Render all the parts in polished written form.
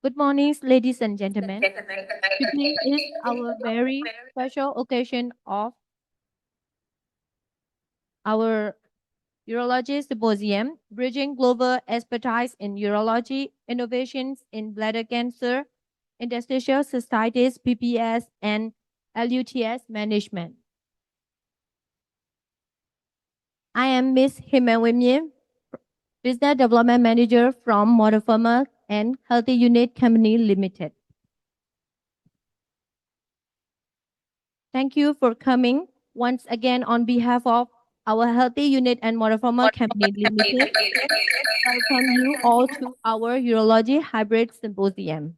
Good morning, ladies and gentlemen. Today is our very special occasion of our Urology Symposium, Bridging Global Expertise in Urology, Innovations in Bladder Cancer, Interstitial Cystitis, BPS and LUTS Management. I am Ms. Himen Wimye, Business Development Manager from Modern Pharma and Healthy Unit Company Limited. Thank you for coming once again on behalf of our Healthy Unit and Modern Pharma Company Limited. Welcome you all to our Urology Hybrid Symposium.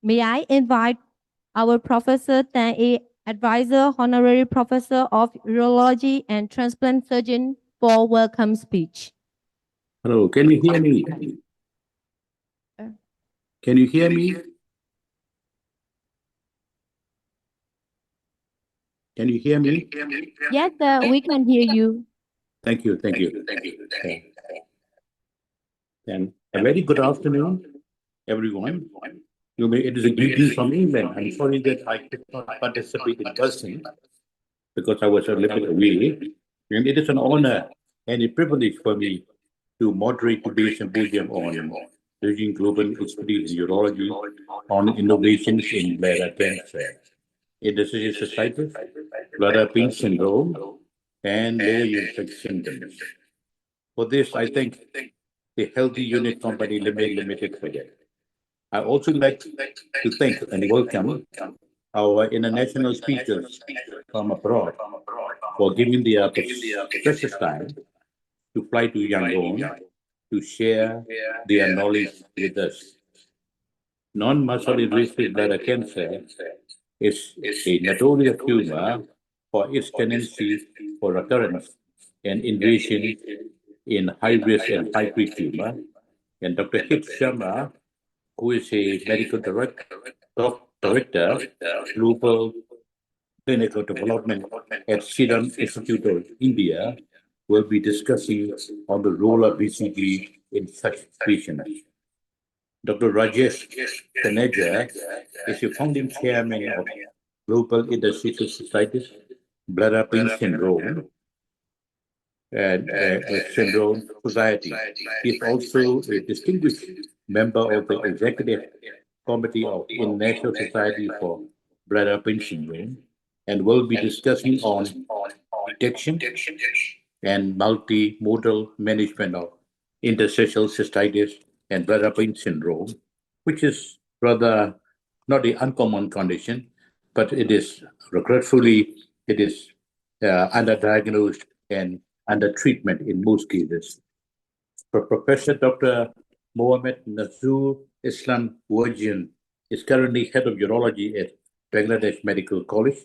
May I invite our Professor Tan A, Advisor, Honorary Professor of Urology and Transplant Surgeon for welcome speech. Hello, can you hear me? Can you hear me? Can you hear me? Yes, sir, we can hear you. Thank you. And a very good afternoon, everyone. It is a greeting from England. I'm sorry that I could not participate in person because I was a little bit away. And it is an honor and a privilege for me to moderate today's symposium on bridging global expertise in urology on innovations in bladder cancer. Interstitial cystitis, bladder pain syndrome, and lower unit symptoms. For this, I thank the Healthy Unit Company Limited for that. I also like to thank and welcome our international speakers from abroad for giving their precious time to fly to Yangon to share their knowledge with us. Non-muscle invasive bladder cancer is a notorious tumor for its tendency for recurrence and invasion in high-risk and high-grade tumor. And Dr. Hit Sharma, who is a medical director, global clinical development at Serum Institute of India, will be discussing on the role of BCG in such patients. Dr. Rajesh Taneja is a founding chairman of Global Interstitial Societies, Bladder Pain Syndrome, and Syndrome Society. He is also a distinguished member of the Executive Committee of International Society for Bladder Pain Syndrome and will be discussing on detection and multimodal management of interstitial cystitis and bladder pain syndrome, which is rather not an uncommon condition, but it is regretfully it is underdiagnosed and under treatment in most cases. Professor Dr. Mohammed Nazrul Islam Wajian is currently head of urology at Bangladesh Medical College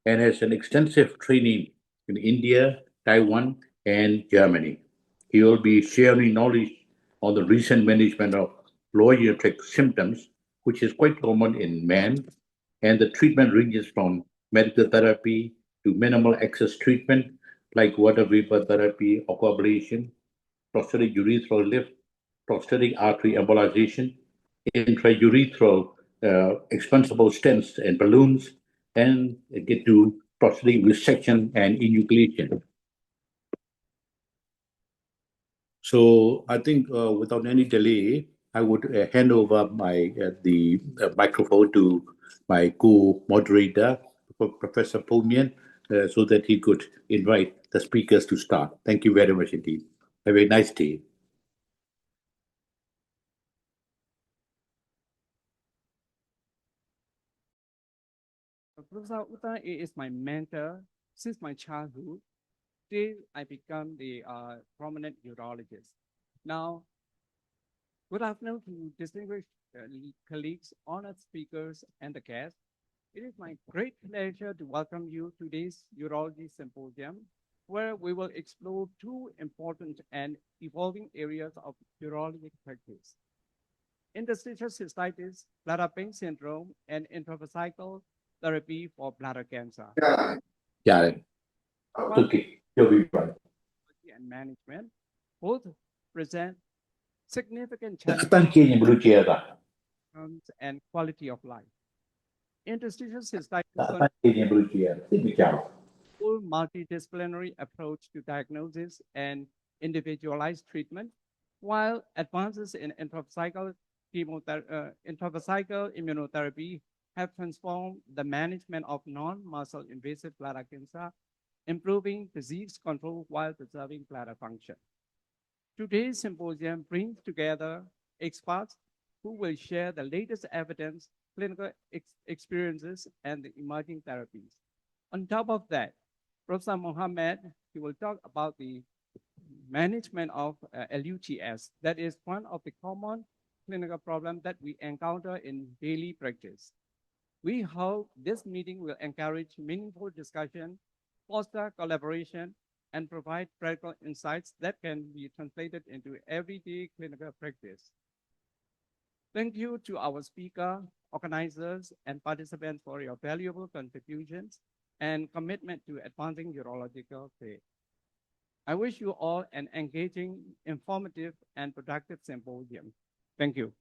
and has an extensive training in India, Taiwan, and Germany. He will be sharing knowledge on the recent management of lower ureteric symptoms, which is quite common in men, and the treatment ranges from medical therapy to minimal access treatment like water vapor therapy, aquablation, prosthetic urethral lift, prosthetic artery embolization, intraurethral expandable stents and balloons, and get to prosthetic resection and enucleation. So I think without any delay, I would hand over the microphone to my co-moderator, Professor Pumian, so that he could invite the speakers to start. Thank you very much indeed. Have a nice day. Professor Uta is my mentor since my childhood till I become the prominent urologist. Now, good afternoon to distinguished colleagues, honored speakers, and the guests. It is my great pleasure to welcome you to this Urology Symposium, where we will explore two important and evolving areas of urologic practice: interstitial cystitis, bladder pain syndrome, and intravesical therapy for bladder cancer. Got it. Okay, you'll be fine. And management both present significant That's challenges and quality of life. Interstitial cystitis full multidisciplinary approach to diagnosis and individualized treatment, while advances in intravesical immunotherapy have transformed the management of non-muscle invasive bladder cancer, improving disease control while preserving bladder function. Today's symposium brings together experts who will share the latest evidence, clinical experiences, and the emerging therapies. On top of that, Professor Mohammed, he will talk about the management of LUTS. That is one of the common clinical problems that we encounter in daily practice. We hope this meeting will encourage meaningful discussion, foster collaboration, and provide practical insights that can be translated into everyday clinical practice. Thank you to our speaker, organizers, and participants for your valuable contributions and commitment to advancing urological care. I wish you all an engaging, informative, and productive symposium. Thank you.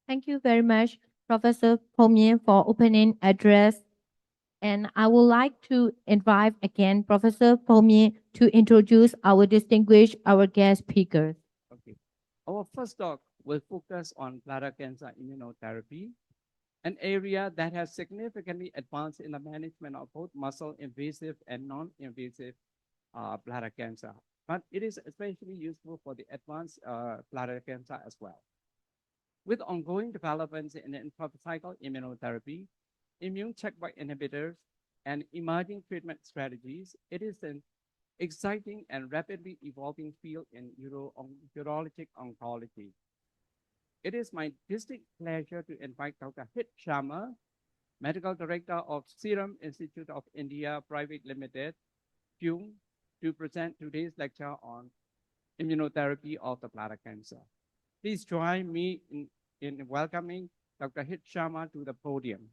Thank you very much, Professor Pomien, for opening address. And I would like to invite again Professor Pomien to introduce our guest speakers. Okay. Our first talk will focus on bladder cancer immunotherapy, an area that has significantly advanced in the management of both muscle invasive and non-invasive bladder cancer. But it is especially useful for the advanced bladder cancer as well. With ongoing developments in intravesical immunotherapy, immune checkpoint inhibitors, and emerging treatment strategies, it is an exciting and rapidly evolving field in urologic oncology. It is my distinct pleasure to invite Dr. Hit Sharma, Medical Director of Serum Institute of India Private Limited, PUME, to present today's lecture on immunotherapy of the bladder cancer. Please join me in welcoming Dr. Hit Sharma to the podium.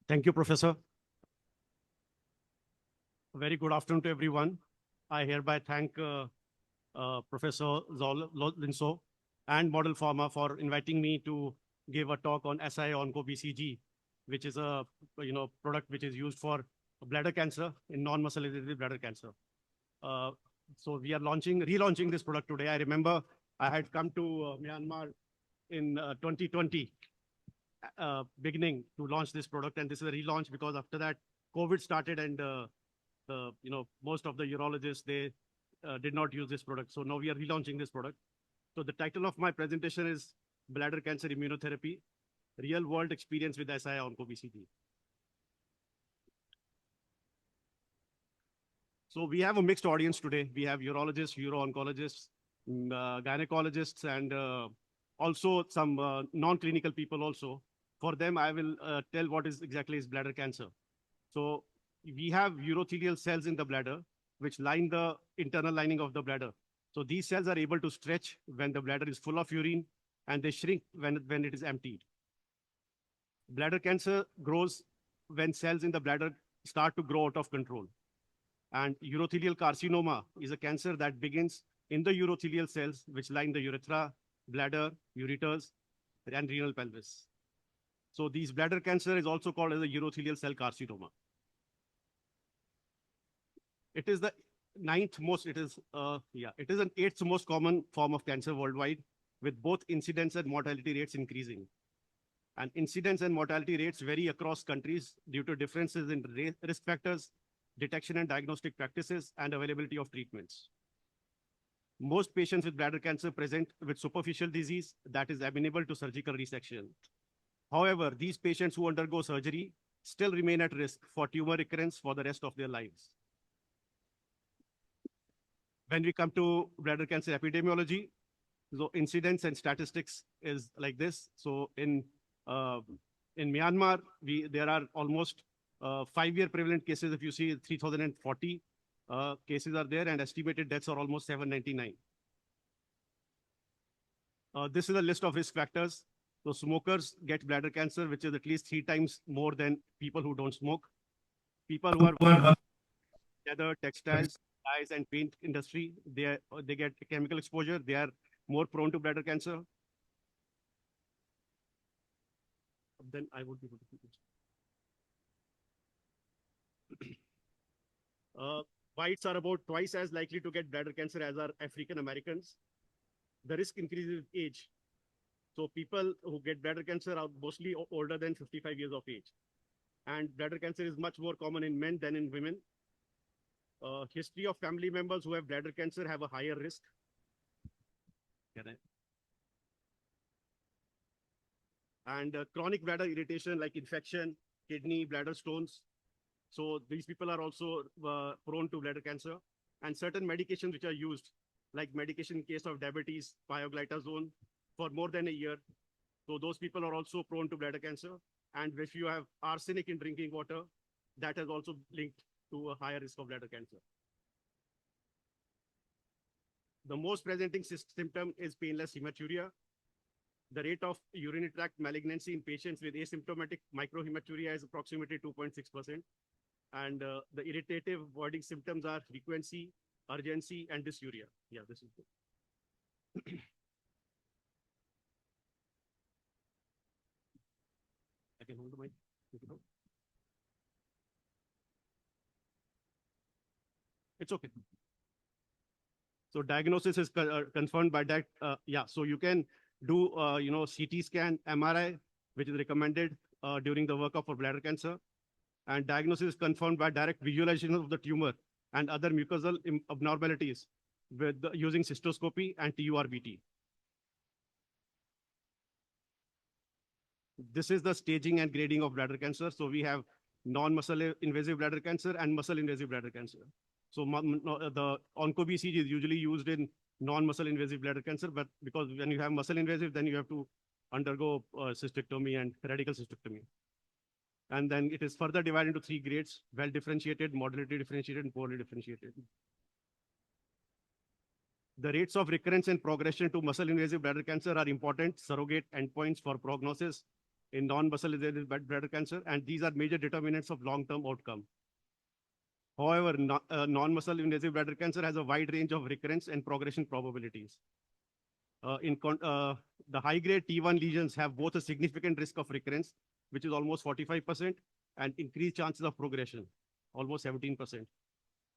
Thank you, Professor. A very good afternoon to everyone. I hereby thank Professor Linso and Model Pharma for inviting me to give a talk on SI-Onco BCG, which is a product which is used for bladder cancer in non-muscle invasive bladder cancer. So we are relaunching this product today. I remember I had come to Myanmar in 2020 beginning to launch this product, and this is a relaunch because after that COVID started and most of the urologists they did not use this product. So now we are relaunching this product. So the title of my presentation is Bladder Cancer Immunotherapy, Real World Experience with SI-Onco BCG. So we have a mixed audience today. We have urologists, uro-oncologists, gynecologists, and also some non-clinical people also. For them, I will tell what exactly is bladder cancer. So we have urothelial cells in the bladder, which line the internal lining of the bladder. So these cells are able to stretch when the bladder is full of urine, and they shrink when it is emptied. Bladder cancer grows when cells in the bladder start to grow out of control. And urothelial carcinoma is a cancer that begins in the urothelial cells, which line the urethra, bladder, ureters, and renal pelvis. So these bladder cancer is also called as a urothelial cell carcinoma. It is the it is an 8th most common form of cancer worldwide, with both incidence and mortality rates increasing. And incidence and mortality rates vary across countries due to differences in risk factors, detection and diagnostic practices, and availability of treatments. Most patients with bladder cancer present with superficial disease that is amenable to surgical resection. However, these patients who undergo surgery still remain at risk for tumor recurrence for the rest of their lives. When we come to bladder cancer epidemiology, so incidence and statistics is like this. So in Myanmar, there are almost 5-year prevalent cases. If you see 3,040 cases are there, and estimated deaths are almost 799. This is a list of risk factors. So smokers get bladder cancer, which is at least 3 times more than people who don't smoke. People who are leather, textiles, dyes, and paint industry, they get chemical exposure. They are more prone to bladder cancer. Then I would be able to. Whites are about twice as likely to get bladder cancer as are African Americans. The risk increases with age. So people who get bladder cancer are mostly older than 55 years of age. And bladder cancer is much more common in men than in women. History of family members who have bladder cancer have a higher risk. And chronic bladder irritation like infection, kidney, bladder stones. So these people are also prone to bladder cancer. And certain medications which are used, like medication in case of diabetes, pioglitazone, for more than a year. So those people are also prone to bladder cancer. And if you have arsenic in drinking water, that is also linked to a higher risk of bladder cancer. The most presenting symptom is painless hematuria. The rate of urinary tract malignancy in patients with asymptomatic microhematuria is approximately 2.6%. And the irritative voiding symptoms are frequency, urgency, and dysuria. Yeah, this is good. I can hold the mic. It's okay. So diagnosis is confirmed by that. Yeah, so you can do, CT scan, MRI, which is recommended during the workup for bladder cancer. And diagnosis is confirmed by direct visualization of the tumor and other mucosal abnormalities with using cystoscopy and TURBT. This is the staging and grading of bladder cancer. So we have non-muscle invasive bladder cancer and muscle invasive bladder cancer. So the onco-BCG is usually used in non-muscle invasive bladder cancer, but because when you have muscle invasive, then you have to undergo cystectomy and radical cystectomy. And then it is further divided into 3 grades: well differentiated, moderately differentiated, and poorly differentiated. The rates of recurrence and progression to muscle invasive bladder cancer are important surrogate endpoints for prognosis in non-muscle invasive bladder cancer, and these are major determinants of long-term outcome. However, non-muscle invasive bladder cancer has a wide range of recurrence and progression probabilities. The high-grade T1 lesions have both a significant risk of recurrence, which is almost 45%, and increased chances of progression, almost 17%.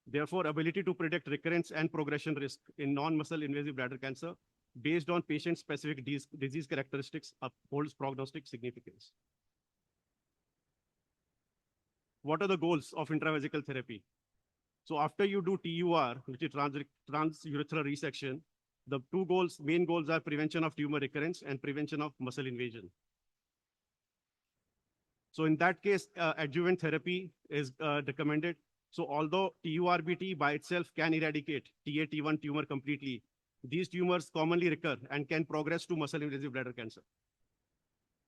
Therefore, ability to predict recurrence and progression risk in non-muscle invasive bladder cancer based on patient-specific disease characteristics holds prognostic significance. What are the goals of intravesical therapy? So after you do TUR, which is transurethral resection, the main goals are prevention of tumor recurrence and prevention of muscle invasion. So in that case, adjuvant therapy is recommended. So although TURBT by itself can eradicate Ta/T1 tumor completely, these tumors commonly recur and can progress to muscle invasive bladder cancer.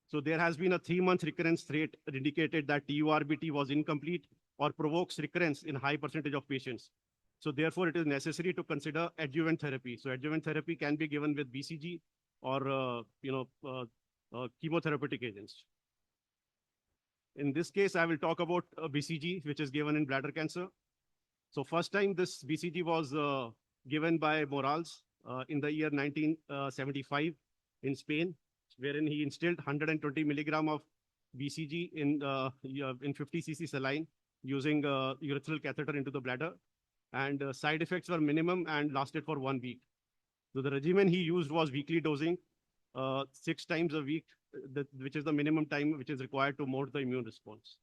So there has been a 3-month recurrence rate indicated that TURBT was incomplete or provokes recurrence in high percentage of patients. So therefore, it is necessary to consider adjuvant therapy. So adjuvant therapy can be given with BCG or chemotherapeutic agents. In this case, I will talk about BCG, which is given in bladder cancer. So first time this BCG was given by Morales in the year 1975 in Spain, wherein he instilled 120 milligram of BCG in 50 cc saline using urethral catheter into the bladder. And side effects were minimum and lasted for 1 week. So the regimen he used was weekly dosing, 6 times a week which is the minimum time which is required to mount the immune response.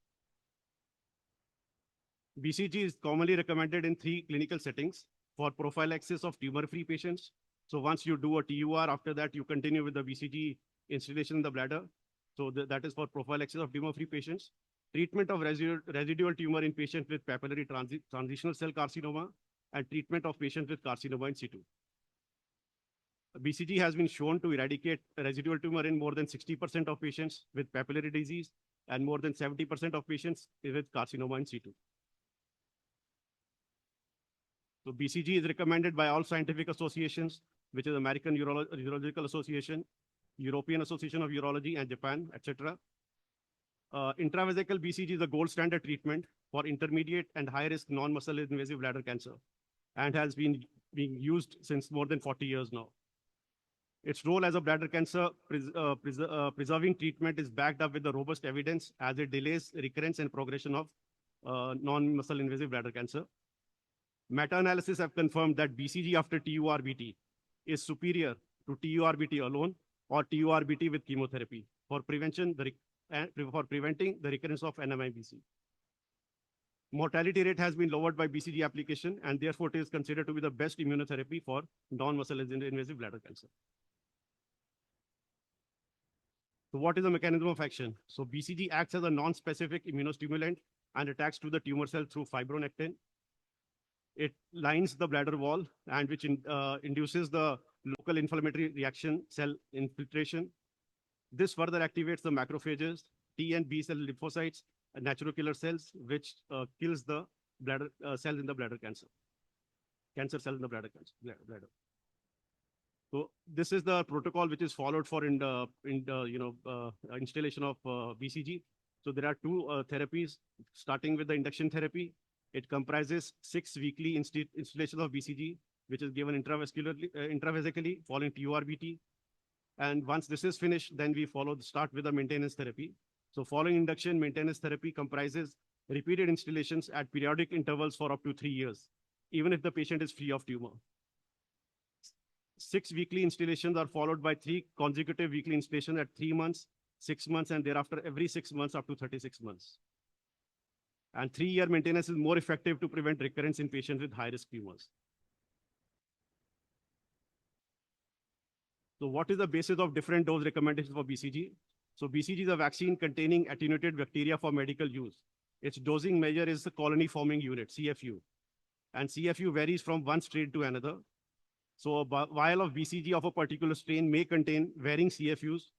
BCG is commonly recommended in 3 clinical settings for prophylaxis of tumor-free patients. So once you do a TUR, after that you continue with the BCG installation in the bladder. So that is for prophylaxis of tumor-free patients. Treatment of residual tumor in patients with papillary transitional cell carcinoma, and treatment of patients with carcinoma in situ. BCG has been shown to eradicate residual tumor in more than 60% of patients with papillary disease and more than 70% of patients with carcinoma in situ. So BCG is recommended by all scientific associations, which is American Urological Association, European Association of Urology, and Japan, etc. Intravesical BCG is the gold standard treatment for intermediate and high-risk non-muscle invasive bladder cancer and has been being used since more than 40 years now. Its role as a bladder cancer preserving treatment is backed up with the robust evidence as it delays recurrence and progression of non-muscle invasive bladder cancer. Meta-analysis have confirmed that BCG after TURBT is superior to TURBT alone or TURBT with chemotherapy for preventing the recurrence of NMIBC. Mortality rate has been lowered by BCG application, and therefore it is considered to be the best immunotherapy for non-muscle invasive bladder cancer. So what is the mechanism of action? So BCG acts as a non-specific immunostimulant and attacks to the tumor cell through fibronectin. It lines the bladder wall and which induces the local inflammatory reaction cell infiltration. This further activates the macrophages, T and B cell lymphocytes, and natural killer cells, which kills the bladder cells in the bladder cancer cells in the bladder. So this is the protocol which is followed for installation of BCG. So there are 2 therapies, starting with the induction therapy. It comprises 6 weekly installations of BCG, which is given intravesically following TURBT. And once this is finished, then we start with the maintenance therapy. So following induction, maintenance therapy comprises repeated installations at periodic intervals for up to 3 years, even if the patient is free of tumor. 6 weekly installations are followed by 3 consecutive weekly installations at 3 months, 6 months, and thereafter every 6 months up to 36 months. And 3-year maintenance is more effective to prevent recurrence in patients with high-risk tumors. So what is the basis of different dose recommendations for BCG? So BCG is a vaccine containing attenuated bacteria for medical use. Its dosing measure is the colony forming unit, CFU. And CFU varies from one strain to another. So a vial of BCG of a particular strain may contain varying CFUs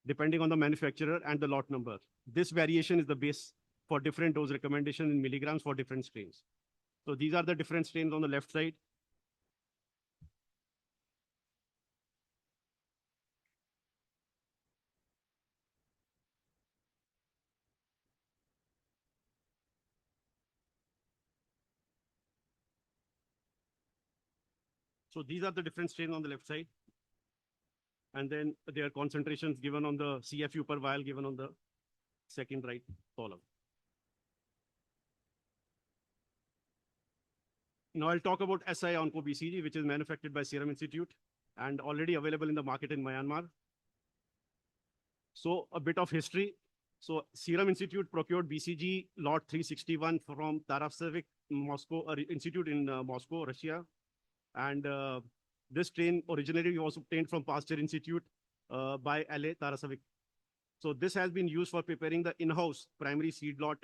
depending on the manufacturer and the lot number. This variation is the base for different dose recommendation in milligrams for different strains. So these are the different strains on the left side. So these are the different strains on the left side. And then their concentrations given on the CFU per vial given on the second right column. Now I'll talk about SI Onco BCG, which is manufactured by Serum Institute and already available in the market in Myanmar. So a bit of history. So Serum Institute procured BCG lot 361 from Tarasevik Moscow Institute in Moscow, Russia. And this strain originally was obtained from Pasteur Institute by L.A. Tarasevik. So this has been used for preparing the in-house primary seed lot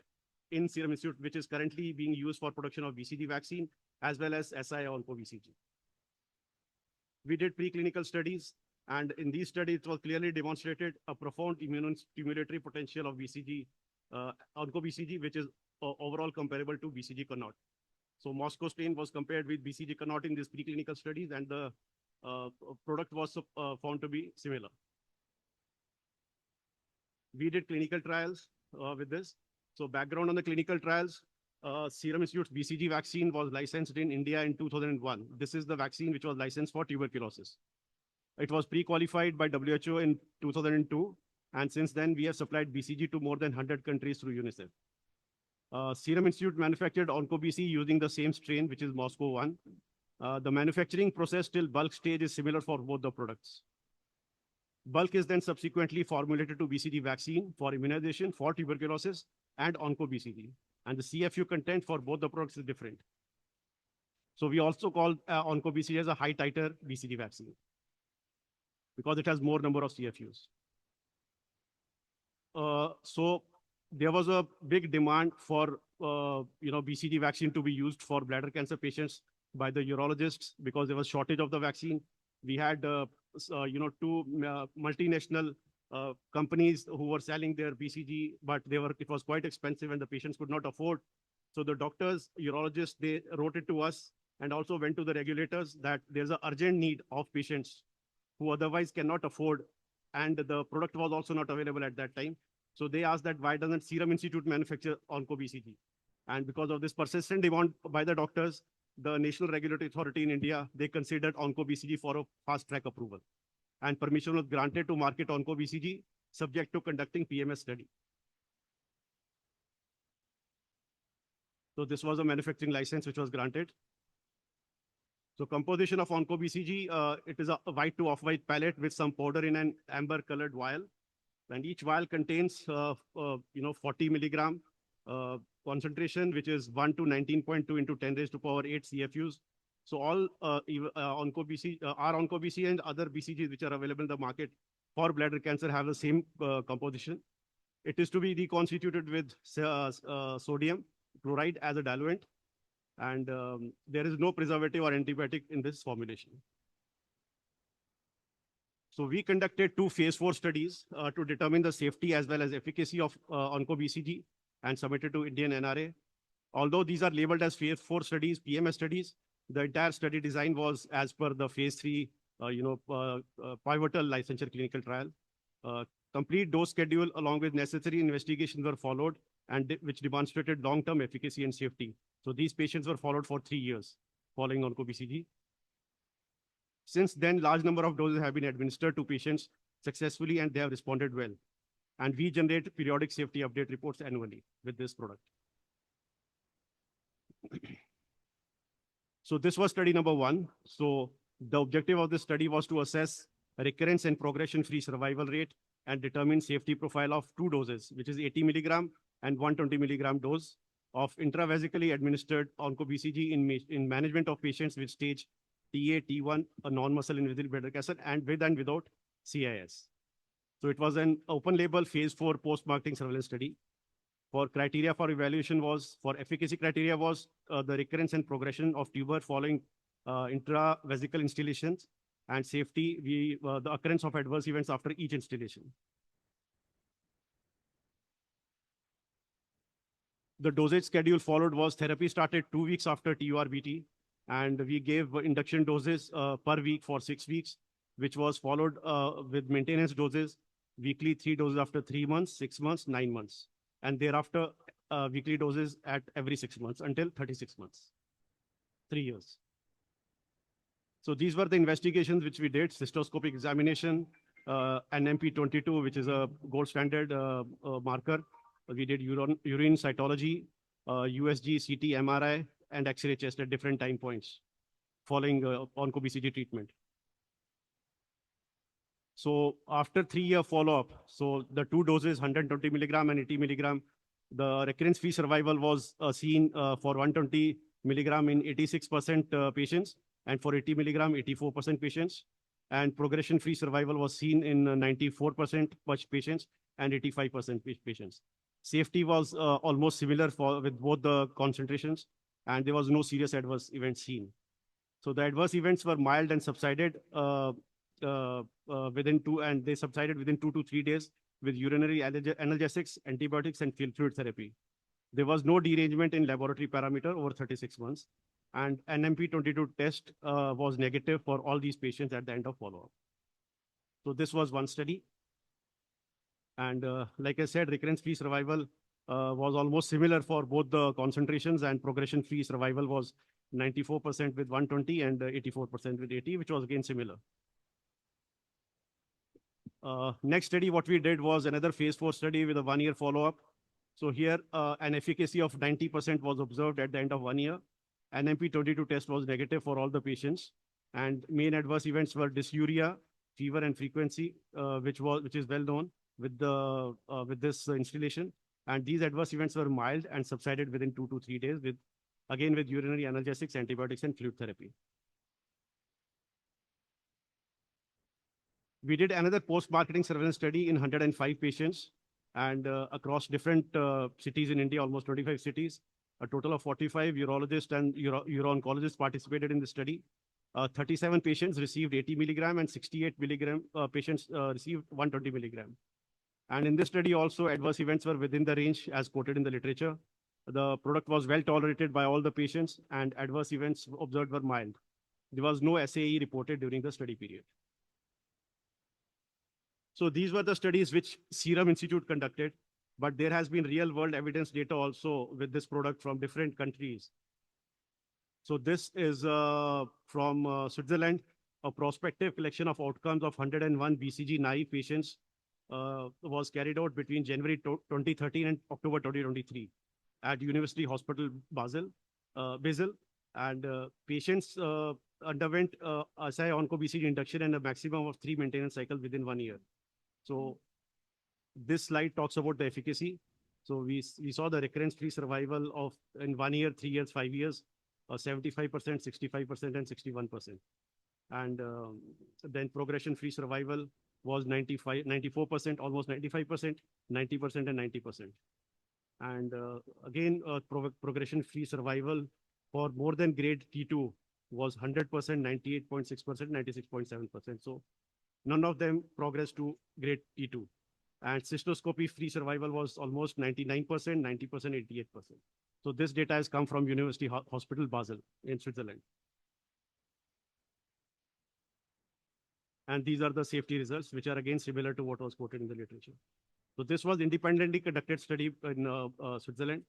in Serum Institute, which is currently being used for production of BCG vaccine, as well as SI Onco BCG. We did preclinical studies, and in these studies, it was clearly demonstrated a profound immunostimulatory potential of BCG, Onco BCG, which is overall comparable to BCG Connaught. So Moscow strain was compared with BCG Connaught in these preclinical studies, and the product was found to be similar. We did clinical trials with this. So background on the clinical trials, Serum Institute's BCG vaccine was licensed in India in 2001. This is the vaccine which was licensed for tuberculosis. It was pre-qualified by WHO in 2002. And since then, we have supplied BCG to more than 100 countries through UNICEF. Serum Institute manufactured OncoBC using the same strain, which is Moscow 1. The manufacturing process till bulk stage is similar for both the products. Bulk is then subsequently formulated to BCG vaccine for immunization for tuberculosis and onco-BCG. And the CFU content for both the products is different. So we also call onco-BCG as a high titer BCG vaccine because it has more number of CFUs. So there was a big demand for BCG vaccine to be used for bladder cancer patients by the urologists because there was shortage of the vaccine. We had two multinational companies who were selling their BCG, but it was quite expensive and the patients could not afford. So the doctors, urologists, they wrote it to us and also went to the regulators that there's an urgent need of patients who otherwise cannot afford, and the product was also not available at that time. So they asked that why doesn't Serum Institute manufacture onco-BCG? And because of this persistent demand by the doctors, the National Regulatory Authority in India, they considered onco-BCG for a fast-track approval. And permission was granted to market onco-BCG subject to conducting PMS study. So this was a manufacturing license which was granted. So composition of onco-BCG, it is a white to off-white pellet with some powder in an amber-colored vial. And each vial contains 40 milligram concentration, which is 1 to 19.2 into 10 raised to power 8 CFUs. So all onco-BCG, our onco-BCG and other BCGs which are available in the market for bladder cancer have the same composition. It is to be reconstituted with sodium chloride as a diluent. And there is no preservative or antibiotic in this formulation. So we conducted 2 phase 4 studies to determine the safety as well as efficacy of onco-BCG and submitted to Indian NRA. Although these are labeled as phase 4 studies, PMS studies, the entire study design was as per the phase 3, pivotal licensure clinical trial. Complete dose schedule along with necessary investigations were followed and which demonstrated long-term efficacy and safety. So these patients were followed for 3 years following onco-BCG. Since then, large number of doses have been administered to patients successfully and they have responded well. And we generate periodic safety update reports annually with this product. So this was study number 1. So the objective of this study was to assess recurrence and progression-free survival rate and determine safety profile of 2 doses, which is 80 milligram and 120 milligram dose of intravesically administered onco-BCG in management of patients with stage TA, T1, a non-muscle invasive bladder cancer, and with and without CIS. So it was an open label phase 4 post-marketing surveillance study. For criteria for evaluation for efficacy criteria was the recurrence and progression of tumor following intravesical installations, and safety, the occurrence of adverse events after each installation. The dosage schedule followed was therapy started 2 weeks after TURBT, and we gave induction doses per week for 6 weeks, which was followed with maintenance doses, weekly 3 doses after 3 months, 6 months, 9 months, and thereafter weekly doses at every 6 months until 36 months, 3 years. So these were the investigations which we did: cystoscopic examination, NMP22, which is a gold standard marker. We did urine cytology, USG, CT, MRI, and X-ray chest at different time points following onco-BCG treatment. So after 3-year follow-up, so the 2 doses, 120 milligram and 80 milligram, the recurrence-free survival was seen for 120 milligram in 86% patients, and for 80 milligram, 84% patients. And progression-free survival was seen in 94% patients and 85% patients. Safety was almost similar with both the concentrations, and there was no serious adverse events seen. So the adverse events were mild and subsided within 2 to 3 days with urinary analgesics, antibiotics, and fluid therapy. There was no derangement in laboratory parameter over 36 months. And NMP22 test was negative for all these patients at the end of follow-up. So this was one study. And like I said, recurrence-free survival was almost similar for both the concentrations, and progression-free survival was 94% with 120 and 84% with 80, which was again similar. Next study, what we did was another phase 4 study with a 1-year follow-up. So here, an efficacy of 90% was observed at the end of 1 year. NMP22 test was negative for all the patients. And main adverse events were dysuria, fever and frequency, which is well known with this installation. And these adverse events were mild and subsided within 2 to 3 days with urinary analgesics, antibiotics, and fluid therapy. We did another post-marketing surveillance study in 105 patients and across different cities in India, almost 25 cities. A total of 45 urologists and uro-oncologists participated in the study. 37 patients received 80 milligram and 68 milligram patients received 120 milligram. And in this study also, adverse events were within the range as quoted in the literature. The product was well tolerated by all the patients and adverse events observed were mild. There was no SAE reported during the study period. So these were the studies which Serum Institute conducted, but there has been real world evidence data also with this product from different countries. So this is from Switzerland, a prospective collection of outcomes of 101 BCG naive patients was carried out between January 2013 and October 2023 at University Hospital Basel. And patients underwent SI onco-BCG induction and a maximum of 3 maintenance cycles within 1 year. So this slide talks about the efficacy. So we saw the recurrence-free survival of in 1 year, 3 years, 5 years, 75%, 65%, and 61%. And then progression-free survival was 94%, almost 95%, 90%, and 90%. And again, progression-free survival for more than grade T2 was 100%, 98.6%, 96.7%. So none of them progressed to grade T2. And cystoscopy-free survival was almost 99%, 90%, 88%. So this data has come from University Hospital Basel in Switzerland. And these are the safety results, which are again similar to what was quoted in the literature. So this was independently conducted study in Switzerland.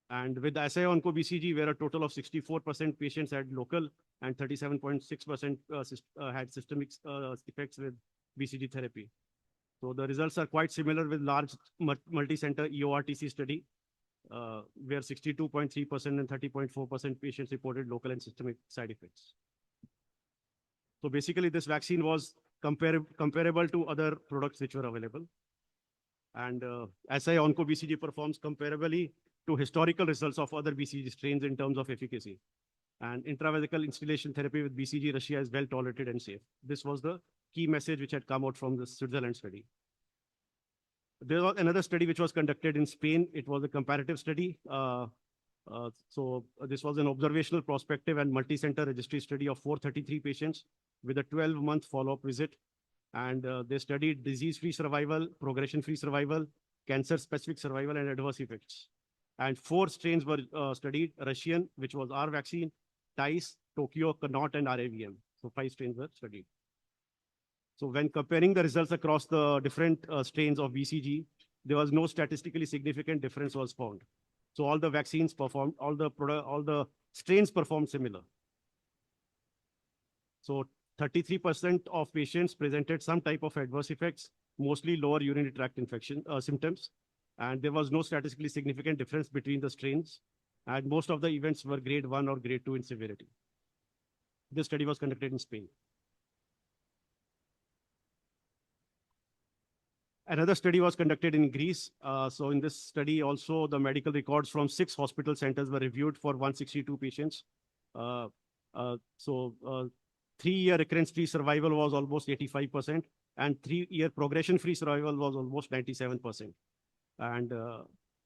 And with the SI onco-BCG, where a total of 64% patients had local and 37.6% had systemic effects with BCG therapy. So the results are quite similar with large multi-center EORTC study, where 62.3% and 30.4% patients reported local and systemic side effects. So basically, this vaccine was comparable to other products which were available. And SI onco-BCG performs comparably to historical results of other BCG strains in terms of efficacy. And intravesical instillation therapy with BCG Russia is well tolerated and safe. This was the key message which had come out from the Switzerland study. There was another study which was conducted in Spain. It was a comparative study. This was an observational, prospective, and multi-center registry study of 433 patients with a 12-month follow-up visit. And they studied disease-free survival, progression-free survival, cancer-specific survival, and adverse effects. And 4 strains were studied: Russian, which was our vaccine, TICE, Tokyo, Connaught, and RAVM. So 5 strains were studied. So when comparing the results across the different strains of BCG, there was no statistically significant difference was found. So all the vaccines performed, all the strains performed similar. So 33% of patients presented some type of adverse effects, mostly lower urinary tract infection symptoms. And there was no statistically significant difference between the strains. And most of the events were grade 1 or grade 2 in severity. This study was conducted in Spain. Another study was conducted in Greece. So in this study also, the medical records from 6 hospital centers were reviewed for 162 patients. 3-year recurrence-free survival was almost 85%, and 3-year progression-free survival was almost 97%. And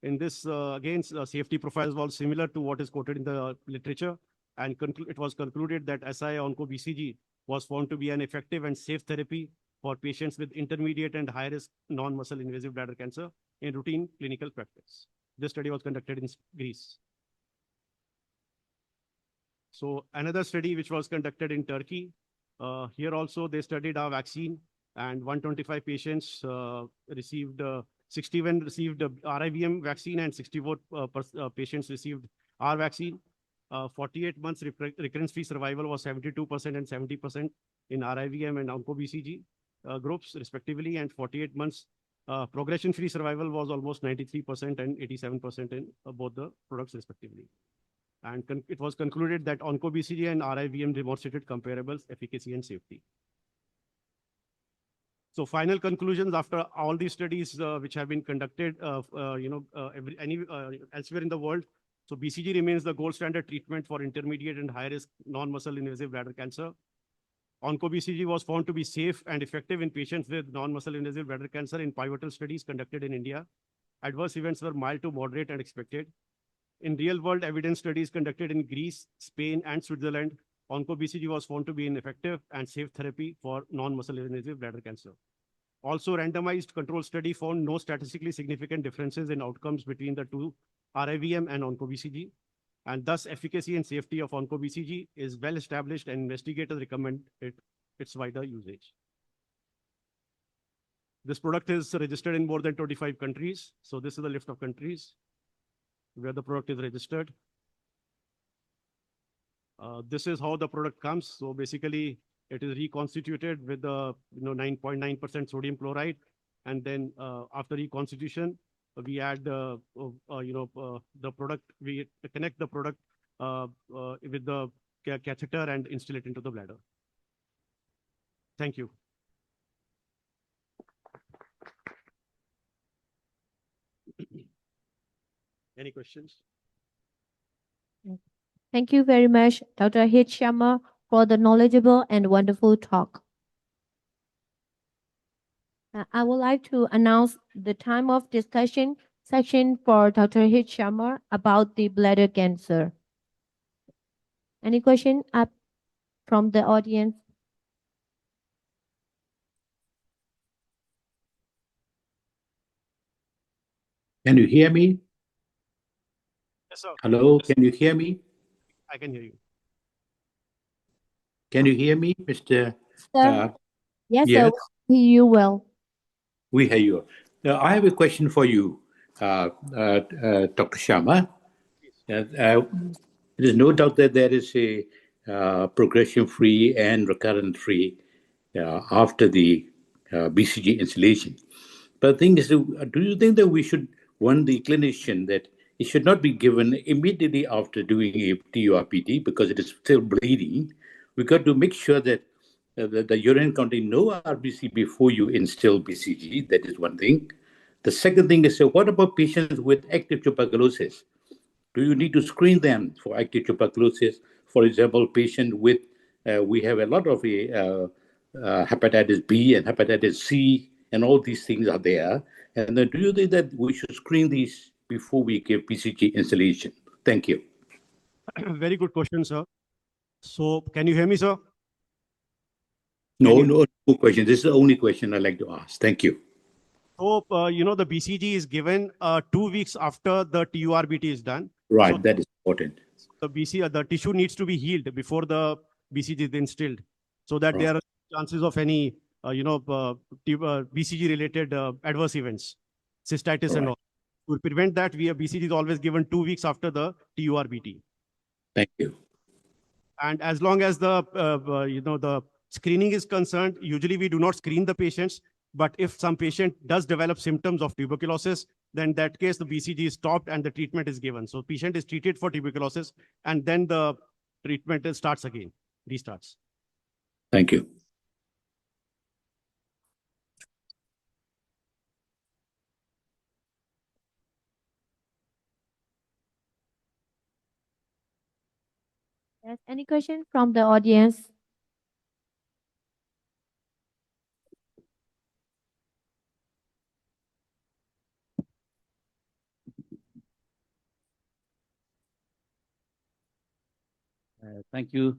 in this, again, safety profile was similar to what is quoted in the literature. And it was concluded that SI onco-BCG was found to be an effective and safe therapy for patients with intermediate and high-risk non-muscle invasive bladder cancer in routine clinical practice. This study was conducted in Greece. So another study which was conducted in Turkey, here also they studied our vaccine, and 125 patients received, 61 received RIVM vaccine, and 64 patients received our vaccine. 48 months recurrence-free survival was 72% and 70% in RIVM and onco-BCG groups respectively, and 48 months progression-free survival was almost 93% and 87% in both the products respectively. And it was concluded that OncoBCG and RIVM demonstrated comparable efficacy and safety. So final conclusions after all these studies which have been conducted, elsewhere in the world. So BCG remains the gold standard treatment for intermediate and high risk non-muscle invasive bladder cancer. OncoBCG was found to be safe and effective in patients with non-muscle invasive bladder cancer in pivotal studies conducted in India. Adverse events were mild to moderate and expected. In real-world evidence studies conducted in Greece, Spain, and Switzerland, OncoBCG was found to be an effective and safe therapy for non-muscle invasive bladder cancer. Also, randomized control study found no statistically significant differences in outcomes between the two, RIVM and OncoBCG, and thus efficacy and safety of OncoBCG is well established and investigators recommend its wider usage. This product is registered in more than 25 countries. So this is the list of countries where the product is registered. This is how the product comes. So basically, it is reconstituted with the 9.9% sodium chloride, and then after reconstitution, we add the product. We connect the product with the catheter and instill it into the bladder. Thank you. Any questions? Thank you very much, Dr. H. Sharma, for the knowledgeable and wonderful talk. I would like to announce the time of discussion section for Dr. H. Sharma about the bladder cancer. Any question up from the audience? Can you hear me? Yes, sir. Hello, can you hear me? I can hear you. Can you hear me, Mr. Sir? Yes, yes, sir. We hear you well. we hear you. Now, I have a question for you, Dr. Sharma. There is no doubt that there is a progression-free and recurrent-free after the BCG installation. But the thing is, do you think that we should warn the clinician that it should not be given immediately after doing a TURPT because it is still bleeding? We got to make sure that the urine counting no RBC before you instill BCG. That is one thing. The second thing is, what about patients with active tuberculosis? Do you need to screen them for active tuberculosis? For example, patient with, we have a lot of hepatitis B and hepatitis C, and all these things are there. And then do you think that we should screen these before we give BCG installation? Thank you. Very good question, sir. So can you hear me, sir? No question. This is the only question I'd like to ask. Thank you. So, the BCG is given 2 weeks after the TURBT is done. Right, So that is important. the tissue needs to be healed before the BCG is instilled, so that there are chances of any, BCG-related adverse events, cystitis and all. To prevent that, BCG is always given 2 weeks after the TURBT. Thank you. And as long as the screening is concerned, usually we do not screen the patients. But if some patient does develop symptoms of tuberculosis, then in that case, the BCG is stopped and the treatment is given. So patient is treated for tuberculosis and then the treatment starts again, restarts. Thank you. Yes, any question from the audience? Thank you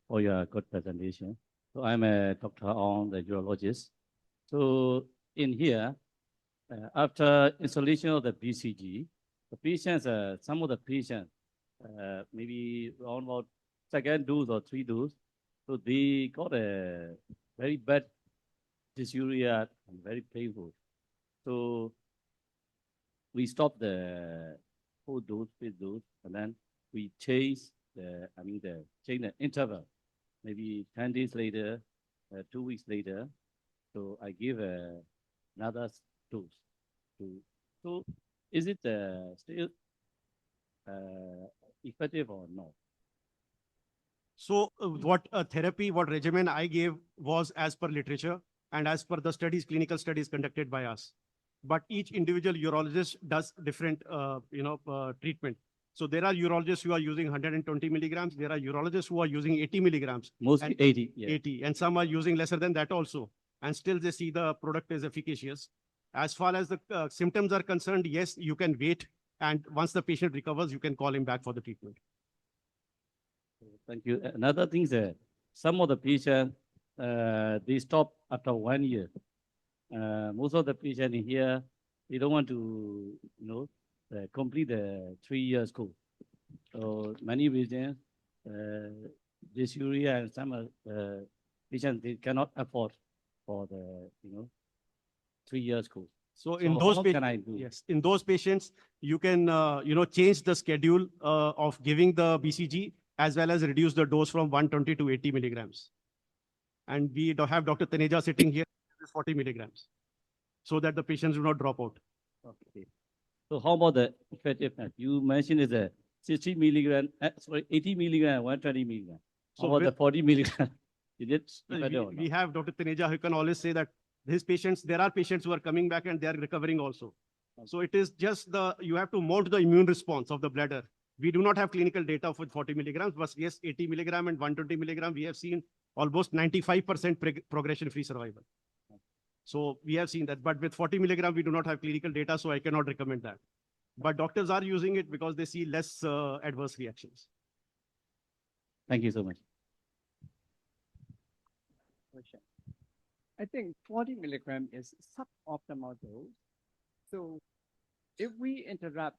for your good presentation. So I'm a Dr. Ong, the urologist. So in here, after installation of the BCG, the patients, some of the patients, maybe around about second dose or 3 dose, so they got a very bad dysuria and very painful. So we stopped the whole dose, fifth dose, and then we change change the interval. Maybe 10 days later, 2 weeks later, so I give another dose. So is it still effective or not? So what therapy, what regimen I gave was as per literature and as per the studies, clinical studies conducted by us. But each individual urologist does different, treatment. So there are urologists who are using 120 milligrams. There are urologists who are using 80 milligrams. Mostly And 80. Yeah. 80, and some are using lesser than that also. And still they see the product is efficacious. As far as the symptoms are concerned, yes, you can wait. And once the patient recovers, you can call him back for the treatment. Thank you. Another thing is that some of the patients, they stop after 1 year. Most of the patients in here, they don't want to, complete the 3 years course. So many reasons, dysuria and some patients, they cannot afford for the, 3 years course. So in So those how can I patients, do? yes, in those patients, you can, change the schedule of giving the BCG as well as reduce the dose from 120 to 80 milligrams. And we have Dr. Taneja sitting here with 40 milligrams so that the patients do not drop out. Okay. So how about the effectiveness? You mentioned is a 60 milligram, 80 milligram, 120 milligram. So How about the 40 milligram? Is it effective or we not? have Dr. Taneja who can always say that his patients, there are patients who are coming back and they are recovering also. So it is just you have to mold the immune response of the bladder. We do not have clinical data for 40 milligrams, but yes, 80 milligram and 120 milligram, we have seen almost 95% progression-free survival. So we have seen that, but with 40 milligram, we do not have clinical data, so I cannot recommend that. But doctors are using it because they see less adverse reactions. Thank you so much. Question. I think 40 milligram is suboptimal dose. So if we interrupt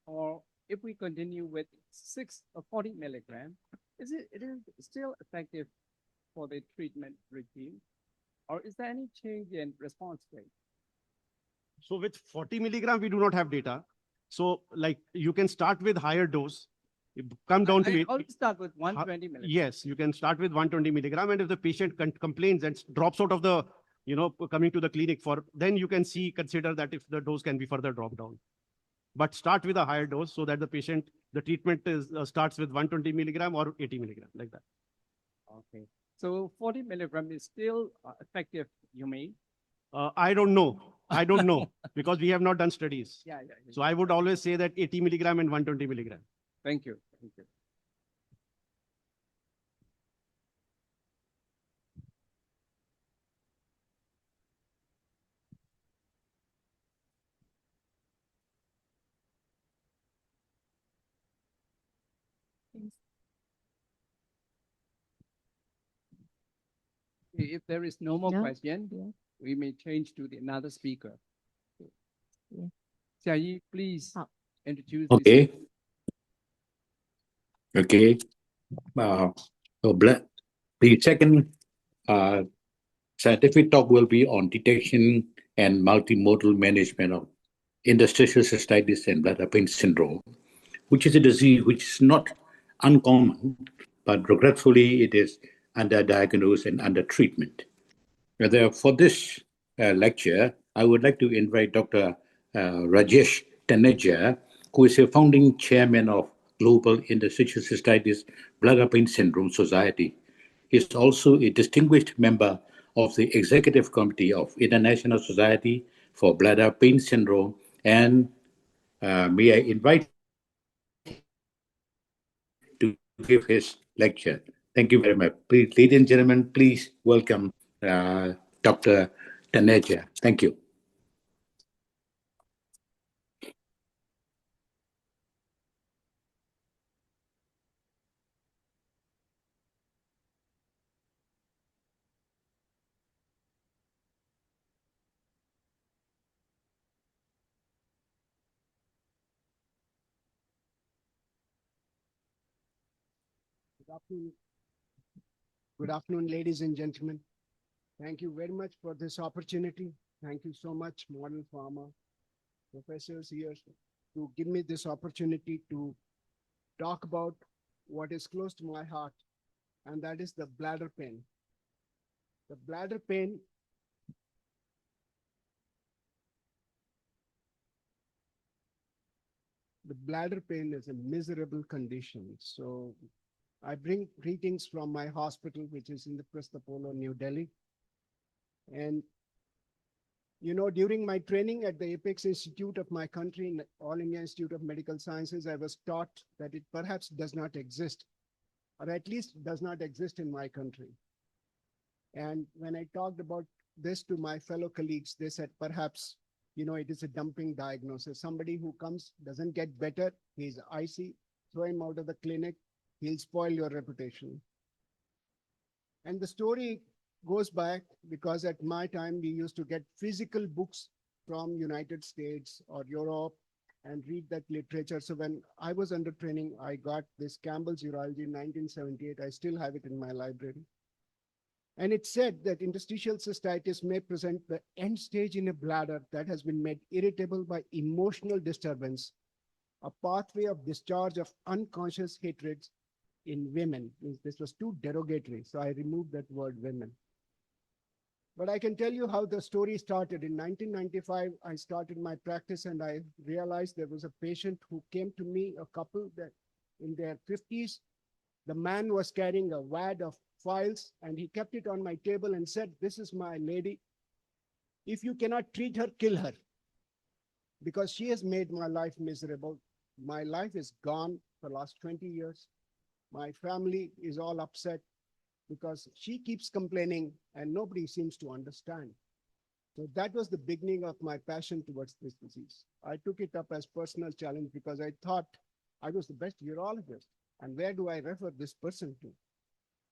or if we continue with 6 or 40 milligram, it is still effective for the treatment regime? Or is there any change in response rate? So with 40 milligram, we do not have data. So like you can start with higher dose, come down to I'll start with 120 milligram. Yes, you can start with 120 milligram. And if the patient complains and drops out of the, coming to the clinic then you can consider that if the dose can be further dropped down. But start with a higher dose so that the treatment starts with 120 milligram or 80 milligram, like that. Okay. So 40 milligram is still effective, you mean? I don't know. I don't know because we have not done studies. Yeah. So I would always say that 80 milligram and 120 milligram. Thank you. Thank you. If there is no more question, we may change to another speaker. Xia Yi, please introduce this. Okay. Okay. The second scientific talk will be on detection and multimodal management of interstitial cystitis and bladder pain syndrome, which is a disease which is not uncommon, but regretfully it is underdiagnosed and under treatment. For this lecture, I would like to invite Dr. Rajesh Taneja, who is a founding chairman of Global Interstitial Cystitis Bladder Pain Syndrome Society. He is also a distinguished member of the Executive Committee of International Society for Bladder Pain Syndrome. And may I invite him to give his lecture. Thank you very much. Please, ladies and gentlemen, please welcome Dr. Taneja. Thank you. Good afternoon, ladies and gentlemen. Thank you very much for this opportunity. Thank you so much, Model Pharma professors here, to give me this opportunity to talk about what is close to my heart, and that is the bladder pain. The bladder pain the bladder pain is a miserable condition. So I bring greetings from my hospital, which is in the Prestapolo, New Delhi. And during my training at the Apex Institute of my country, All India Institute of Medical Sciences, I was taught that it perhaps does not exist, or at least does not exist in my country. And when I talked about this to my fellow colleagues, they said, perhaps, it is a dumping diagnosis. Somebody who comes, doesn't get better, he's icy, throw him out of the clinic, he'll spoil your reputation. And the story goes back because at my time, we used to get physical books from United States or Europe and read that literature. So when I was under training, I got this Campbell's Urology in 1978. I still have it in my library. And it said that interstitial cystitis may present the end stage in a bladder that has been made irritable by emotional disturbance, a pathway of discharge of unconscious hatreds in women. This was too derogatory, so I removed that word women. But I can tell you how the story started. In 1995, I started my practice and I realized there was a patient who came to me, a couple that in their 50s. The man was carrying a wad of files and he kept it on my table and said, "This is my lady. If you cannot treat her, kill her, because she has made my life miserable. My life is gone for the last 20 years. My family is all upset because she keeps complaining and nobody seems to understand." So that was the beginning of my passion towards this disease. I took it up as personal challenge because I thought I was the best urologist. And where do I refer this person to?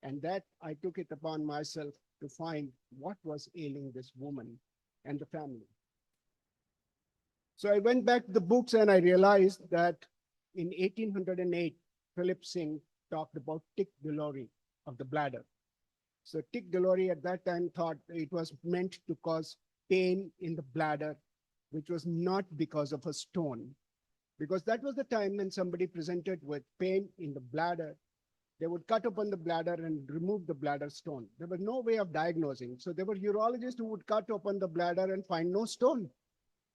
And that I took it upon myself to find what was ailing this woman and the family. So I went back to the books and I realized that in 1808, Philip Singh talked about tic douloureux of the bladder. So tic douloureux at that time thought it was meant to cause pain in the bladder, which was not because of a stone. Because that was the time when somebody presented with pain in the bladder, they would cut open the bladder and remove the bladder stone. There was no way of diagnosing. So there were urologists who would cut open the bladder and find no stone.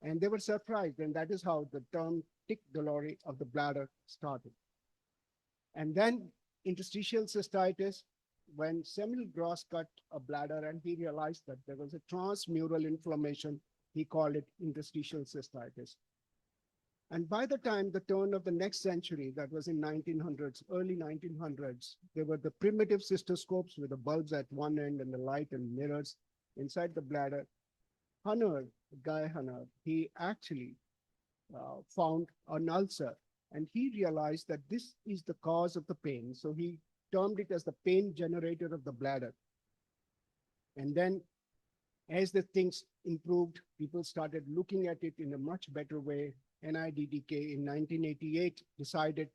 And they were surprised. And that is how the term tic douloureux of the bladder started. And then interstitial cystitis, when Samuel Gross cut a bladder and he realized that there was a transmural inflammation, he called it interstitial cystitis. And by the time the turn of the next century, that was in 1900s, early 1900s, there were the primitive cystoscopes with the bulbs at one end and the light and mirrors inside the bladder. Guy Hunter, he actually found an ulcer and he realized that this is the cause of the pain. So he termed it as the pain generator of the bladder. And then as the things improved, people started looking at it in a much better way. NIDDK in 1988 decided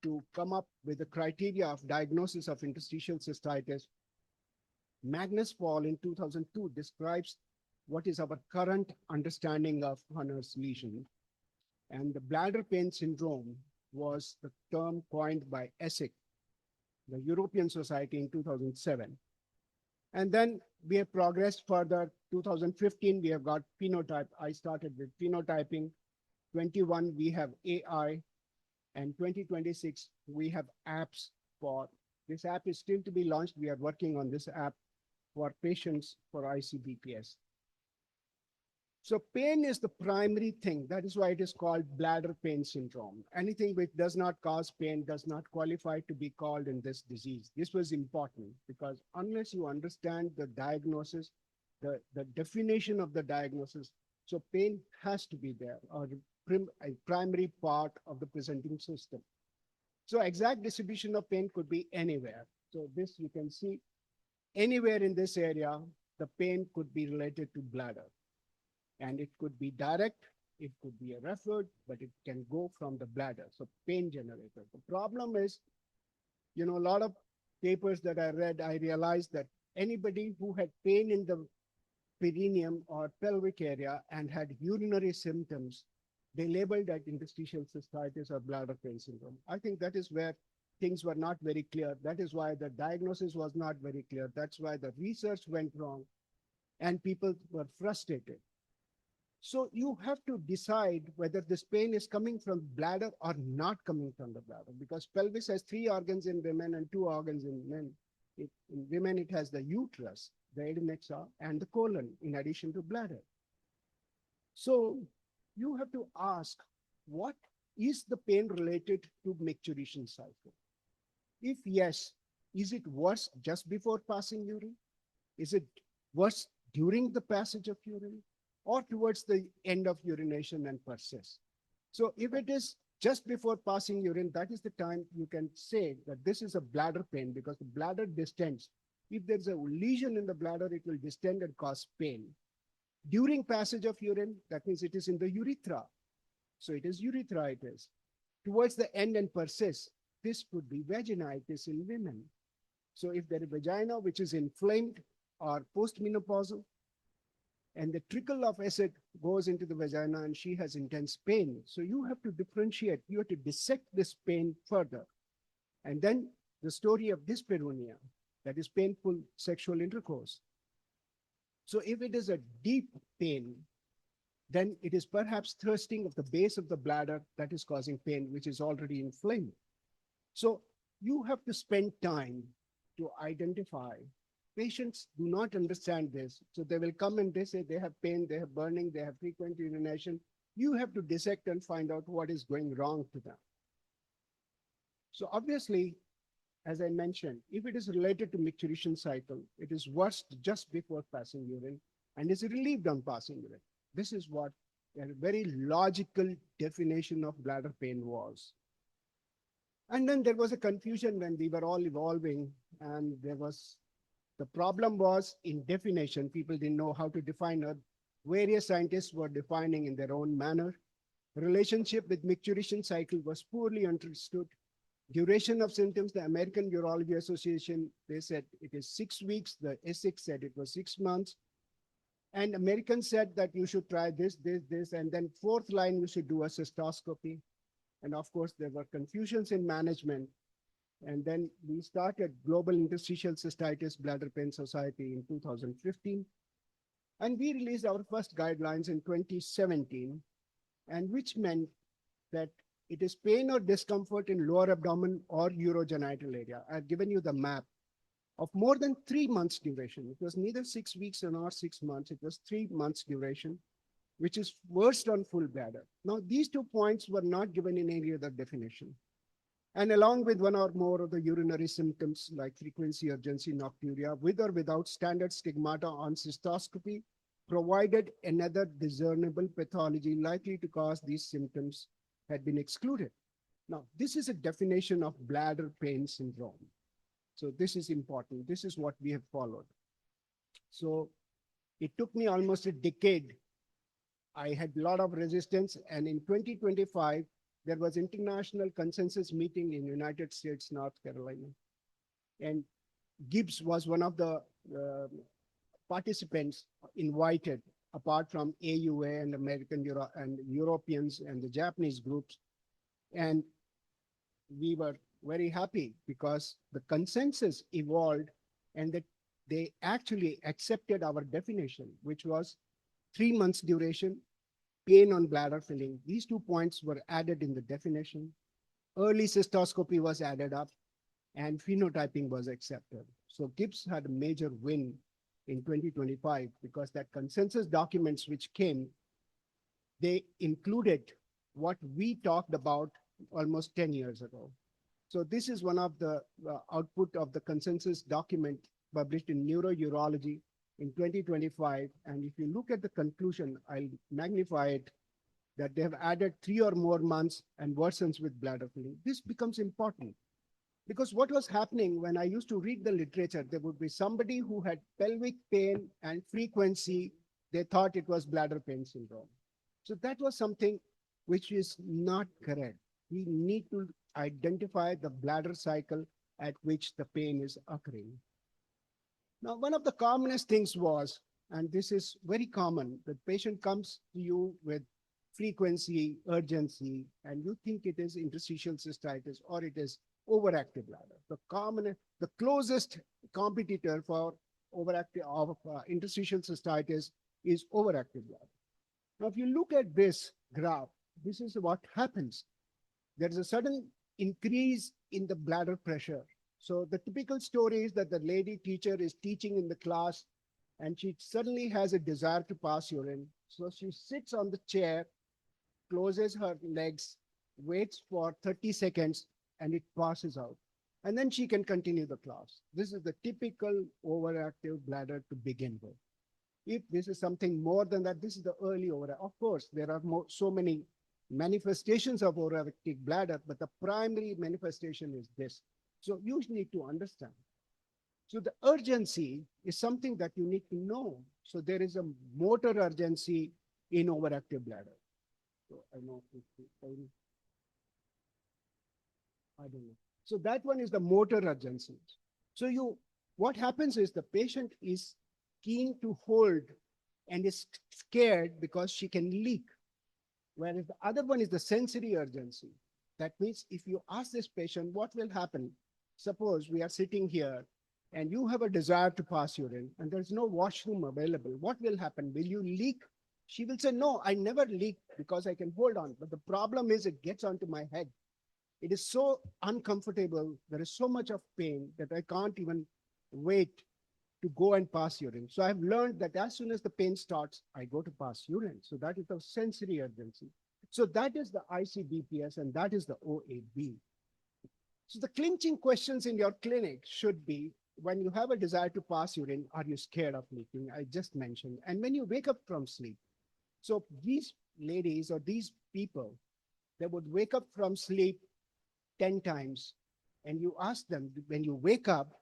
to come up with the criteria of diagnosis of interstitial cystitis. Magnus Paul in 2002 describes what is our current understanding of Hunter's lesion. And the bladder pain syndrome was the term coined by ESSIC, the European Society, in 2007. And then we have progressed further. 2015, we have got phenotype. I started with phenotyping. 21, we have AI. And 2026, we have apps for, this app is still to be launched. We are working on this app for patients for ICBPS. So pain is the primary thing. That is why it is called bladder pain syndrome. Anything which does not cause pain does not qualify to be called in this disease. This was important because unless you understand the diagnosis, the definition of the diagnosis, so pain has to be there, or a primary part of the presenting system. So exact distribution of pain could be anywhere. So this you can see anywhere in this area, the pain could be related to bladder. And it could be direct, it could be a referred, but it can go from the bladder. So pain generator. The problem is, a lot of papers that I read, I realized that anybody who had pain in the perineum or pelvic area and had urinary symptoms, they labeled that interstitial cystitis or bladder pain syndrome. I think that is where things were not very clear. That is why the diagnosis was not very clear. That's why the research went wrong and people were frustrated. So you have to decide whether this pain is coming from bladder or not coming from the bladder, because pelvis has 3 organs in women and 2 organs in men. In women, it has the uterus, the adnexa, and the colon, in addition to bladder. So you have to ask, what is the pain related to micturition cycle? If yes, is it worse just before passing urine? Is it worse during the passage of urine, or towards the end of urination and persists? So if it is just before passing urine, that is the time you can say that this is a bladder pain, because the bladder distends. If there's a lesion in the bladder, it will distend and cause pain. During passage of urine, that means it is in the urethra. So it is urethra it is. Towards the end and persists, this could be vaginitis in women. So if there is vagina which is inflamed or postmenopausal, and the trickle of acid goes into the vagina and she has intense pain. So you have to differentiate, you have to dissect this pain further. And then the story of dyspareunia, that is painful sexual intercourse. So if it is a deep pain, then it is perhaps thirsting of the base of the bladder that is causing pain, which is already inflamed. So you have to spend time to identify. Patients do not understand this. So they will come and they say they have pain, they have burning, they have frequent urination. You have to dissect and find out what is going wrong to them. So obviously, as I mentioned, if it is related to micturition cycle, it is worst just before passing urine and is relieved on passing urine. This is what a very logical definition of bladder pain was. And then there was a confusion when we were all evolving, and the problem was in definition. People didn't know how to define it. Various scientists were defining in their own manner. Relationship with micturition cycle was poorly understood. Duration of symptoms, the American Urology Association, they said it is 6 weeks. The Essex said it was 6 months. And Americans said that you should try this, and then fourth line, you should do a cystoscopy. And of course, there were confusions in management. And then we started Global Interstitial Cystitis Bladder Pain Society in 2015. And we released our first guidelines in 2017, and which meant that it is pain or discomfort in lower abdomen or urogenital area. I've given you the map of more than 3 months duration. It was neither 6 weeks nor 6 months. It was 3 months duration, which is worst on full bladder. Now, these 2 points were not given in any other definition. And along with one or more of the urinary symptoms like frequency, urgency, nocturia, with or without standard stigmata on cystoscopy, provided another discernible pathology likely to cause these symptoms had been excluded. Now, this is a definition of bladder pain syndrome. So this is important. This is what we have followed. So it took me almost a decade. I had a lot of resistance. And in 2025, there was international consensus meeting in United States, North Carolina. And Gibbs was one of the participants invited, apart from AUA and American and Europeans and the Japanese groups. And we were very happy because the consensus evolved and that they actually accepted our definition, which was 3 months duration, pain on bladder filling. These 2 points were added in the definition. Early cystoscopy was added up and phenotyping was accepted. So Gibbs had a major win in 2025 because that consensus documents which came, they included what we talked about almost 10 years ago. So this is one of the output of the consensus document published in Neurourology in 2025. And if you look at the conclusion, I'll magnify it, that they have added 3 or more months and worsens with bladder filling. This becomes important because what was happening when I used to read the literature, there would be somebody who had pelvic pain and frequency. They thought it was bladder pain syndrome. So that was something which is not correct. We need to identify the bladder cycle at which the pain is occurring. Now, one of the commonest things was, and this is very common, the patient comes to you with frequency, urgency, and you think it is interstitial cystitis or it is overactive bladder. The closest competitor for interstitial cystitis is overactive bladder. Now, if you look at this graph, this is what happens. There is a sudden increase in the bladder pressure. So the typical story is that the lady teacher is teaching in the class and she suddenly has a desire to pass urine. So she sits on the chair, closes her legs, waits for 30 seconds, and it passes out. And then she can continue the class. This is the typical overactive bladder to begin with. If this is something more than that, this is the early overactive. Of course, there are so many manifestations of overactive bladder, but the primary manifestation is this. So you need to understand. So the urgency is something that you need to know. So there is a motor urgency in overactive bladder. So I know, I don't know. So that one is the motor urgency. So what happens is the patient is keen to hold and is scared because she can leak. Whereas the other one is the sensory urgency. That means if you ask this patient, what will happen? Suppose we are sitting here and you have a desire to pass urine and there's no washroom available. What will happen? Will you leak? She will say, no, I never leak because I can hold on. But the problem is it gets onto my head. It is so uncomfortable. There is so much of pain that I can't even wait to go and pass urine. So I've learned that as soon as the pain starts, I go to pass urine. So that is the sensory urgency. So that is the ICBPS and that is the OAB. So the clinching questions in your clinic should be, when you have a desire to pass urine, are you scared of leaking? I just mentioned. And when you wake up from sleep. So these ladies or these people, they would wake up from sleep 10 times. And you ask them, when you wake up,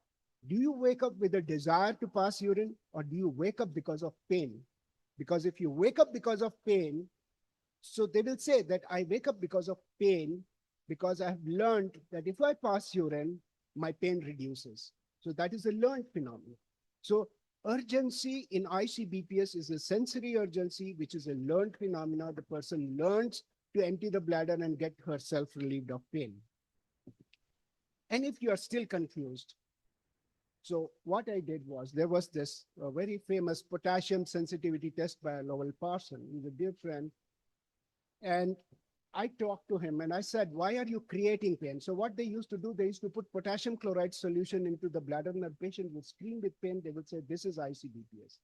do you wake up with a desire to pass urine or do you wake up because of pain? Because if you wake up because of pain, so they will say that I wake up because of pain because I have learned that if I pass urine, my pain reduces. So that is a learned phenomenon. So urgency in ICBPS is a sensory urgency, which is a learned phenomena. The person learns to empty the bladder and get herself relieved of pain. And if you are still confused, so what I did was, there was this very famous potassium sensitivity test by Lowell Parson. He's a dear friend. And I talked to him and I said, why are you creating pain? So what they used to do, they used to put potassium chloride solution into the bladder and the patient would scream with pain. They would say, this is ICBPS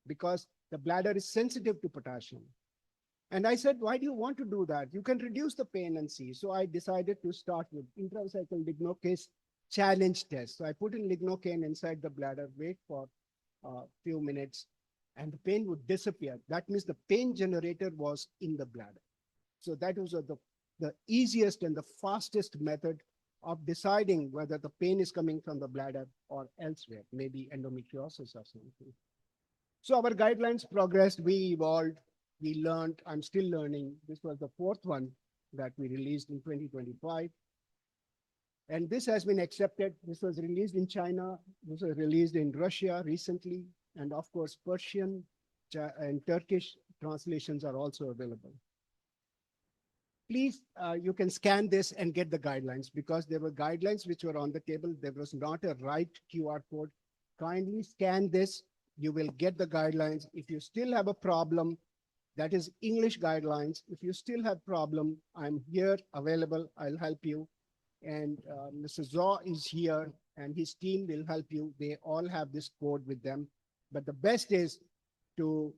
because the bladder is sensitive to potassium. And I said, why do you want to do that? You can reduce the pain and see. So I decided to start with intracycle lignocase challenge test. So I put in lignocaine inside the bladder, wait for a few minutes, and the pain would disappear. That means the pain generator was in the bladder. So that was the easiest and the fastest method of deciding whether the pain is coming from the bladder or elsewhere, maybe endometriosis or something. So our guidelines progressed, we evolved, we learned, I'm still learning. This was the fourth one that we released in 2025. And this has been accepted. This was released in China. This was released in Russia recently. And of course, Persian and Turkish translations are also available. Please, you can scan this and get the guidelines because there were guidelines which were on the table. There was not a right QR code. Kindly scan this. You will get the guidelines. If you still have a problem, that is English guidelines. If you still have problem, I'm here available. I'll help you. And Mr. Zaw is here and his team will help you. They all have this code with them. But the best is to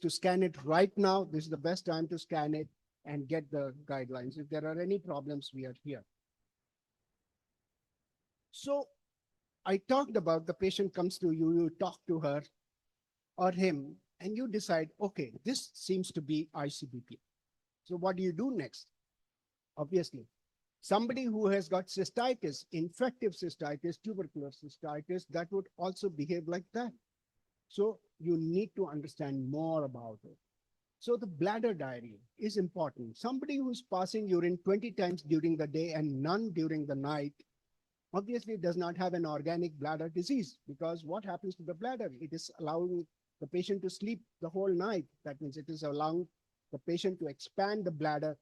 scan it right now. This is the best time to scan it and get the guidelines. If there are any problems, we are here. So I talked about the patient comes to you, you talk to her or him, and you decide, okay, this seems to be ICBP. So what do you do next? Obviously, somebody who has got cystitis, infective cystitis, tubercular cystitis, that would also behave like that. So you need to understand more about it. So the bladder diary is important. Somebody who's passing urine 20 times during the day and none during the night, obviously does not have an organic bladder disease because what happens to the bladder? It is allowing the patient to sleep the whole night. That means it is allowing the patient to expand the bladder.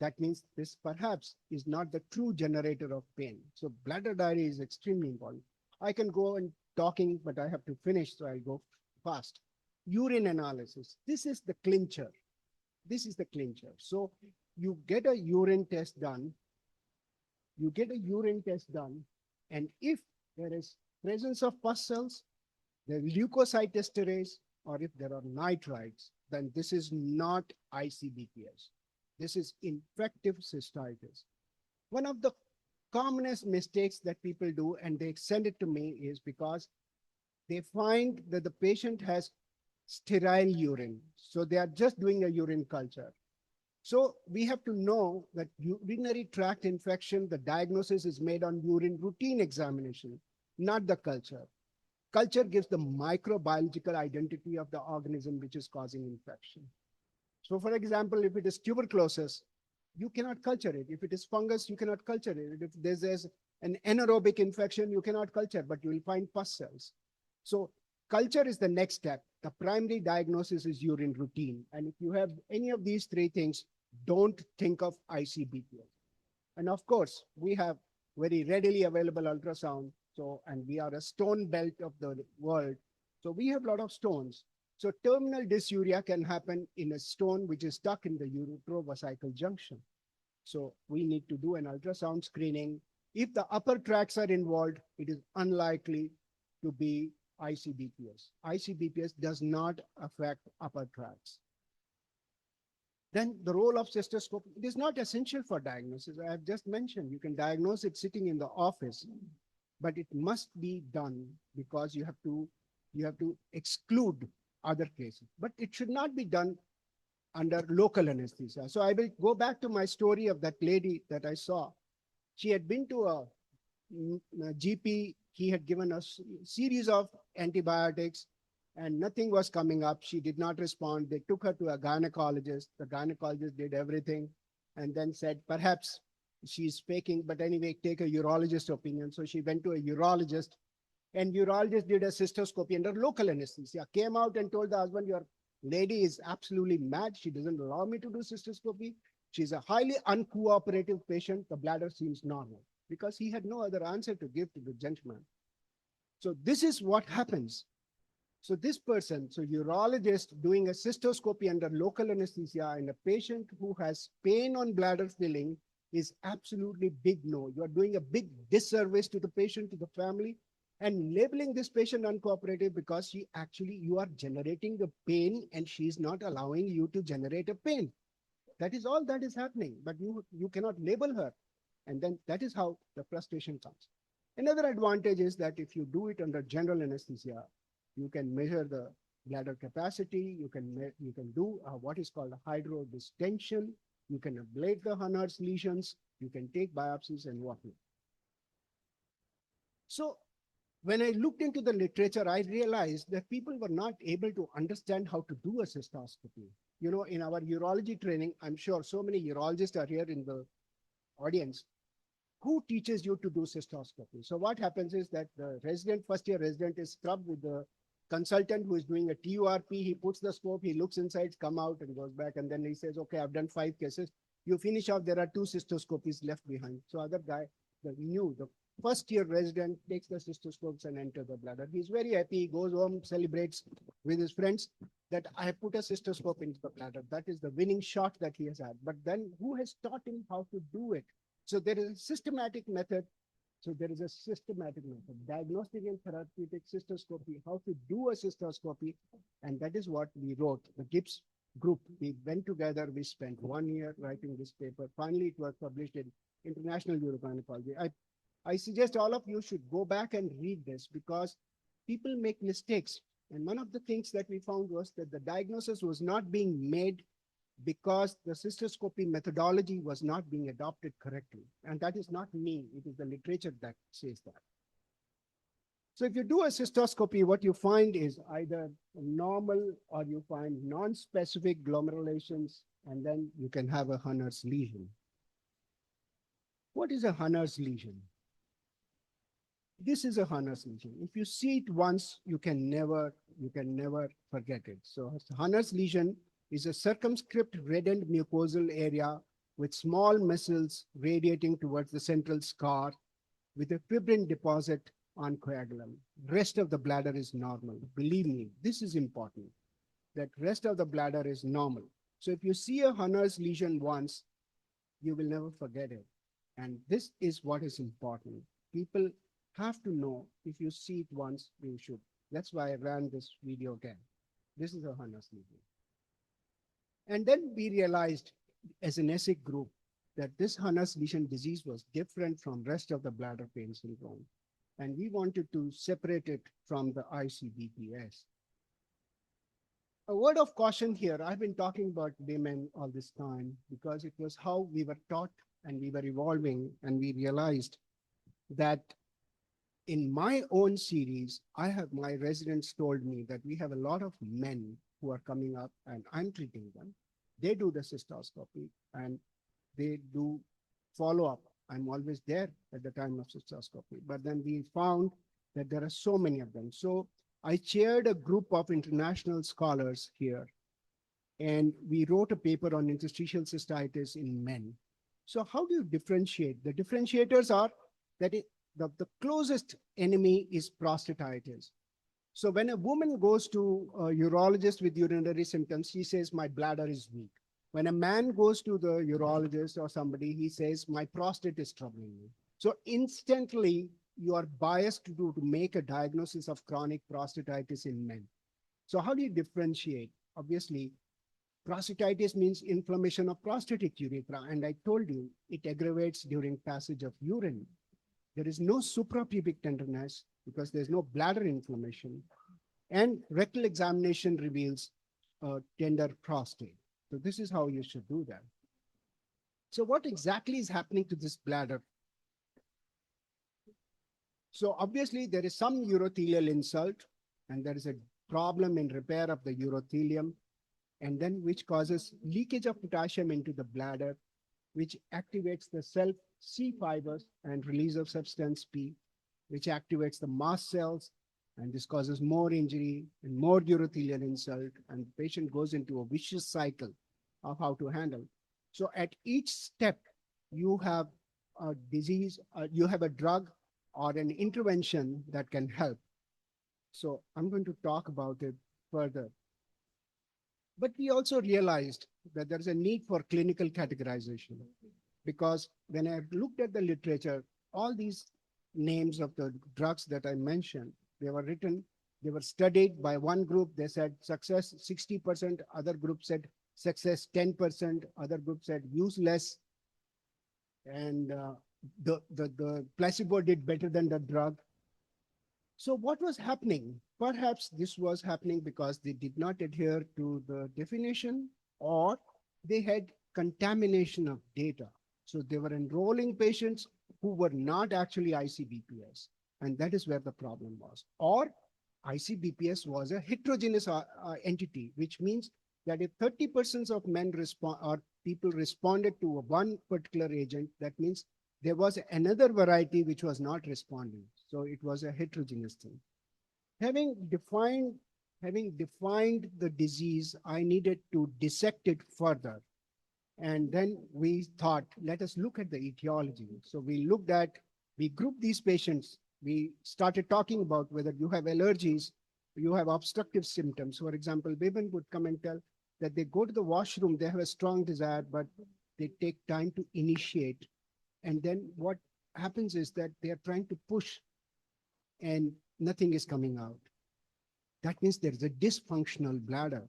That means this perhaps is not the true generator of pain. So bladder diary is extremely important. I can go and talking, but I have to finish, so I'll go fast. urine analysis. This is the clincher. This is the clincher. So you get a urine test done. You get a urine test done. And if there is presence of pus cells, the leukocyte esterase, or if there are nitrites, then this is not ICBPS. This is infective cystitis. One of the commonest mistakes that people do, and they send it to me, is because they find that the patient has sterile urine. So they are just doing a urine culture. So we have to know that urinary tract infection, the diagnosis is made on urine routine examination, not the culture. Culture gives the microbiological identity of the organism which is causing infection. So for example, if it is tuberculosis, you cannot culture it. If it is fungus, you cannot culture it. If there's an anaerobic infection, you cannot culture, but you will find pus cells. So culture is the next step. The primary diagnosis is urine routine. And if you have any of these three things, don't think of ICBPS. And of course, we have very readily available ultrasound. So, and we are a stone belt of the world. So we have a lot of stones. So terminal dysuria can happen in a stone which is stuck in the uretrovesical junction. So we need to do an ultrasound screening. If the upper tracts are involved, it is unlikely to be ICBPS. ICBPS does not affect upper tracts. Then the role of cystoscopy, it is not essential for diagnosis. I have just mentioned, you can diagnose it sitting in the office, but it must be done because you have to exclude other cases. But it should not be done under local anesthesia. So I will go back to my story of that lady that I saw. She had been to a GP. He had given us a series of antibiotics and nothing was coming up. She did not respond. They took her to a gynecologist. The gynecologist did everything and then said, perhaps she's faking, but anyway, take a urologist opinion. So she went to a urologist and urologist did a cystoscopy under local anesthesia, came out and told the husband, your lady is absolutely mad. She doesn't allow me to do cystoscopy. She's a highly uncooperative patient. The bladder seems normal because he had no other answer to give to the gentleman. So this is what happens. So this person, so urologist doing a cystoscopy under local anesthesia and a patient who has pain on bladder filling is absolutely big no. You are doing a big disservice to the patient, to the family, and labeling this patient uncooperative because you are generating the pain and she is not allowing you to generate a pain. That is all that is happening, but you cannot label her. And then that is how the frustration comes. Another advantage is that if you do it under general anesthesia, you can measure the bladder capacity. You can do what is called a hydrodistension. You can ablate the Hunner's lesions. You can take biopsies and whatnot. So when I looked into the literature, I realized that people were not able to understand how to do a cystoscopy. You know, in our urology training, I'm sure so many urologists are here in the audience. Who teaches you to do cystoscopy? So what happens is that the first year resident is scrubbed with the consultant who is doing a TURP. He puts the scope, he looks inside, come out and goes back. And then he says, okay, I've done 5 cases. You finish off, there are 2 cystoscopies left behind. So other guy, the first year resident takes the cystoscopes and enter the bladder. He's very happy, he goes home, celebrates with his friends that I have put a cystoscope into the bladder. That is the winning shot that he has had. But then who has taught him how to do it? So there is a systematic method. Diagnostic and therapeutic cystoscopy, how to do a cystoscopy. And that is what we wrote, the Gibbs group. We went together, we spent 1 year writing this paper. Finally, it was published in International Urogynecology. I suggest all of you should go back and read this because people make mistakes. And one of the things that we found was that the diagnosis was not being made because the cystoscopy methodology was not being adopted correctly. And that is not me, it is the literature that says that. So if you do a cystoscopy, what you find is either normal or you find non-specific glomerations, and then you can have a Hunner's lesion. What is a Hunner's lesion? This is a Hunner's lesion. If you see it once, you can never forget it. So Hunner's lesion is a circumscribed reddened mucosal area with small muscles radiating towards the central scar with a fibrin deposit on coagulum. Rest of the bladder is normal. Believe me, this is important. that rest of the bladder is normal. So if you see a Hunner's lesion once, you will never forget it. And this is what is important. People have to know if you see it once, you should. That's why I ran this video again. This is a Hunner's lesion. And then we realized as an ESSIC group that this Hunner's lesion disease was different from rest of the bladder pain syndrome. And we wanted to separate it from the ICBPS. A word of caution here. I've been talking about women all this time because it was how we were taught and we were evolving, and we realized that in my own series, my residents told me that we have a lot of men who are coming up and I'm treating them. They do the cystoscopy and they do follow up. I'm always there at the time of cystoscopy. But then we found that there are so many of them. So I chaired a group of international scholars here, and we wrote a paper on interstitial cystitis in men. So how do you differentiate? The differentiators are that the closest enemy is prostatitis. So when a woman goes to a urologist with urinary symptoms, she says, my bladder is weak. When a man goes to the urologist or somebody, he says, my prostate is troubling me. So instantly, you are biased to make a diagnosis of chronic prostatitis in men. So how do you differentiate? Obviously, prostatitis means inflammation of prostatic urethra. And I told you, it aggravates during passage of urine. There is no suprapubic tenderness because there's no bladder inflammation. And rectal examination reveals a tender prostate. So this is how you should do that. So what exactly is happening to this bladder? So obviously there is some urothelial insult, and there is a problem in repair of the urothelium, and then which causes leakage of potassium into the bladder, which activates the self C fibers and release of substance P, which activates the mast cells, and this causes more injury and more urothelial insult, and the patient goes into a vicious cycle of how to handle. So at each step, you have a disease, you have a drug or an intervention that can help. So I'm going to talk about it further. But we also realized that there's a need for clinical categorization, because when I looked at the literature, all these names of the drugs that I mentioned, they were written, they were studied by one group, they said success 60%, other group said success 10%, other group said use less, and the placebo did better than the drug. So what was happening? Perhaps this was happening because they did not adhere to the definition, or they had contamination of data. So they were enrolling patients who were not actually ICBPS. And that is where the problem was. Or ICBPS was a heterogeneous entity, which means that if 30% of men respond or people responded to one particular agent, that means there was another variety which was not responding. So it was a heterogeneous thing. Having defined the disease, I needed to dissect it further. And then we thought, let us look at the etiology. So we grouped these patients. We started talking about whether you have allergies, you have obstructive symptoms. For example, women would come and tell that they go to the washroom, they have a strong desire, but they take time to initiate. And then what happens is that they are trying to push and nothing is coming out. That means there is a dysfunctional bladder.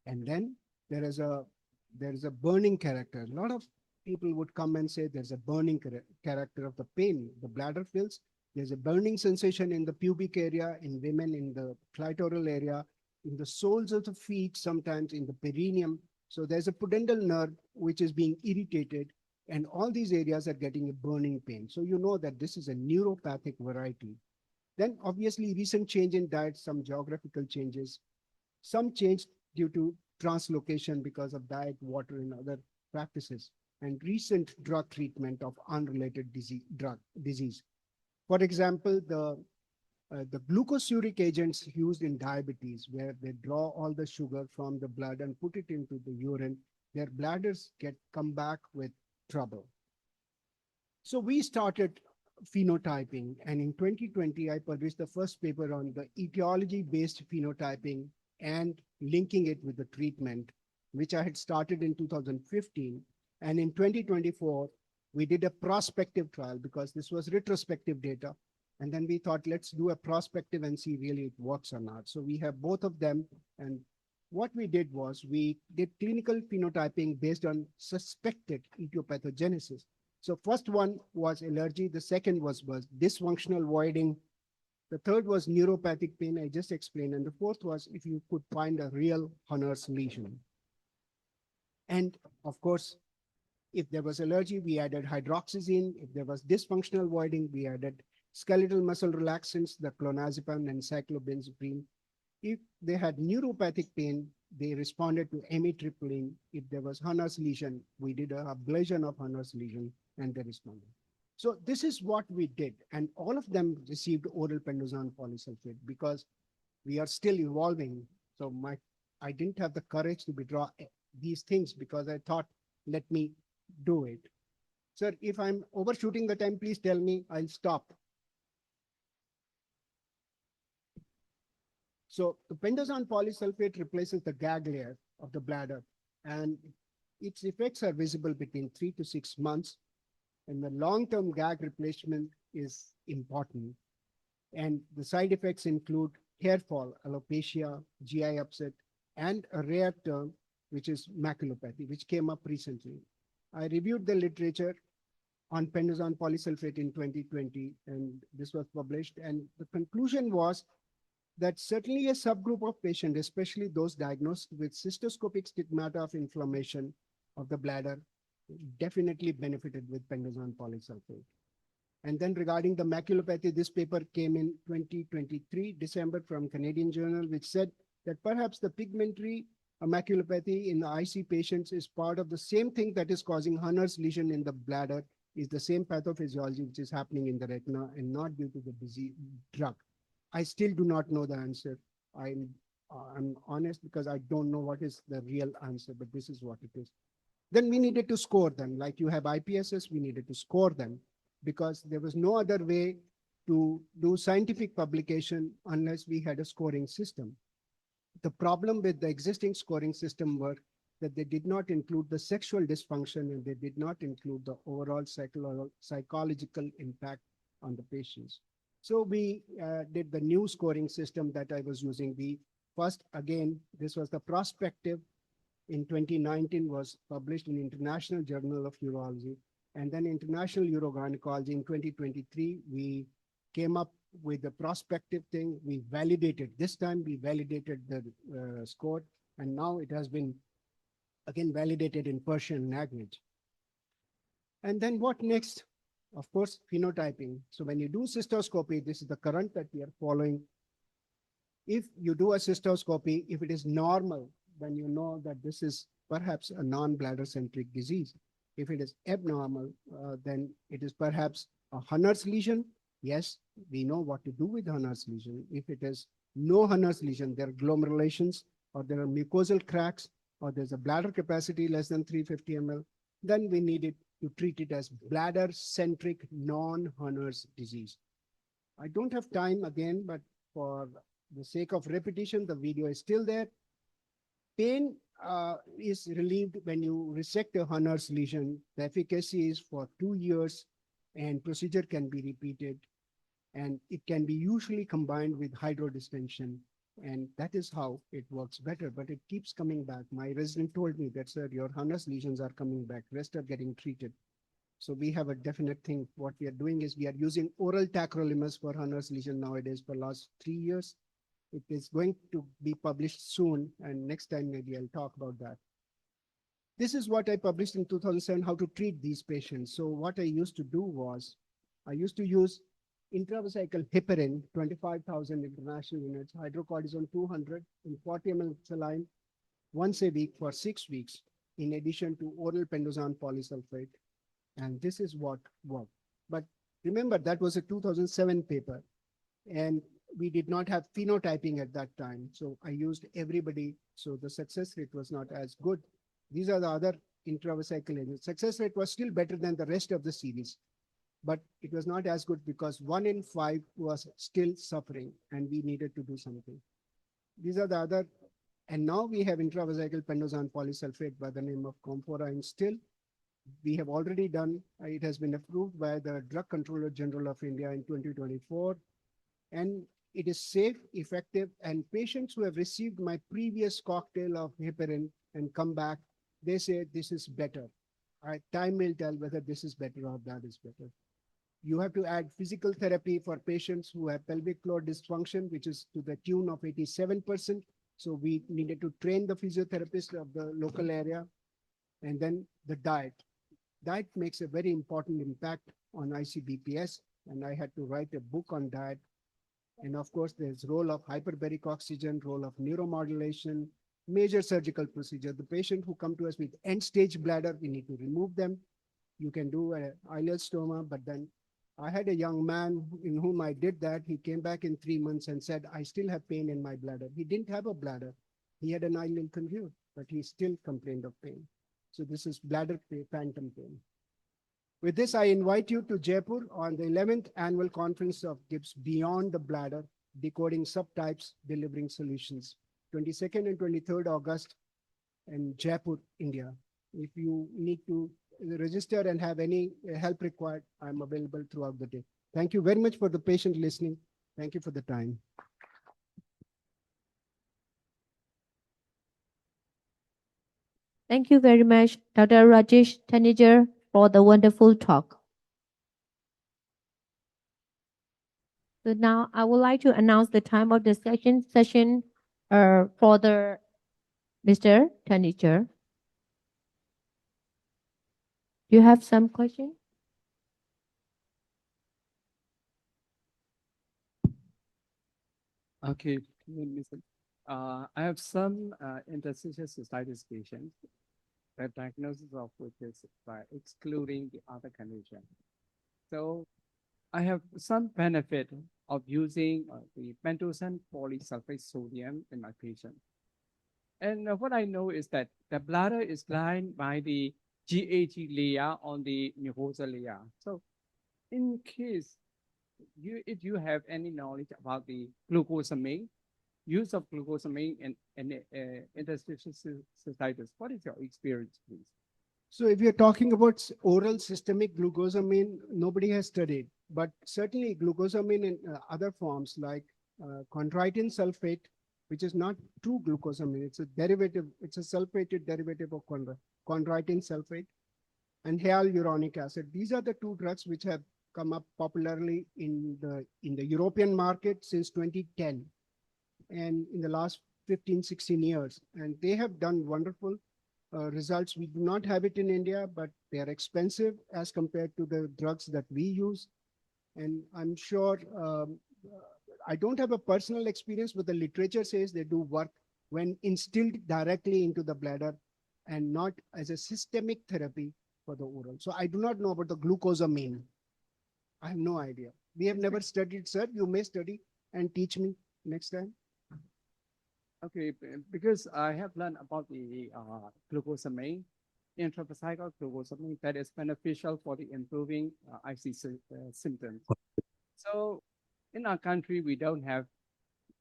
And then there is a burning character. A lot of people would come and say there's a burning character of the pain. The bladder fills. There's a burning sensation in the pubic area, in women, in the clitoral area, in the soles of the feet, sometimes in the perineum. So there's a pudendal nerve which is being irritated, and all these areas are getting a burning pain. So you know that this is a neuropathic variety. Then obviously recent change in diet, some geographical changes, some change due to translocation because of diet, water, and other practices, and recent drug treatment of unrelated disease. For example, the glucosuric agents used in diabetes, where they draw all the sugar from the blood and put it into the urine, their bladders come back with trouble. So we started phenotyping, and in 2020, I published the first paper on the etiology-based phenotyping and linking it with the treatment, which I had started in 2015. And in 2024, we did a prospective trial because this was retrospective data. And then we thought, let's do a prospective and see really it works or not. So we have both of them. And what we did was we did clinical phenotyping based on suspected etiopathogenesis. So first one was allergy. The second was dysfunctional voiding. The third was neuropathic pain, I just explained. And the fourth was if you could find a real Hunner's lesion. And of course, if there was allergy, we added hydroxyzine. If there was dysfunctional voiding, we added skeletal muscle relaxants, the clonazepam and cyclobenzaprine. If they had neuropathic pain, they responded to amitriptyline. If there was Hunner's lesion, we did a ablation of Hunner's lesion and they responded. So this is what we did. And all of them received oral pendazole polysulfate because we are still evolving. So I didn't have the courage to withdraw these things because I thought, let me do it. Sir, if I'm overshooting the time, please tell me, I'll stop. So the pendazole polysulfate replaces the gag layer of the bladder, and its effects are visible between 3 to 6 months. And the long-term gag replacement is important. And the side effects include hair fall, alopecia, GI upset, and a rare term, which is maculopathy, which came up recently. I reviewed the literature on pendazole polysulfate in 2020, and this was published. And the conclusion was that certainly a subgroup of patients, especially those diagnosed with cystoscopic stigmata of inflammation of the bladder, definitely benefited with pendazole polysulfate. And then regarding the maculopathy, this paper came in 2023, December, from Canadian Journal, which said that perhaps the pigmentary maculopathy in the IC patients is part of the same thing that is causing Hunner's lesion in the bladder, is the same pathophysiology which is happening in the retina and not due to the disease drug. I still do not know the answer. I'm honest because I don't know what is the real answer, but this is what it is. Then we needed to score them. Like you have IPSS, we needed to score them because there was no other way to do scientific publication unless we had a scoring system. The problem with the existing scoring system were that they did not include the sexual dysfunction and they did not include the overall psychological impact on the patients. So we did the new scoring system that I was using. The first, again, this was the prospective in 2019 was published in International Journal of Urology. And then International Urogynecology in 2023, we came up with the prospective thing. We validated, this time we validated the score. And now it has been, again, validated in Persian language. And then what next? Of course, phenotyping. So when you do cystoscopy, this is the current that we are following. If you do a cystoscopy, if it is normal, then you know that this is perhaps a non-bladder centric disease. If it is abnormal, then it is perhaps a Hunner's lesion. Yes, we know what to do with Hunner's lesion. If it is no Hunner's lesion, there are glomerations or there are mucosal cracks or there's a bladder capacity less than 350 ml, then we need it to treat it as bladder-centric non-Hunner's disease. I don't have time again, but for the sake of repetition, the video is still there. Pain is relieved when you resect a Hunner's lesion. The efficacy is for 2 years and procedure can be repeated. And it can be usually combined with hydrodistension. And that is how it works better, but it keeps coming back. My resident told me that, sir, your Hunner's lesions are coming back, rest are getting treated. So we have a definite thing. What we are doing is we are using oral tacrolimus for Hunner's lesion nowadays for last 3 years. It is going to be published soon, and next time maybe I'll talk about that. This is what I published in 2007, how to treat these patients. So what I used to do was, I used to use intravesical heparin, 25,000 international units, hydrocortisone 200 and 40 ml saline once a week for 6 weeks, in addition to oral pendazole polysulfate. And this is what worked. But remember, that was a 2007 paper. And we did not have phenotyping at that time. So I used everybody. So the success rate was not as good. These are the other intravesical agents. Success rate was still better than the rest of the series, but it was not as good because 1 in 5 was still suffering and we needed to do something. These are the other And now we have intravesical pentosan polysulfate by the name of Comfora, and still we have already done, it has been approved by the Drug Controller General of India in 2024. And it is safe, effective, and patients who have received my previous cocktail of heparin and come back, they say this is better. Time will tell whether this is better or that is better. You have to add physical therapy for patients who have pelvic floor dysfunction, which is to the tune of 87%. So we needed to train the physiotherapist of the local area. And then the diet. Diet makes a very important impact on ICBPS. And I had to write a book on diet. And of course, there's role of hyperbaric oxygen, role of neuromodulation, major surgical procedure. The patient who come to us with end-stage bladder, we need to remove them. You can do an ileostoma, but then I had a young man in whom I did that. He came back in 3 months and said, I still have pain in my bladder. He didn't have a bladder. He had an ileal conduit, but he still complained of pain. So this is bladder phantom pain. With this, I invite you to Jaipur on the 11th annual conference of GIBS Beyond the Bladder, Decoding Subtypes, Delivering Solutions, 22nd and 23rd August in Jaipur, India. If you need to register and have any help required, I'm available throughout the day. Thank you very much for the patient listening. Thank you for the time. Thank you very much, Dr. Rajesh Taneja, for the wonderful talk. So now I would like to announce the time of the session for the Mr. Taneja. Do you have some question? Okay, listen. I have some interstitial cystitis patients. The diagnosis of which is by excluding the other condition. So I have some benefit of using the pentosan polysulfate sodium in my patient. And what I know is that the bladder is lined by the GAG layer on the mucosa layer. So in case if you have any knowledge about the glucosamine, use of glucosamine and interstitial cystitis, what is your experience, please? So if you're talking about oral systemic glucosamine, nobody has studied, but certainly glucosamine in other forms like chondroitin sulfate, which is not true glucosamine, it's a derivative, it's a sulfated derivative of chondroitin sulfate, and hyaluronic acid. These are the two drugs which have come up popularly in the European market since 2010 and in the last 15, 16 years. And they have done wonderful results. We do not have it in India, but they are expensive as compared to the drugs that we use. And I'm sure, I don't have a personal experience, but the literature says they do work when instilled directly into the bladder and not as a systemic therapy for the oral. So I do not know about the glucosamine. I have no idea. We have never studied, sir. You may study and teach me next time. Okay, because I have learned about the glucosamine, intravesical glucosamine, that is beneficial for the improving IC symptoms. So in our country, we don't have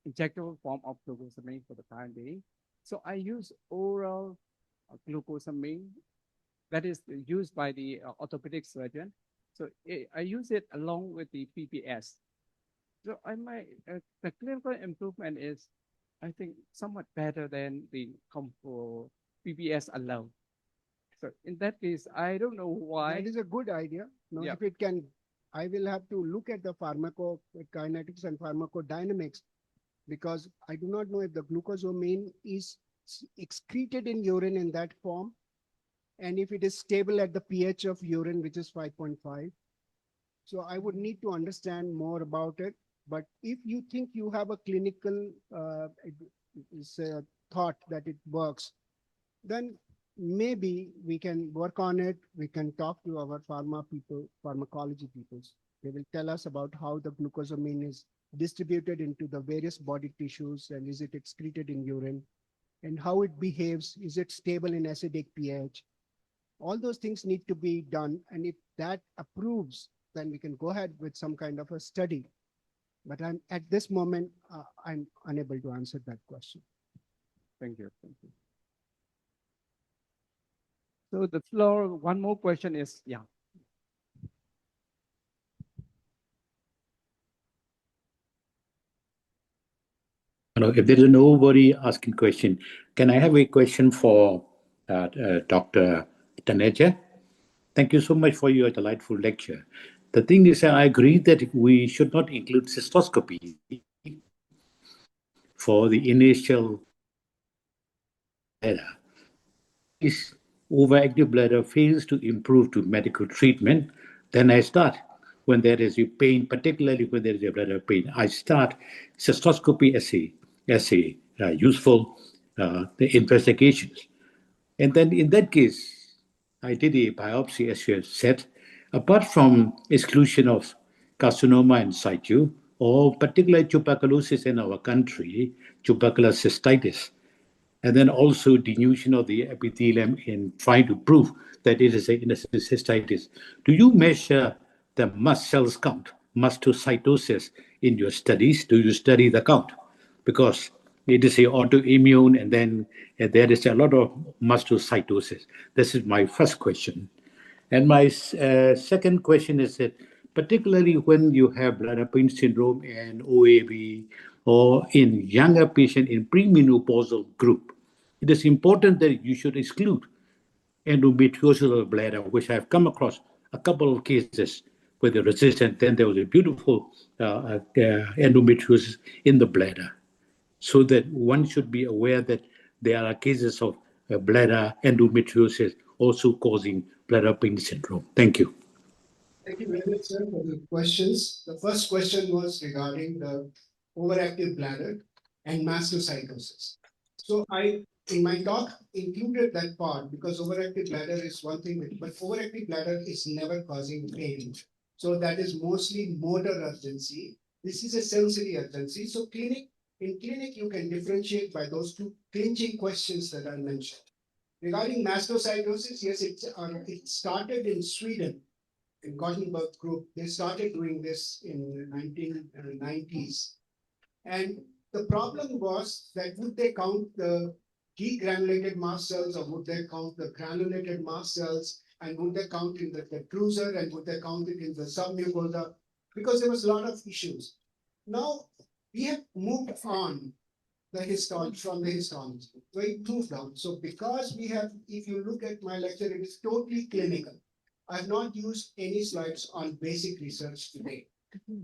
injectable form of glucosamine for the time being. So I use oral glucosamine that is used by the orthopedic surgeon. So I use it along with the BPS. So the clinical improvement is, I think, somewhat better than the BPS alone. So in that case, I don't know why. That is a good idea. Now, if it can, I will have to look at the pharmacokinetics and pharmacodynamics, because I do not know if the glucosamine is excreted in urine in that form, and if it is stable at the pH of urine, which is 5.5. So I would need to understand more about it. But if you think you have a clinical thought that it works, then maybe we can work on it. We can talk to our pharmacology people. They will tell us about how the glucosamine is distributed into the various body tissues, and is it excreted in urine, and how it behaves. Is it stable in acidic pH? All those things need to be done. And if that approves, then we can go ahead with some kind of a study. But at this moment, I'm unable to answer that question. Thank you. Thank you. So the floor, one more question is, yeah. If there is nobody asking question, can I have a question for Dr. Taneja? Thank you so much for your delightful lecture. The thing is, I agree that we should not include cystoscopy for the initial bladder. If overactive bladder fails to improve to medical treatment, then I start when there is a pain, particularly when there is a bladder pain. I start cystoscopy as a useful the investigations. And then in that case, I did a biopsy, as you have said. Apart from exclusion of carcinoma in situ, or particular tuberculosis in our country, tubercular cystitis, and then also denusion of the epithelium in trying to prove that it is a cystitis. Do you measure the mast cells count, mastocytosis, in your studies? Do you study the count? Because it is a autoimmune, and then there is a lot of mastocytosis. This is my first question. And my second question is that, particularly when you have bladder pain syndrome and OAB, or in younger patient in premenopausal group, it is important that you should exclude endometriosis of the bladder, which I've come across a couple of cases with the resistant. Then there was a beautiful endometriosis in the bladder, so that one should be aware that there are cases of bladder endometriosis also causing bladder pain syndrome. Thank you. Thank you very much, sir, for the questions. The first question was regarding the overactive bladder and mastocytosis. So I, in my talk, included that part because overactive bladder is one thing, but overactive bladder is never causing pain. So that is mostly motor urgency. This is a sensory urgency. So in clinic, you can differentiate by those two clinching questions that I mentioned. Regarding mastocytosis, yes, it started in Sweden in Gothenburg group. They started doing this in the 1990s. And the problem was that would they count the degranulated mast cells or would they count the granulated mast cells and would they count in the cruiser and would they count it in the submucosa? Because there was a lot of issues. Now we have moved on the histology from the histology. So it moved on. So because we have, if you look at my lecture, it is totally clinical. I've not used any slides on basic research today.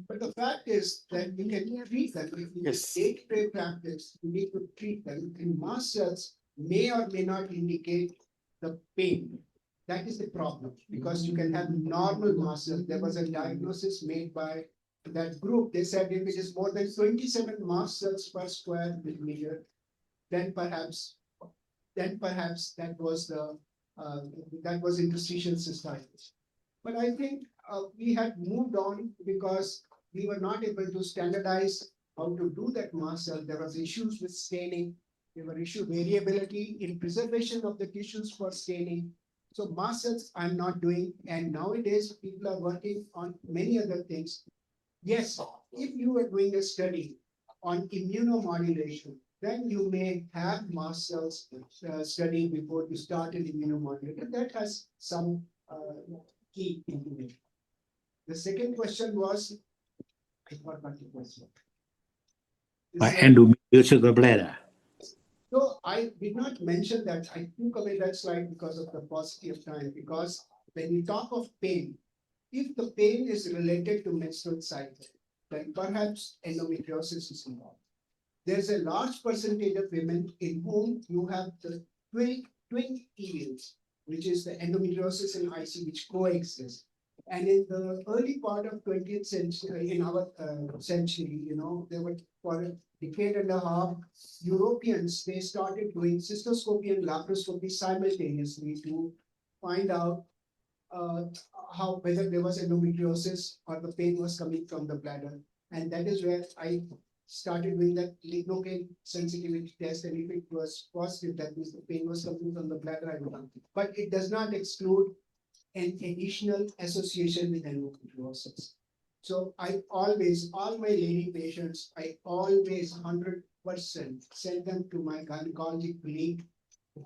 But the fact is that we can treat them. If you day-to-day practice, you need to treat them. And mast cells may or may not indicate the pain. That is the problem because you can have normal mast cells. There was a diagnosis made by that group. They said if it is more than 27 mast cells per square millimeter, then perhaps that was interstitial cystitis. But I think we had moved on because we were not able to standardize how to do that mast cell. There was issues with staining. There were issue variability in preservation of the tissues for staining. So mast cells I'm not doing. And nowadays people are working on many other things. Yes, if you are doing a study on immunomodulation, then you may have mast cells study before you start an immunomodulator. That has some key information. The second question was, I forgot the question. Endometriosis of the bladder. So I did not mention that. I took away that slide because of the paucity of time. Because when we talk of pain, if the pain is related to menstrual cycle, then perhaps endometriosis is involved. There's a large percentage of women in whom you have the twin evils, which is the endometriosis and IC, which coexist. And in the early part of 20th century, in our century, there were for a decade and a half, Europeans, they started doing cystoscopy and laparoscopy simultaneously to find out how whether there was endometriosis or the pain was coming from the bladder. And that is where I started doing that lignocaine sensitivity test. And if it was positive, that means the pain was coming from the bladder. I don't know. But it does not exclude an additional association with endometriosis. So I always, all my lady patients, I always 100 person send them to my gynecology colleague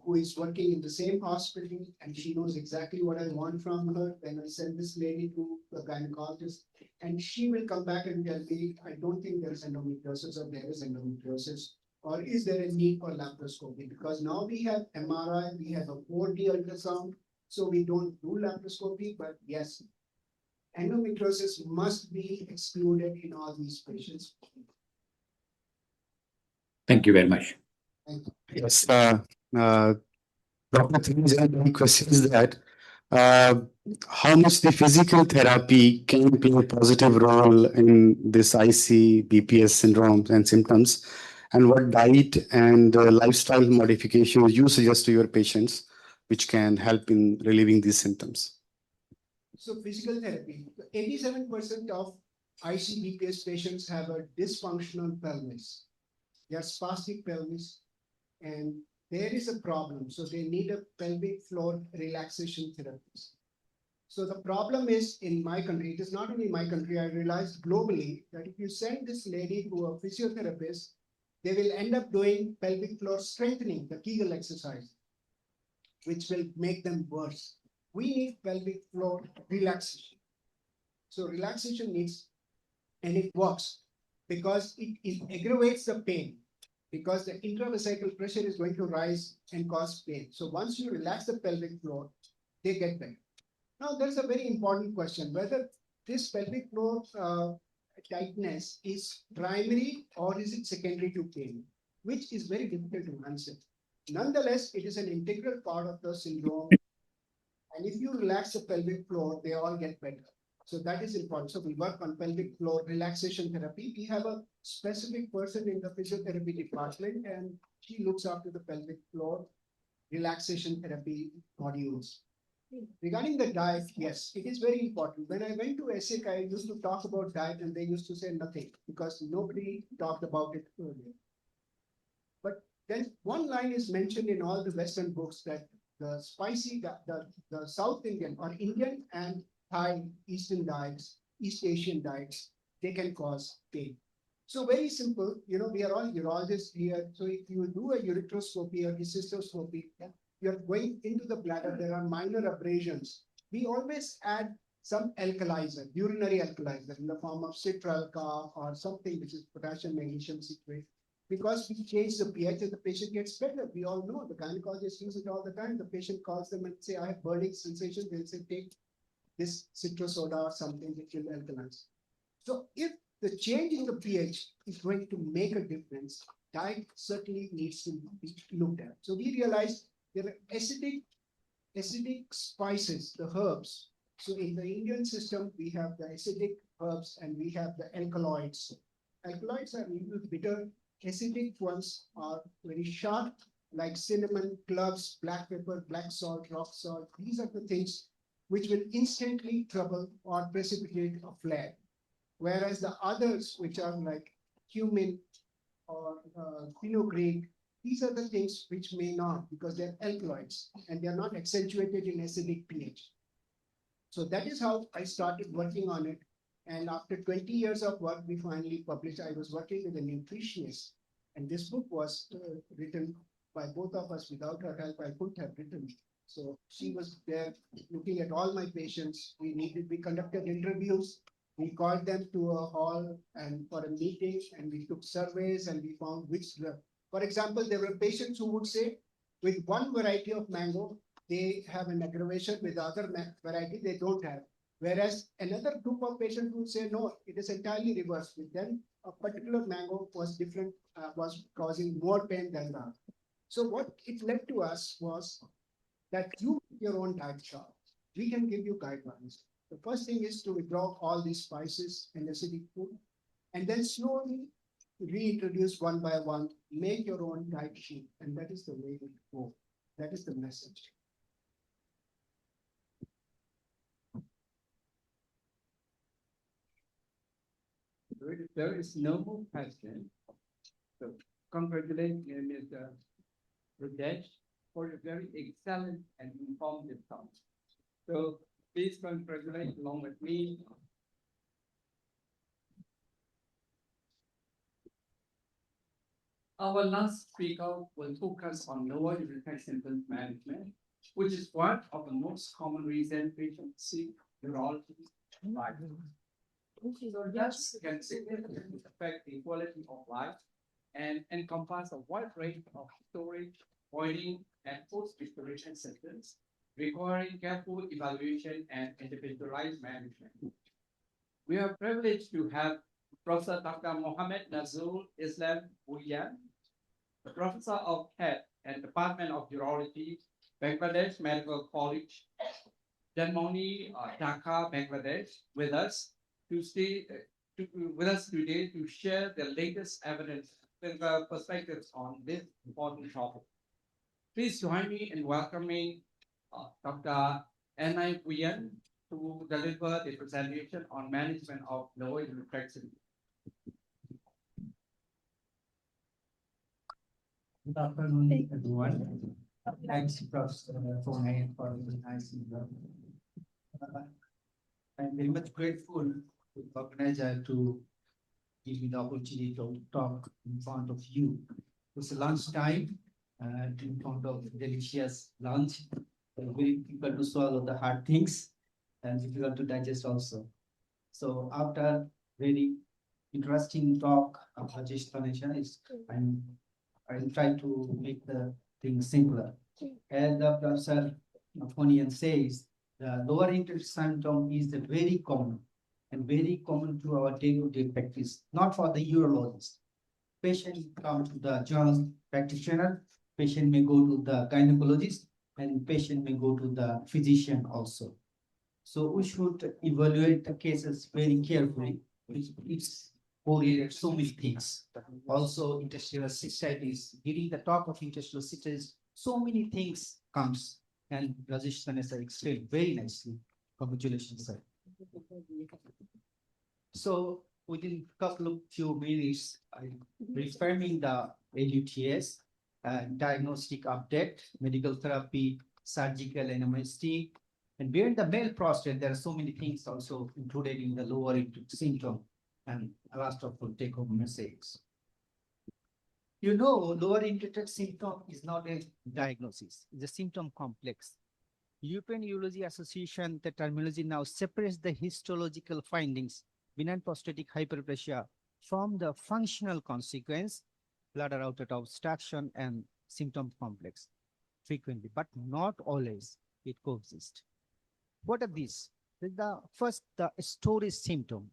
who is working in the same hospital, and she knows exactly what I want from her. Then I send this lady to the gynecologist, and she will come back and tell me, I don't think there is endometriosis, or there is endometriosis, or is there a need for laparoscopy? Because now we have MRI, we have a 4D ultrasound, so we don't do laparoscopy, but yes, endometriosis must be excluded in all these patients. Thank you very much. Yes, Dr. Trinjan, my question is that uh, how much the physical therapy can play a positive role in this IC, BPS syndromes and symptoms, and what diet and lifestyle modifications you suggest to your patients, which can help in relieving these symptoms? So physical therapy, 87% of ICBPS patients have a dysfunctional pelvis. They are spastic pelvis, and there is a problem. So they need a pelvic floor relaxation therapist. So the problem is in my country, it is not only my country, I realized globally that if you send this lady to a physiotherapist, they will end up doing pelvic floor strengthening, the Kegel exercise, which will make them worse. We need pelvic floor relaxation. So relaxation needs, and it works because it aggravates the pain, because the intravesical pressure is going to rise and cause pain. So once you relax the pelvic floor, they get better. Now, there's a very important question, whether this pelvic floor tightness is primary or is it secondary to pain, which is very difficult to answer. Nonetheless, it is an integral part of the syndrome. And if you relax the pelvic floor, they all get better. So that is important. So we work on pelvic floor relaxation therapy. We have a specific person in the physiotherapy department, and she looks after the pelvic floor relaxation therapy modules. Regarding the diet, yes, it is very important. When I went to ESSEC, I used to talk about diet, and they used to say nothing because nobody talked about it earlier. But then one line is mentioned in all the Western books that the spicy, the South Indian or Indian and Thai Eastern diets, East Asian diets, they can cause pain. So very simple, we are all urologists here. So if you do a ureteroscopy or cystoscopy, you're going into the bladder, there are minor abrasions. We always add some alkalizer, urinary alkalizer in the form of citralca or something which is potassium magnesium citrate. Because we change the pH and the patient gets better. We all know the gynecologists use it all the time. The patient calls them and say, I have burning sensation. They'll say, take this citrosoda or something which will alkalize. So if the change in the pH is going to make a difference, diet certainly needs to be looked at. So we realized there are acidic spices, the herbs. So in the Indian system, we have the acidic herbs and we have the alkaloids. Alkaloids are a little bitter. Acidic ones are very sharp, like cinnamon, cloves, black pepper, black salt, rock salt. These are the things which will instantly trouble or precipitate a flare. Whereas the others, which are like cumin or fenugreek, these are the things which may not, because they're alkaloids and they're not accentuated in acidic pH. So that is how I started working on it. And after 20 years of work, we finally published. I was working with a nutritionist, and this book was written by both of us. Without her help, I couldn't have written. So she was there looking at all my patients. We conducted interviews. We called them to a hall and for a meeting, and we took surveys, and we found which drug. For example, there were patients who would say, with one variety of mango, they have an aggravation. With the other variety, they don't have. Whereas another group of patients would say, no, it is entirely reversed. With them, a particular mango was different, was causing more pain than the other. So what it led to us was that you make your own diet chart. We can give you guidelines. The first thing is to withdraw all these spices and acidic food, and then slowly reintroduce one by one, make your own diet sheet, and that is the way to go. That is the message. There is no more question. So congratulate Mr. Rajesh for a very excellent and informative talk. So please congratulate along with me. Our last speaker will focus on lower urinary symptom management, which is one of the most common reasons patients seek urology life. So LUTS can significantly affect the quality of life and encompass a wide range of storage, voiding, and post-restoration symptoms, requiring careful evaluation and individualized management. We are privileged to have Professor Dr. Mohammed Nazrul Islam Buyan, the Professor of Head and Department of Urology, Bangladesh Medical College, Janmoni, Dhaka, Bangladesh, with us to stay with us today to share the latest evidence and perspectives on this important topic. Please join me in welcoming Dr. N.I. Buyan to deliver the presentation on management of lower urinary syndrome. Good afternoon, everyone. Thanks, Professor, for the nice introduction. I'm very much grateful to the organizer to give me the opportunity to talk in front of you. It's lunchtime, in front of delicious lunch. Very difficult to swallow the hard things and difficult to digest also. So after very interesting talk of explanation, I'll try to make the things simpler. As the Professor Fonian says, the lower intake syndrome is very common and very common to our day-to-day practice, not for the urologist. Patient come to the general practitioner, patient may go to the gynecologist, and patient may go to the physician also. So we should evaluate the cases very carefully. It's correlated so many things. Also, interstitial cystitis, during the talk of interstitial cystitis, so many things comes and Rajesh has explained very nicely. Congratulations, sir. So within a couple of few minutes, I'm reaffirming the LUTS, diagnostic update, medical therapy, surgical and MST. And beyond the male prostate, there are so many things also included in the lower intake syndrome. And last of all, take home message. You know, lower intake syndrome is not a diagnosis, it's a symptom complex. European Urology Association, the terminology now separates the histological findings, benign prostatic hyperplasia, from the functional consequence, bladder outlet obstruction, and symptom complex frequently, but not always it coexists. What are these? First, the storage symptom.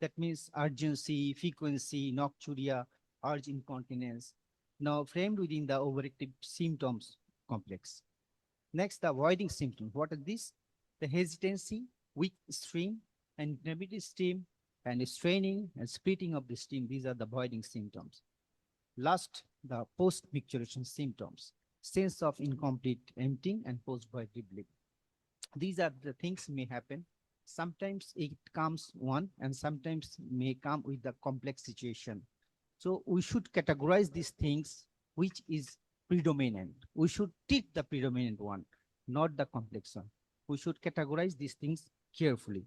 That means urgency, frequency, nocturia, urge incontinence, now framed within the overactive symptoms complex. Next, the voiding symptoms. What are these? The hesitancy, weak stream, and intermittent stream, and straining and splitting of the stream. These are the voiding symptoms. Last, the post-micturition symptoms. Sense of incomplete emptying and post-voiding bleeding. These are the things may happen. Sometimes it comes one and sometimes may come with the complex situation. So we should categorize these things which is predominant. We should take the predominant one, not the complex one. We should categorize these things carefully.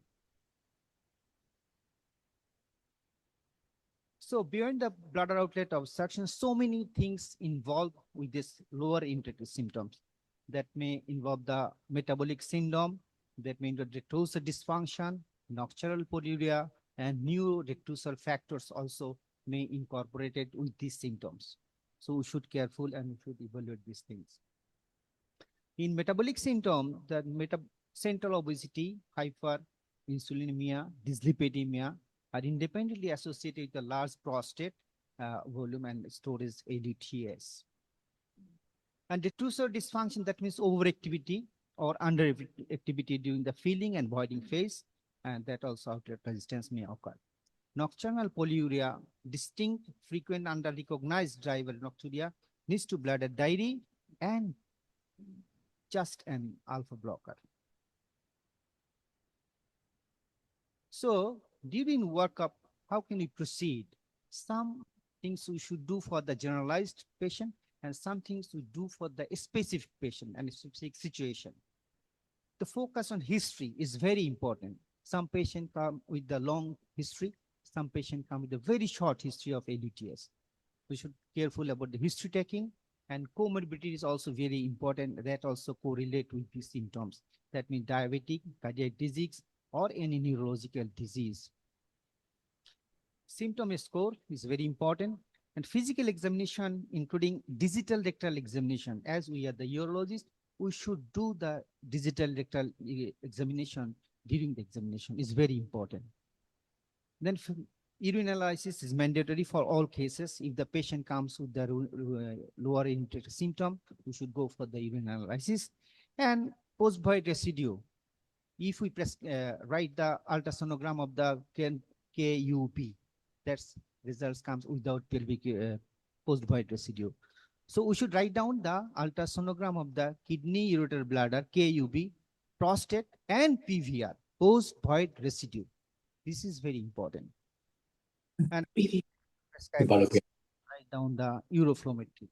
So beyond the bladder outlet obstruction, so many things involved with this lower intake symptoms that may involve the metabolic syndrome, that may involve rectusal dysfunction, nocturnal polyuria, and new rectusal factors also may incorporated with these symptoms. So we should be careful and we should evaluate these things. In metabolic syndrome, the central obesity, hyperinsulinemia, dyslipidemia are independently associated with the large prostate volume and storage LUTS. And rectusal dysfunction, that means overactivity or underactivity during the filling and voiding phase, and that also outlet resistance may occur. Nocturnal polyuria, distinct, frequent, under-recognized driver nocturia, needs to bladder diary and just an alpha blocker. So during workup, how can we proceed? Some things we should do for the generalized patient and some things we do for the specific patient and specific situation. The focus on history is very important. Some patients come with the long history. Some patients come with a very short history of LUTS. We should careful about the history taking, and comorbidity is also very important. That also correlate with the symptoms. That means diabetic, cardiac disease, or any neurological disease. Symptom score is very important, and physical examination, including digital rectal examination. As we are the urologist, we should do the digital rectal examination during the examination. Is very important. Then urine analysis is mandatory for all cases. If the patient comes with the lower intake symptom, we should go for the urine analysis. And post-void residue. If we write the ultrasonogram of the KUP, that's results comes without pelvic post-void residue. So we should write down the ultrasonogram of the kidney, ureter, bladder, KUB, prostate, and PVR, post-void residue. This is very important. And write down the uroflowmetry.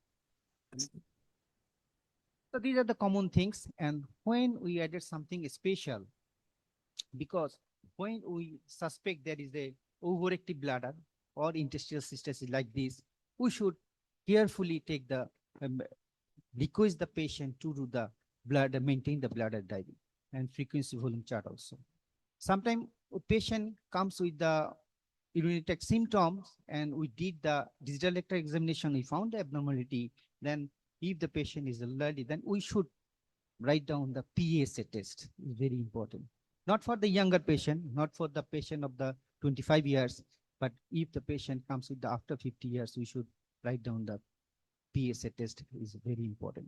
So these are the common things. And when we added something special, because when we suspect there is a overactive bladder or interstitial cystosis like this, we should carefully take the request the patient to do the bladder, maintain the bladder diving and frequency volume chart also. Sometimes a patient comes with the urinary tract symptoms and we did the digital rectal examination, we found the abnormality. Then if the patient is elderly, then we should write down the PSA test. It's very important. Not for the younger patient, not for the patient of the 25 years, but if the patient comes with the after 50 years, we should write down the PSA test. Is very important.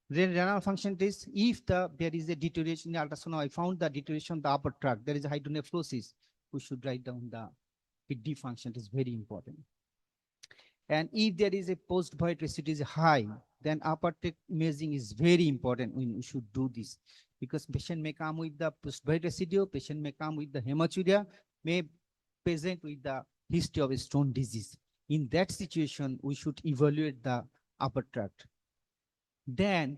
Then renal function test, if there is a deterioration in ultrasound, I found the deterioration of the upper tract, there is a hydronephrosis, we should write down the kidney function. Is very important. And if there is a post-void residue is high, then upper tract imaging is very important. We should do this because patient may come with the post-void residue, patient may come with the hematuria, may present with the history of a stone disease. In that situation, we should evaluate the upper tract. Then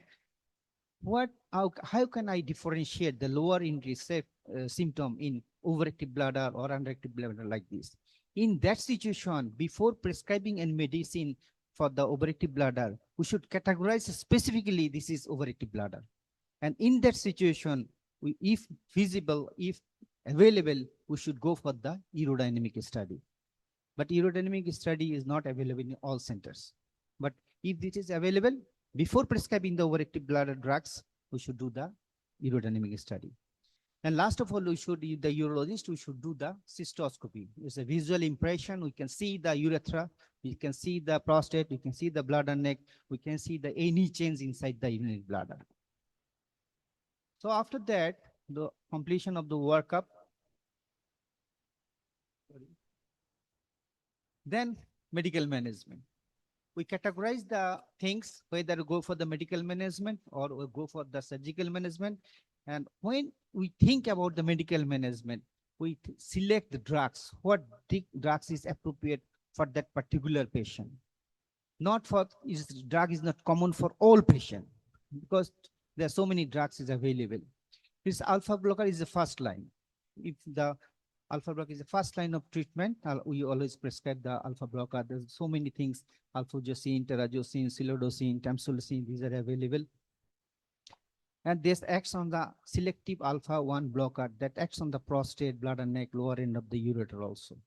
how can I differentiate the lower intake symptom in overactive bladder or underactive bladder like this? In that situation, before prescribing any medicine for the overactive bladder, we should categorize specifically this is overactive bladder. And in that situation, if feasible, if available, we should go for the urodynamic study. But urodynamic study is not available in all centers. But if this is available, before prescribing the overactive bladder drugs, we should do the urodynamic study. And last of all, we should, the urologist, we should do the cystoscopy. It's a visual impression. We can see the urethra, we can see the prostate, we can see the bladder neck, we can see the any change inside the urinary bladder. So after that, the completion of the workup, then medical management. We categorize the things, whether to go for the medical management or go for the surgical management. And when we think about the medical management, we select the drugs, what drugs is appropriate for that particular patient. Not for, drug is not common for all patients because there are so many drugs is available. This alpha blocker is the first line. If the alpha blocker is the first line of treatment, we always prescribe the alpha blocker. There's so many things, alpha-jocin, terazosin, silodosin, tamsulosin, these are available. And this acts on the selective alpha-1 blocker that acts on the prostate, bladder, neck, lower end of the ureter also.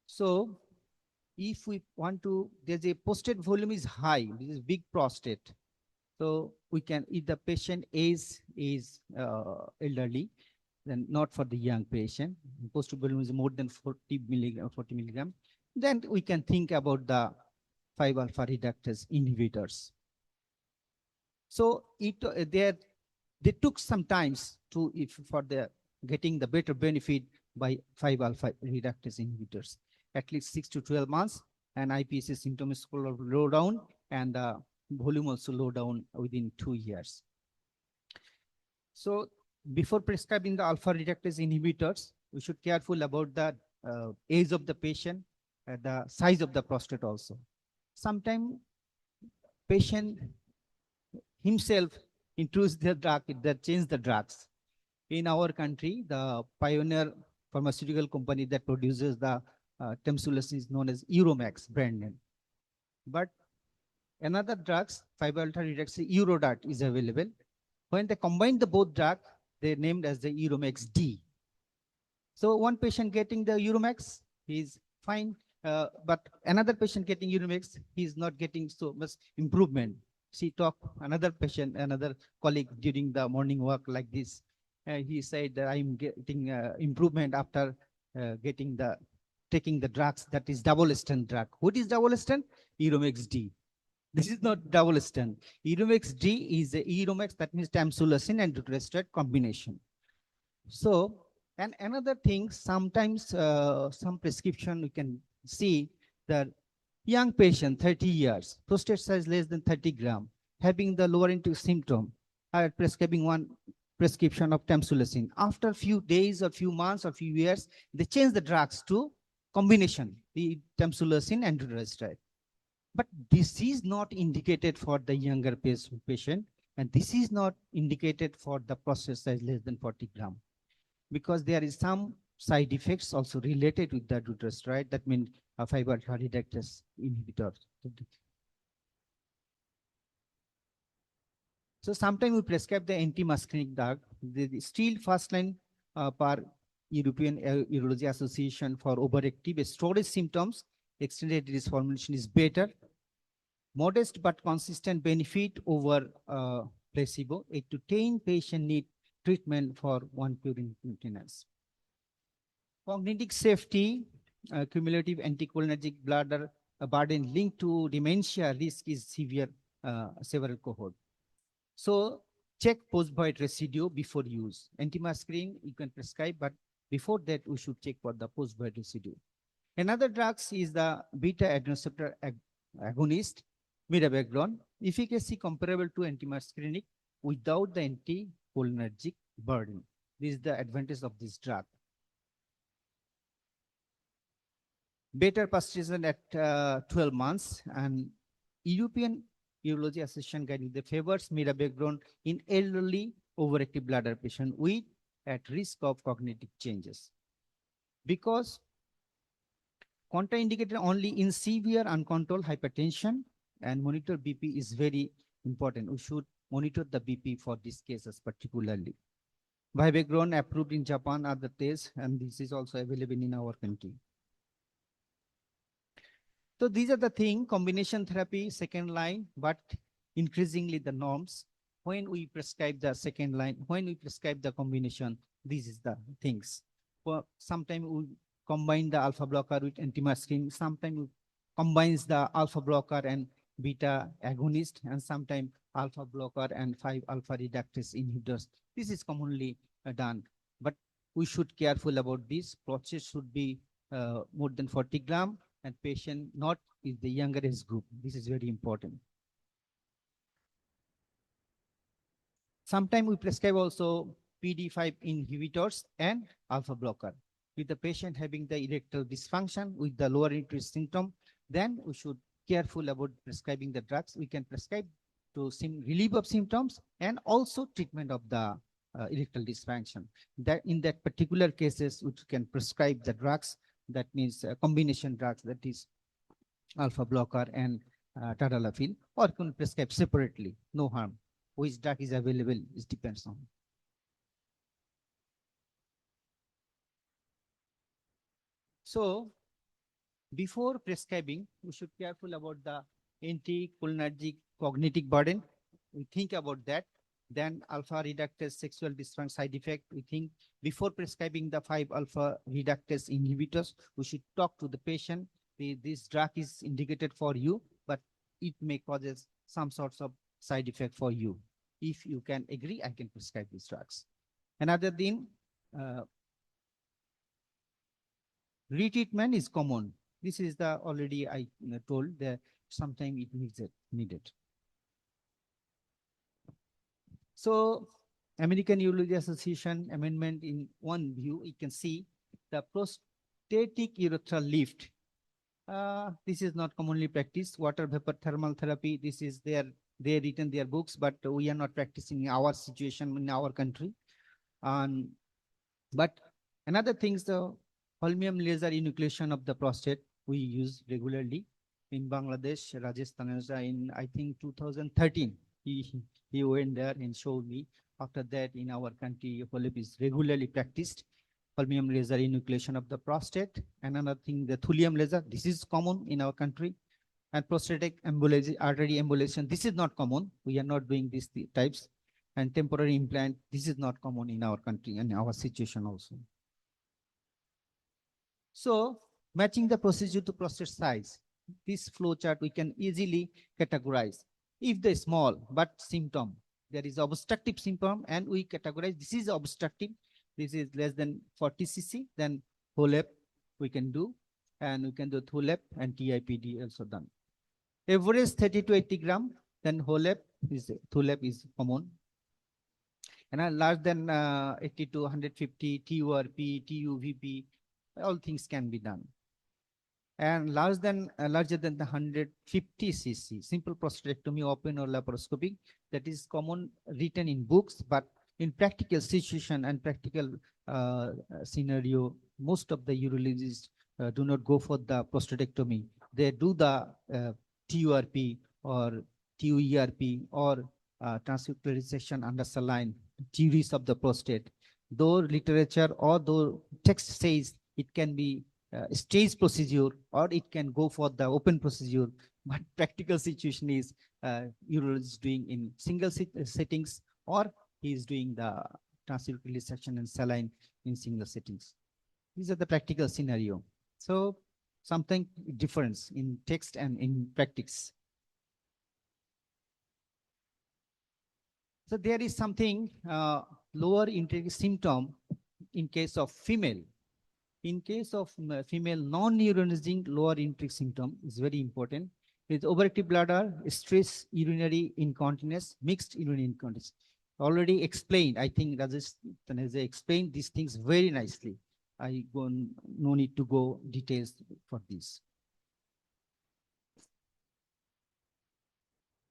So if we want to, there's a prostate volume is high, this is big prostate. So we can, if the patient is elderly, then not for the young patient, prostate volume is more than 40 milligram, then we can think about the 5-alpha reductase inhibitors. So they took some time to for the getting the better benefit by 5-alpha reductase inhibitors, at least 6 to 12 months, and IPSS symptoms low down and volume also low down within 2 years. So before prescribing the alpha reductase inhibitors, we should be careful about the age of the patient, the size of the prostate also. Sometimes patient himself introduce the drug, that change the drugs. In our country, the pioneer pharmaceutical company that produces the tamsulosin is known as Euromax brand name. But another drugs, 5-alpha reductase Urodart is available. When they combine the both drug, they named as the Uromax D. So one patient getting the Uromax, he's fine. But another patient getting Uromax, he's not getting so much improvement. She talked another patient, another colleague during the morning walk like this. He said that I'm getting improvement after taking the drugs that is double strength drug. What is double strength? Uromax D. This is not double strength. Uromax D is a Uromax, that means tamsulosin and dutasteride combination. So, and another thing, sometimes some prescription we can see that young patient, 30 years, prostate size less than 30 gram, having the lower into symptom, are prescribing one prescription of tamsulosin. After few days or few months or few years, they change the drugs to combination, the tamsulosin and dutasteride. But this is not indicated for the younger patient, and this is not indicated for the prostate size less than 40 gram, because there is some side effects also related with the dutasteride. That means a 5-alpha reductase inhibitor. So sometimes we prescribe the anti-muscarinic drug. The still first line per European Urology Association for overactive storage symptoms, extended release formulation is better. Modest but consistent benefit over placebo. 8 to 10 patients need treatment for one pure maintenance. Cognitive safety, cumulative anticholinergic bladder burden linked to dementia risk is severe, several cohort. So check post-void residue before use. Antimuscarine you can prescribe, but before that we should check for the post-void residue. Another drugs is the beta adrenoceptor agonist, mirabegron, efficacy comparable to antimuscarinic without the anticholinergic burden. This is the advantage of this drug. Better persistence at 12 months, and European Urology Association guideline favors mirabegron in elderly overactive bladder patient with at risk of cognitive changes. Because contraindicated only in severe uncontrolled hypertension, and monitor BP is very important. We should monitor the BP for these cases particularly. Mirabegron approved in Japan, other tests, and this is also available in our country. So these are the thing, combination therapy, second line, but increasingly the norms. When we prescribe the second line, when we prescribe the combination, these is the things. Well, sometimes we combine the alpha blocker with antimuscarine, sometimes we combines the alpha blocker and beta agonist, and sometimes alpha blocker and 5-alpha reductase inhibitors. This is commonly done, but we should careful about this. Prostate should be more than 40 gram, and patient not in the younger age group. This is very important. Sometimes we prescribe also PD5 inhibitors and alpha blocker. With the patient having the erectile dysfunction with the lower interest symptom, then we should careful about prescribing the drugs. We can prescribe to relief of symptoms and also treatment of the erectile dysfunction. That in that particular cases, which can prescribe the drugs, that means combination drugs, that is alpha blocker and tadalafil, or can prescribe separately, no harm. Which drug is available, it depends on. So before prescribing, we should careful about the anticholinergic cognitive burden. We think about that. Then alpha reductase sexual dysfunction side effect. We think before prescribing the 5-alpha reductase inhibitors, we should talk to the patient. This drug is indicated for you, but it may causes some sorts of side effect for you. If you can agree, I can prescribe these drugs. Another thing, retreatment is common. This is the already I told that sometimes it needed. So American Urology Association amendment, in one view, you can see the prostatic urethral lift. This is not commonly practiced. Water vapor thermal therapy, this is they written their books, but we are not practicing in our situation in our country. But another thing is the holmium laser enucleation of the prostate we use regularly. in Bangladesh, Rajasthan, in I think 2013. He went there and showed me. After that, in our country, HOLEP is regularly practiced. Holmium laser enucleation of the prostate. And another thing, the thulium laser. This is common in our country. And prostatic embolism, artery embolization. This is not common. We are not doing these types. And temporary implant. This is not common in our country and our situation also. So matching the procedure to prostate size, this flow chart we can easily categorize. If the small but symptom, there is obstructive symptom and we categorize, this is obstructive, this is less than 40 cc, then HOLEP we can do, and we can do THULEP and TIPD also done. Average 30 to 80 gram, then HOLEP is THULEP is common. And larger than 80 to 150 TURP, TUVP, all things can be done. And larger than the 150 cc, simple prostatectomy, open or laparoscopic, that is common written in books, but in practical situation and practical scenario, most of the urologists do not go for the prostatectomy. They do the TURP or TUERP or transcular resection under saline, theories of the prostate. Though literature or though text says it can be stage procedure or it can go for the open procedure, but practical situation is urologist doing in single settings or he is doing the transcular resection and saline in single settings. These are the practical scenario. So something difference in text and in practice. So there is something lower intake symptom in case of female. In case of female non-urinizing lower intake symptom is very important. With overactive bladder, stress urinary incontinence, mixed urinary incontinence. Already explained, I think Rajesh explained these things very nicely. No need to go details for this.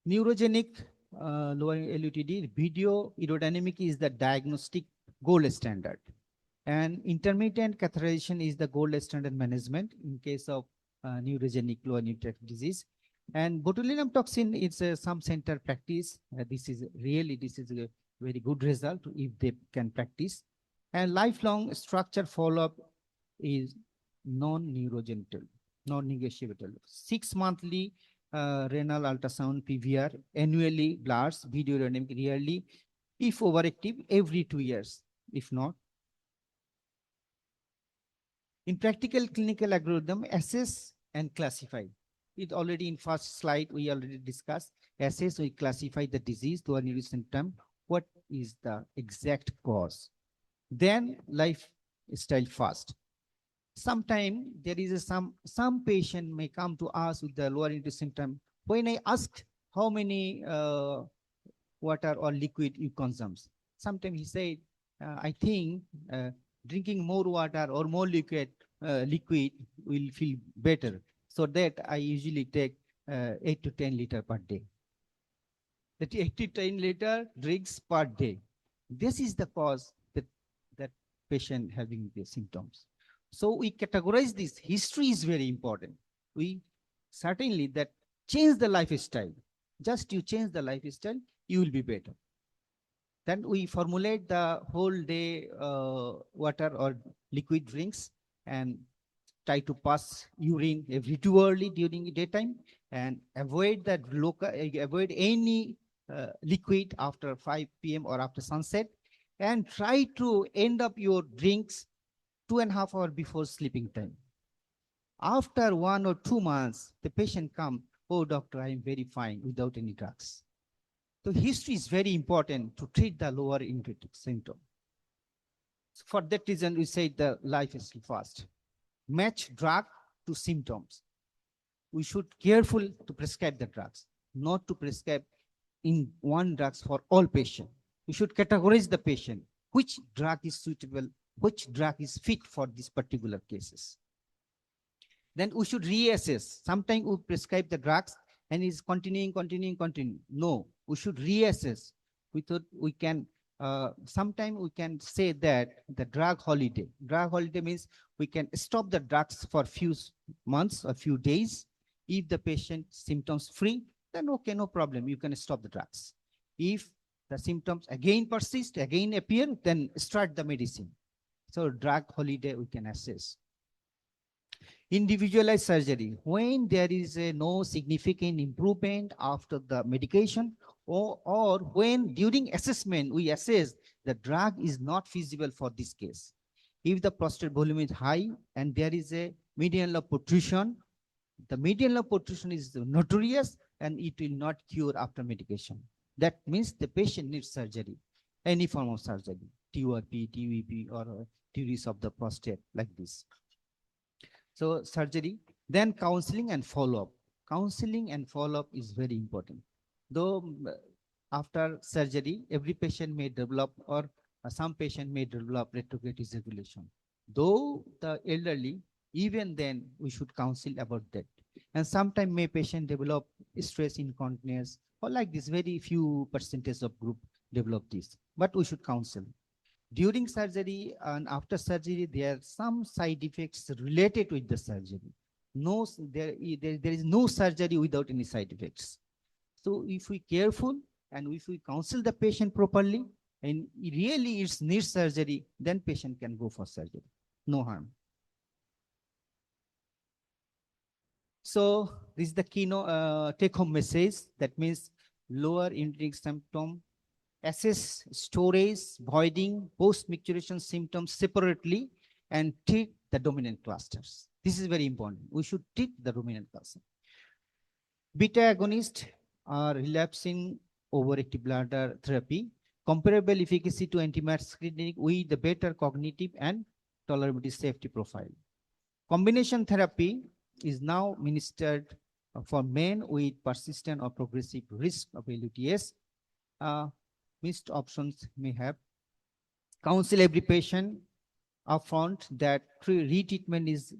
Neurogenic lower LUTD, video aerodynamic is the diagnostic gold standard. And intermittent catheterization is the gold standard management in case of neurogenic lower urinary disease. And botulinum toxin is some center practice. This is a very good result if they can practice. And lifelong structure follow-up is non-neurogenital, non-negotiable. 6 monthly renal ultrasound PVR, annually bloods, video aerodynamic yearly, if overactive, every 2 years, if not. In practical clinical algorithm, assess and classify. It already in first slide, we already discussed. Assess, we classify the disease to a new symptom. What is the exact cause? Then lifestyle first. Sometime there is some patient may come to us with the lower intake symptom. When I asked how many water or liquid you consume, sometimes he said, I think drinking more water or more liquid will feel better. So that I usually take 8 to 10 liters per day. That 8 to 10 liter drinks per day. This is the cause that patient having the symptoms. So we categorize this. History is very important. We certainly that change the lifestyle. Just you change the lifestyle, you will be better. Then we formulate the whole day water or liquid drinks and try to pass urine every too early during the daytime and avoid that avoid any liquid after 5 p.m. or after sunset, and try to end up your drinks 2.5 hours before sleeping time. After 1 or 2 months, the patient comes, oh doctor, I am very fine without any drugs. So history is very important to treat the lower intake symptom. So for that reason, we say the lifestyle fast. Match drug to symptoms. We should careful to prescribe the drugs, not to prescribe in one drugs for all patients. We should categorize the patient, which drug is suitable, which drug is fit for these particular cases. Then we should reassess. Sometimes we prescribe the drugs and is continuing. No, we should reassess. We thought we can, sometimes we can say that the drug holiday. Drug holiday means we can stop the drugs for few months or few days If the patient symptoms free, then okay, no problem. You can stop the drugs. If the symptoms again persist, again appear, then start the medicine. So drug holiday we can assess. Individualized surgery, when there is no significant improvement after the medication, or when during assessment we assess the drug is not feasible for this case. If the prostate volume is high and there is a median lobe protrusion, the median lobe protrusion is notorious and it will not cure after medication. That means the patient needs surgery, any form of surgery, TURP, TUEP, or TURIs of the prostate, like this. So surgery, then counseling and follow-up. Counseling and follow-up is very important. Though after surgery, every patient may develop, or some patient may develop retrograde ejaculation. Though the elderly, even then we should counsel about that. And sometimes may patient develop stress incontinence, or like this, very few percentage of group develop this, but we should counsel. During surgery and after surgery, there are some side effects related with the surgery. No, there is no surgery without any side effects. So if we careful and if we counsel the patient properly and really it needs surgery, then patient can go for surgery. No harm. So this is the keynote take-home message. That means lower urinary symptom, assess storage, voiding, post-micturition symptoms separately, and treat the dominant clusters. This is very important. We should treat the dominant cluster. Beta agonists are relapsing overactive bladder therapy, comparable efficacy to anti-muscarinic with the better cognitive and tolerability safety profile. Combination therapy is now administered for men with persistent or progressive risk of LUTS. Missed options may have. Counsel every patient upfront that retreatment is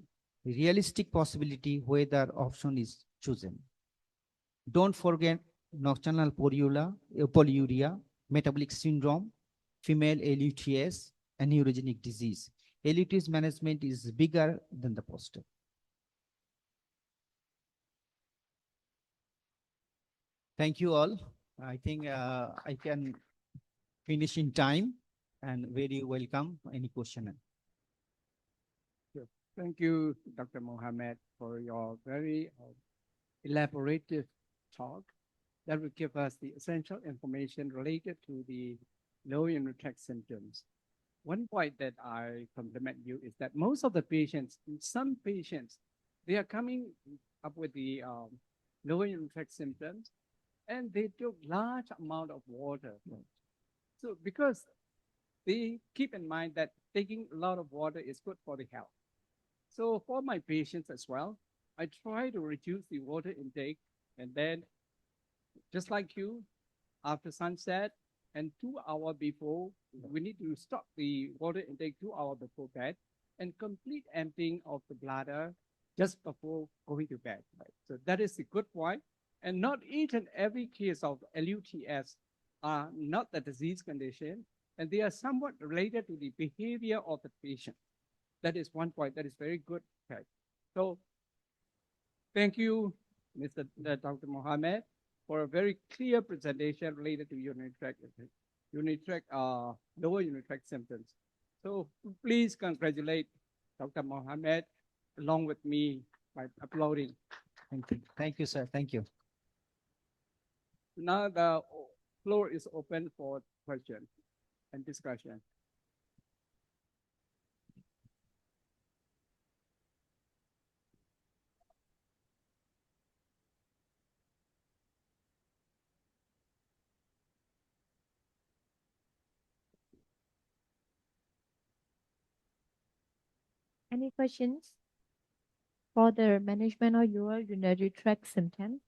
a realistic possibility whether option is chosen. Don't forget nocturnal polyuria, metabolic syndrome, female LUTS, and neurogenic disease. LUTS management is bigger than the prostate. Thank you all. I think I can finish in time, and very welcome any question. Sure. Thank you, Dr. Mohammed, for your very elaborative talk that will give us the essential information related to the lower urinary tract symptoms. One point that I compliment you is that most of the patients, some patients, they are coming up with the lower urinary tract symptoms, and they took large amount of water. So because they keep in mind that taking a lot of water is good for the health. So for my patients as well, I try to reduce the water intake, and then just like you, after sunset and 2 hours before, we need to stop the water intake 2 hours before bed and complete emptying of the bladder just before going to bed. Right? So that is a good point. And not each and every case of LUTS are not the disease condition, and they are somewhat related to the behavior of the patient. That is one point that is very good. Okay. So thank you, Dr. Mohammed, for a very clear presentation related to lower urinary tract symptoms. So please congratulate Dr. Mohammed along with me by applauding. Thank you. Thank you, sir. Thank you. Now the floor is open for questions and discussion. Any questions for the management of your urinary tract symptom?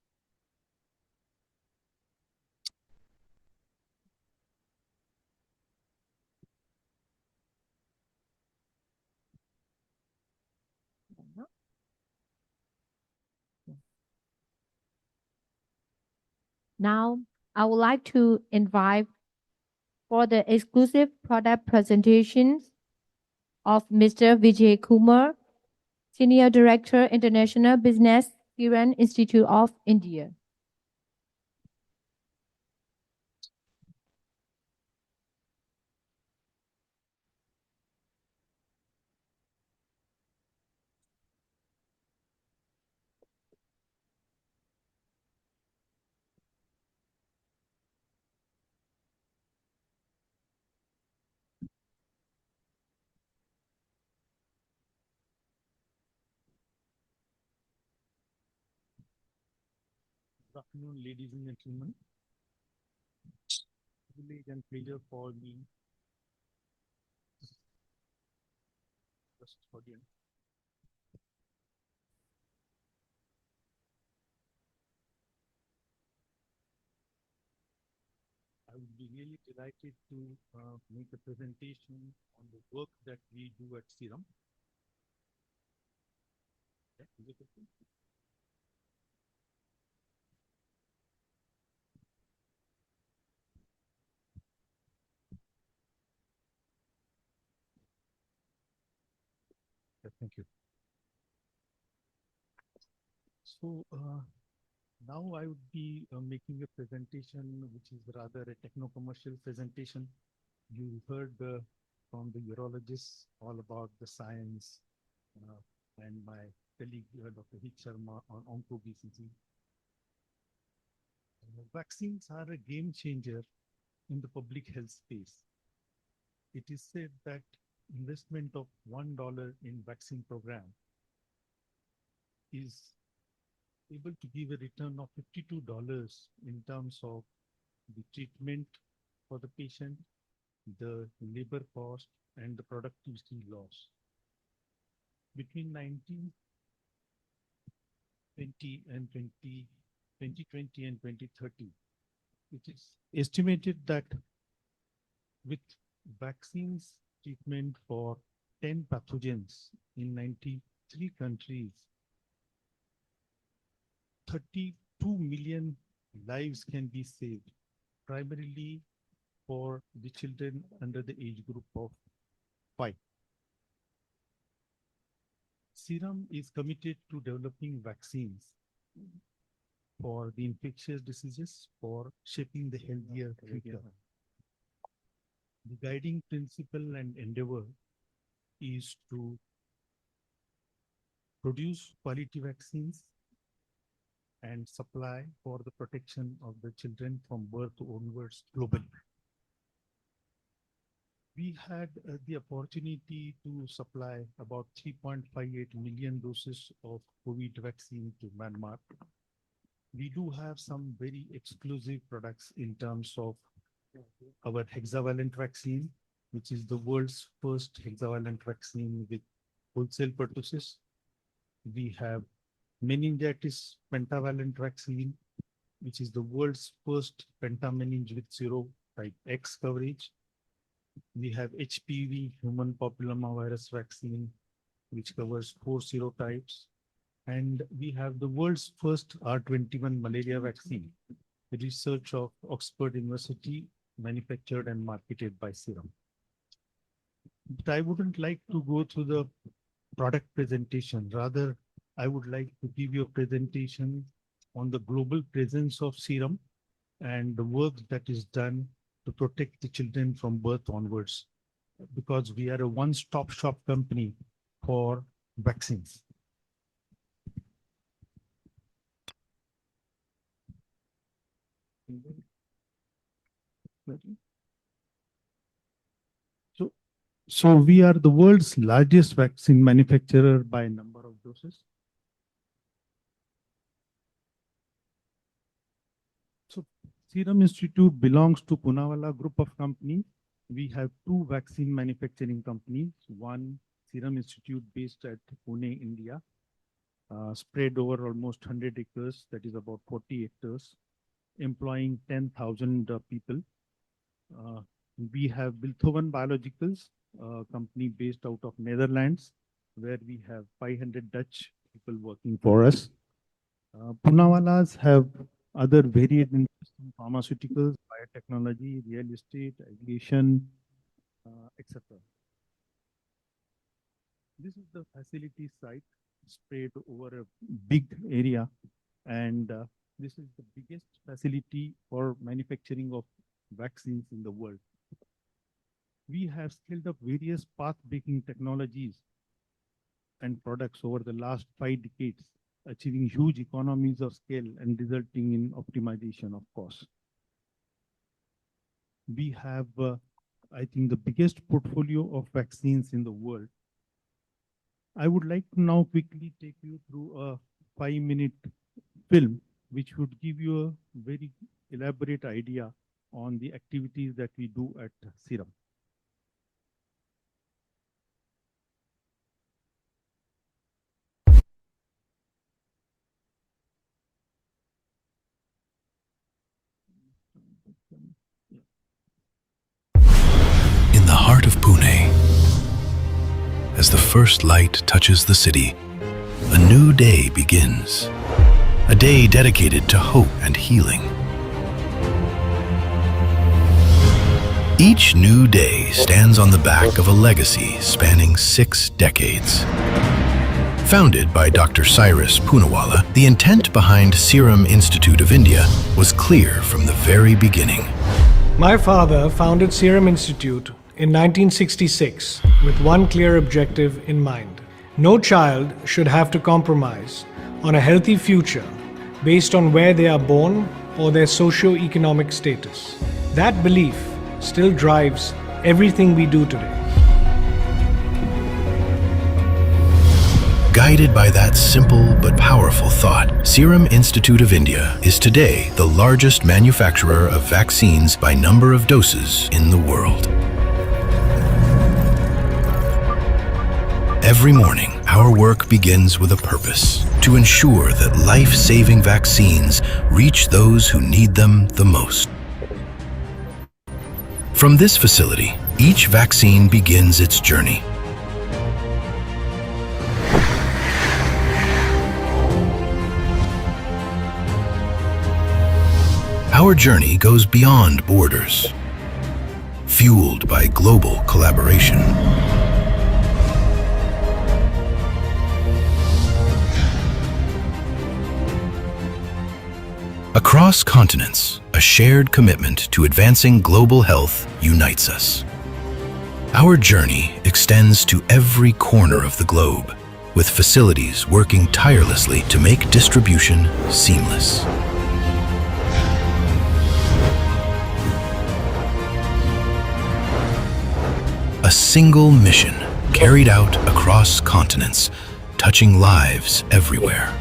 Now, I would like to invite for the exclusive product presentations of Mr. Vijay Kumar, Senior Director, International Business Kiran Institute of India. Good afternoon, ladies and gentlemen. Privilege and pleasure for me. First audience. I would be really delighted to make a presentation on the work that we do at Serum. Yeah, is it okay? Yeah, thank you. So now I would be making a presentation which is rather a techno-commercial presentation. You heard from the urologists all about the science and my colleague Dr. Hit Sharma on onco-BCG. Vaccines are a game changer in the public health space. It is said that investment of $1 in vaccine program is able to give a return of $52 in terms of the treatment for the patient, the labor cost, and the productivity loss. Between 1920 and 2020 and 2030, it is estimated that with vaccines treatment for 10 pathogens in 93 countries, 32 million lives can be saved, primarily for the children under the age group of 5. Serum is committed to developing vaccines for the infectious diseases for shaping the healthier future. The guiding principle and endeavor is to produce quality vaccines and supply for the protection of the children from birth onwards globally. We had the opportunity to supply about 3.58 million doses of COVID vaccine to Myanmar. We do have some very exclusive products in terms of our hexavalent vaccine, which is the world's first hexavalent vaccine with wholesale pertussis. We have meningitis pentavalent vaccine, which is the world's first pentameninge with serotype X coverage. We have HPV, human papillomavirus vaccine, which covers 4 serotypes. And we have the world's first R21 malaria vaccine, the research of Oxford University, manufactured and marketed by Serum. But I wouldn't like to go through the product presentation. Rather, I would like to give you a presentation on the global presence of Serum and the work that is done to protect the children from birth onwards, because we are a one-stop shop company for vaccines. So we are the world's largest vaccine manufacturer by number of doses. So Serum Institute belongs to Poonawalla group of companies. We have 2 vaccine manufacturing companies. One, Serum Institute based at Pune, India, spread over almost 100 acres, that is about 40 hectares, employing 10,000 people. We have Bilthoven Biologicals, a company based out of Netherlands, where we have 500 Dutch people working for us. Poonawallas have other varied interesting pharmaceuticals, biotechnology, real estate, aviation, etc. This is the facility site. spread over a big area. And this is the biggest facility for manufacturing of vaccines in the world. We have scaled up various path-breaking technologies and products over the last 5 decades, achieving huge economies of scale and resulting in optimization of costs. We have, I think, the biggest portfolio of vaccines in the world. I would like to now quickly take you through a 5-minute film, which would give you a very elaborate idea on the activities that we do at Serum. In the heart of Pune, as the first light touches the city, a new day begins. A day dedicated to hope and healing. Each new day stands on the back of a legacy spanning 6 decades. Founded by Dr. Cyrus Poonawalla, the intent behind Serum Institute of India was clear from the very beginning. My father founded Serum Institute in 1966 with one clear objective in mind. No child should have to compromise on a healthy future based on where they are born or their socio-economic status. That belief still drives everything we do today. Guided by that simple but powerful thought, Serum Institute of India is today the largest manufacturer of vaccines by number of doses in the world. Every morning, our work begins with a purpose: to ensure that life-saving vaccines reach those who need them the most. From this facility, each vaccine begins its journey. Our journey goes beyond borders, fueled by global collaboration. Across continents, a shared commitment to advancing global health unites us. Our journey extends to every corner of the globe, with facilities working tirelessly to make distribution seamless. A single mission carried out across continents, touching lives everywhere.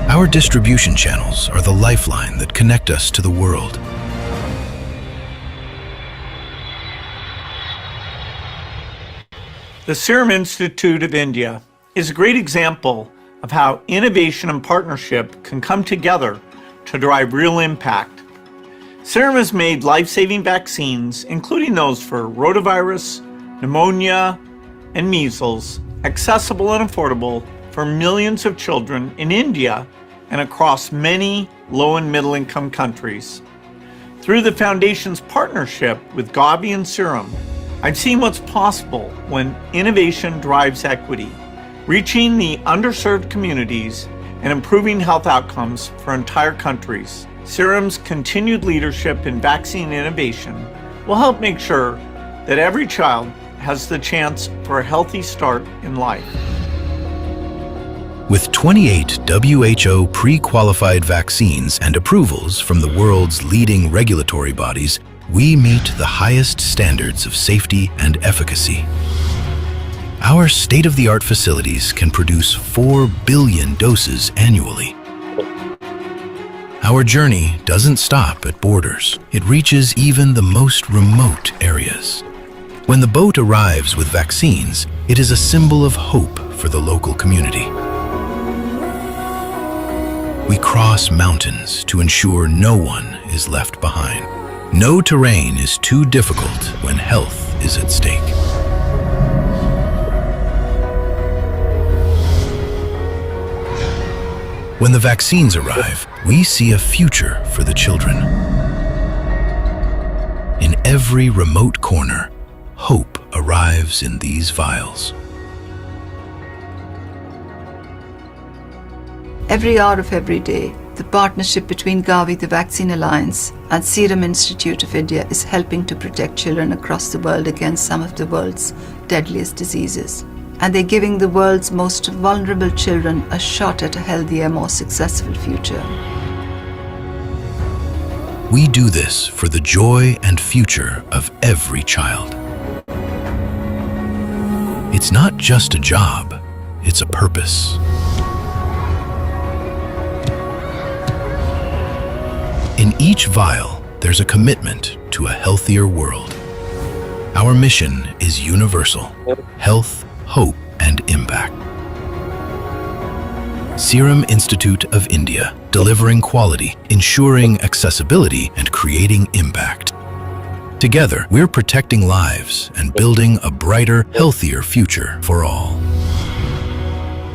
Our distribution channels are the lifeline that connect us to the world. The Serum Institute of India is a great example of how innovation and partnership can come together to drive real impact. Serum has made life-saving vaccines, including those for rotavirus, pneumonia, and measles, accessible and affordable for millions of children in India and across many low and middle income countries. Through the Foundation's partnership with Gavi and Serum, I've seen what's possible when innovation drives equity, reaching the underserved communities and improving health outcomes for entire countries. Serum's continued leadership in vaccine innovation will help make sure that every child has the chance for a healthy start in life. With 28 WHO pre-qualified vaccines and approvals from the world's leading regulatory bodies, we meet the highest standards of safety and efficacy. Our state-of-the-art facilities can produce 4 billion doses annually. Our journey doesn't stop at borders. It reaches even the most remote areas. When the boat arrives with vaccines, it is a symbol of hope for the local community. We cross mountains to ensure no one is left behind. No terrain is too difficult when health is at stake. When the vaccines arrive, we see a future for the children. In every remote corner, hope arrives in these vials. Every hour of every day, the partnership between Gavi, the Vaccine Alliance, and Serum Institute of India is helping to protect children across the world against some of the world's deadliest diseases. And they're giving the world's most vulnerable children a shot at a healthier, more successful future. We do this for the joy and future of every child. It's not just a job, it's a purpose. In each vial, there's a commitment to a healthier world. Our mission is universal: health, hope, and impact. Serum Institute of India, delivering quality, ensuring accessibility, and creating impact. Together, we're protecting lives and building a brighter, healthier future for all.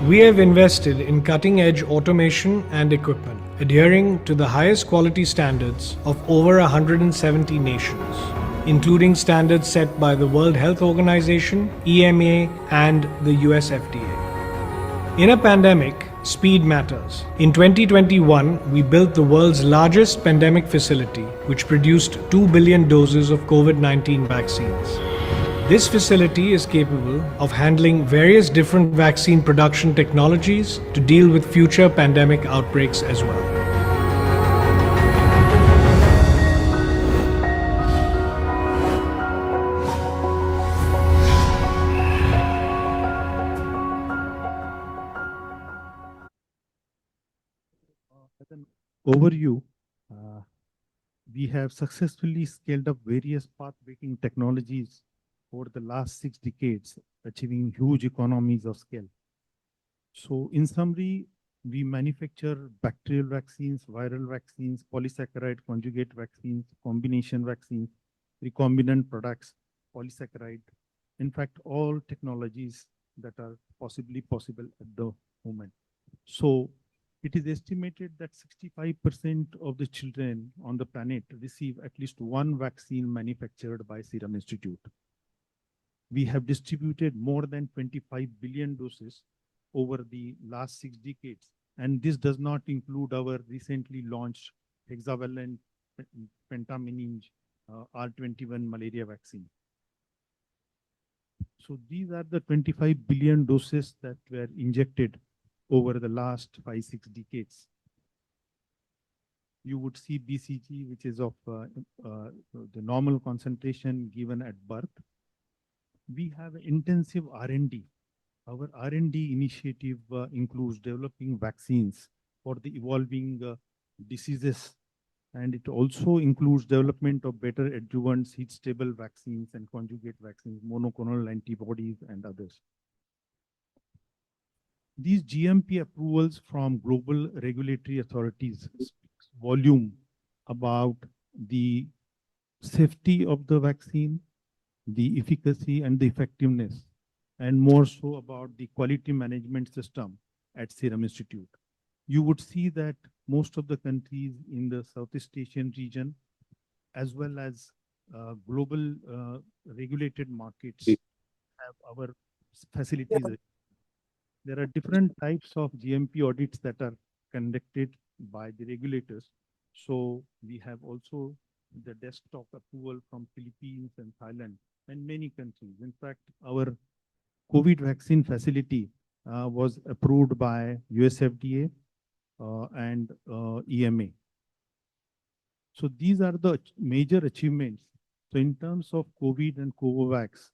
We have invested in cutting-edge automation and equipment, adhering to the highest quality standards of over 170 nations, including standards set by the World Health Organization, EMA, and the US FDA. In a pandemic, speed matters. In 2021, we built the world's largest pandemic facility, which produced 2 billion doses of COVID-19 vaccines. This facility is capable of handling various different vaccine production technologies to deal with future pandemic outbreaks as well. As an overview, we have successfully scaled up various path-breaking technologies over the last 6 decades, achieving huge economies of scale. So in summary, we manufacture bacterial vaccines, viral vaccines, polysaccharide conjugate vaccines, combination vaccines, recombinant products, polysaccharide. In fact, all technologies that are possibly possible at the moment. So it is estimated that 65% of the children on the planet receive at least one vaccine manufactured by Serum Institute. We have distributed more than 25 billion doses over the last 6 decades. And this does not include our recently launched hexavalent pentameninge R21 malaria vaccine. So these are the 25 billion doses that were injected over the last 5-6 decades. You would see BCG, which is of the normal concentration given at birth. We have intensive R&D. Our R&D initiative includes developing vaccines for the evolving diseases, and it also includes development of better adjuvants, heat-stable vaccines, and conjugate vaccines, monoclonal antibodies, and others. These GMP approvals from global regulatory authorities speaks volume about the safety of the vaccine, the efficacy and the effectiveness, and more so about the quality management system at Serum Institute. You would see that most of the countries in the Southeast Asian region, as well as global regulated markets, have our facilities. There are different types of GMP audits that are conducted by the regulators. So we have also the desktop approval from Philippines and Thailand and many countries. In fact, our COVID vaccine facility was approved by US FDA and EMA. So these are the major achievements. So in terms of COVID and Covovax,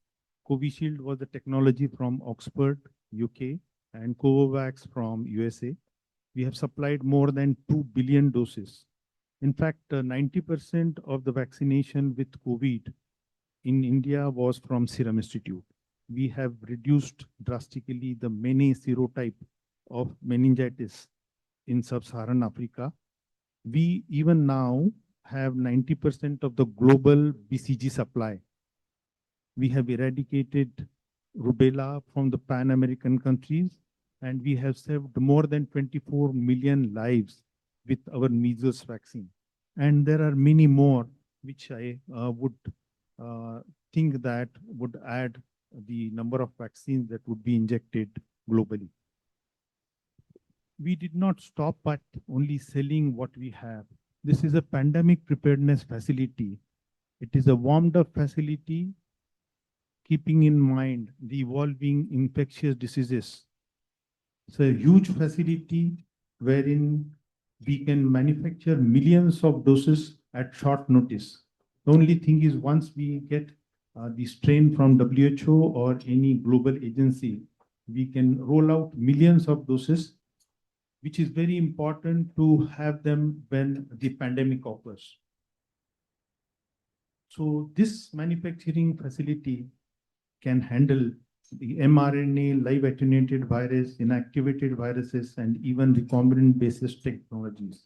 Covishield was the technology from Oxford, UK, and Covovax from USA. We have supplied more than 2 billion doses. In fact, 90% of the vaccination with COVID in India was from Serum Institute. We have reduced drastically the many serotype of meningitis in sub-Saharan Africa. We even now have 90% of the global BCG supply. We have eradicated rubella from the Pan-American countries, and we have saved more than 24 million lives with our measles vaccine. And there are many more which I would think that would add the number of vaccines that would be injected globally. We did not stop at only selling what we have. This is a pandemic preparedness facility. It is a warmed up facility, keeping in mind the evolving infectious diseases. It's a huge facility wherein we can manufacture millions of doses at short notice. The only thing is once we get the strain from WHO or any global agency, we can roll out millions of doses, which is very important to have them when the pandemic occurs. So this manufacturing facility can handle the mRNA, live attenuated virus, inactivated viruses, and even recombinant basis technologies.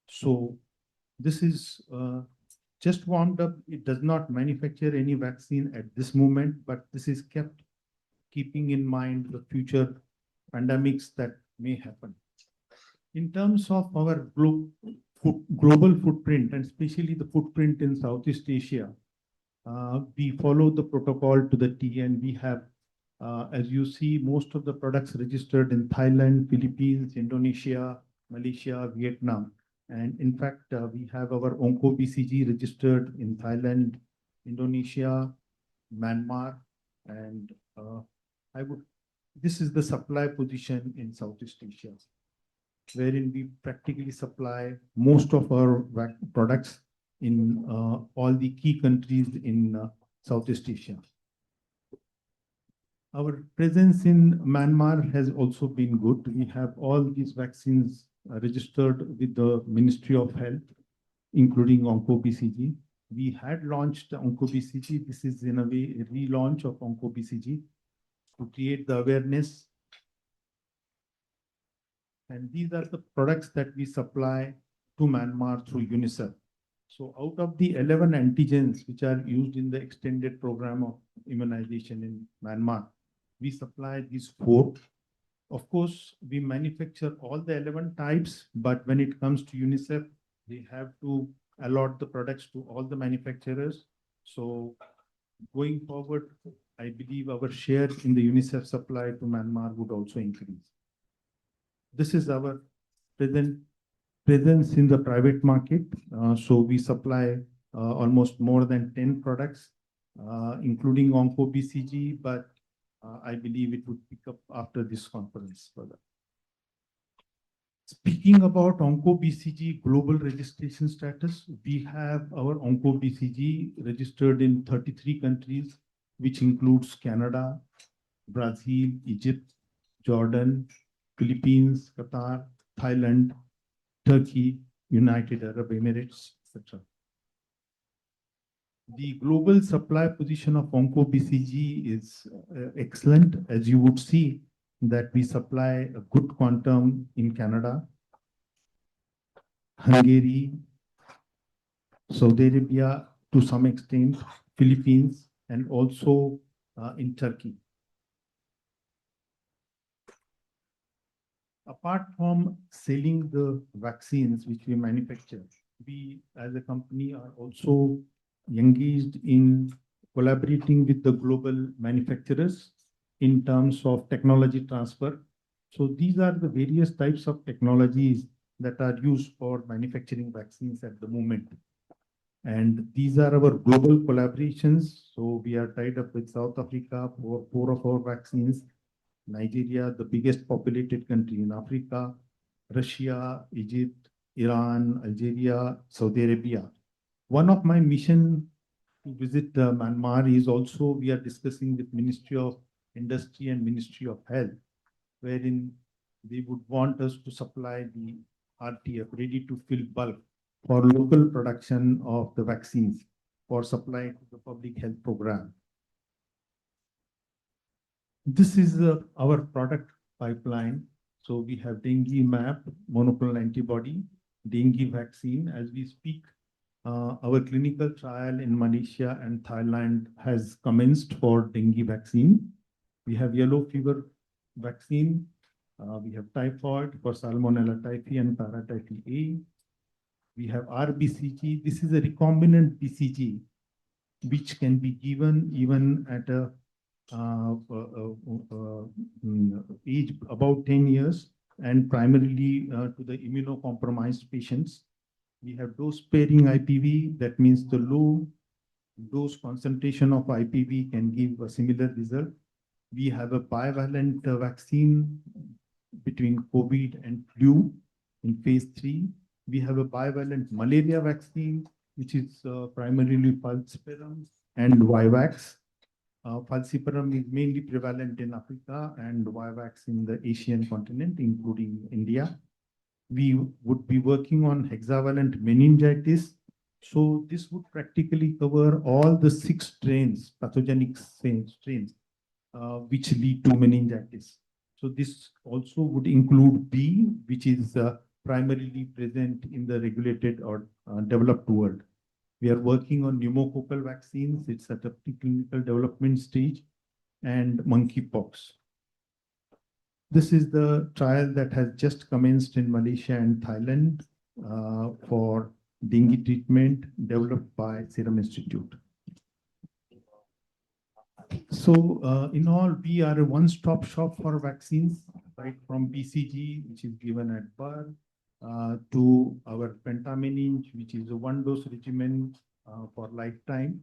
So this is just warmed up. It does not manufacture any vaccine at this moment, but this is kept keeping in mind the future pandemics that may happen. In terms of our global footprint, and especially the footprint in Southeast Asia, we follow the protocol to the T, and we have, as you see, most of the products registered in Thailand, Philippines, Indonesia, Malaysia, Vietnam. And in fact, we have our OncoBCG registered in Thailand, Indonesia, Myanmar, and this is the supply position in Southeast Asia, wherein we practically supply most of our products in all the key countries in Southeast Asia. Our presence in Myanmar has also been good. We have all these vaccines registered with the Ministry of Health, including OncoBCG. We had launched OncoBCG. This is in a way a relaunch of OncoBCG to create the awareness. And these are the products that we supply to Myanmar through UNICEF. So out of the 11 antigens which are used in the extended program of immunization in Myanmar, we supply these 4. Of course, we manufacture all the 11 types, but when it comes to UNICEF, they have to allot the products to all the manufacturers. So going forward, I believe our share in the UNICEF supply to Myanmar would also increase. This is our presence in the private market. So we supply almost more than 10 products, including OncoBCG, but I believe it would pick up after this conference further. Speaking about OncoBCG global registration status, we have our OncoBCG registered in 33 countries, which includes Canada, Brazil, Egypt, Jordan, Philippines, Qatar, Thailand, Turkey, United Arab Emirates, etc. The global supply position of OncoBCG is excellent. As you would see, that we supply a good quantum in Canada, Hungary, Saudi Arabia to some extent, Philippines, and also in Turkey. Apart from selling the vaccines which we manufacture, we as a company are also engaged in collaborating with the global manufacturers in terms of technology transfer. So these are the various types of technologies that are used for manufacturing vaccines at the moment. And these are our global collaborations. So we are tied up with South Africa for 4 of our vaccines, Nigeria, the biggest populated country in Africa, Russia, Egypt, Iran, Algeria, Saudi Arabia. One of my mission to visit Myanmar is also we are discussing with Ministry of Industry and Ministry of Health, wherein they would want us to supply the RTF, ready to fill bulk, for local production of the vaccines for supply to the public health program. This is our product pipeline. So we have dengue map, monoclonal antibody, dengue vaccine. As we speak, our clinical trial in Malaysia and Thailand has commenced for dengue vaccine. We have yellow fever vaccine. We have typhoid for Salmonella typhi and paratyphi A. We have RBCG. This is a recombinant BCG. which can be given even at a age about 10 years and primarily to the immunocompromised patients. We have dose-sparing IPV, that means the low dose concentration of IPV can give a similar result. We have a bivalent vaccine between COVID and flu in phase 3. We have a bivalent malaria vaccine, which is primarily falciparum and Vivax. Falciparum is mainly prevalent in Africa and Vivax in the Asian continent, including India. We would be working on hexavalent meningitis. So this would practically cover all the 6 strains, pathogenic strains, which lead to meningitis. So this also would include B, which is primarily present in the regulated or developed world. We are working on pneumococcal vaccines. It's at a preclinical development stage, and monkeypox. This is the trial that has just commenced in Malaysia and Thailand for dengue treatment developed by Serum Institute. So in all, we are a one-stop shop for vaccines, right from BCG, which is given at birth, to our pentameninge, which is a one-dose regimen for lifetime.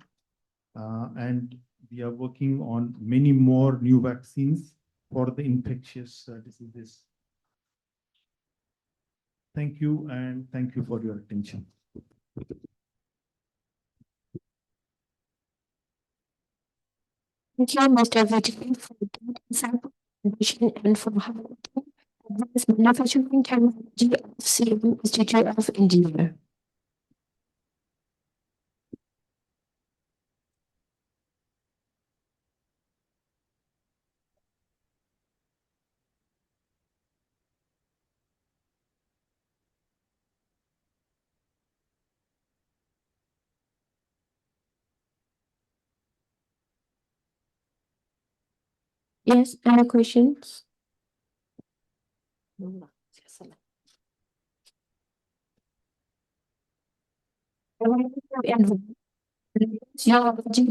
And we are working on many more new vaccines for the infectious diseases. Thank you, and thank you for your attention. Thank you, Mr. Vijay, for that insightful presentation and for highlighting advanced manufacturing technology of Serum Institute of India. Yes, any questions? Urology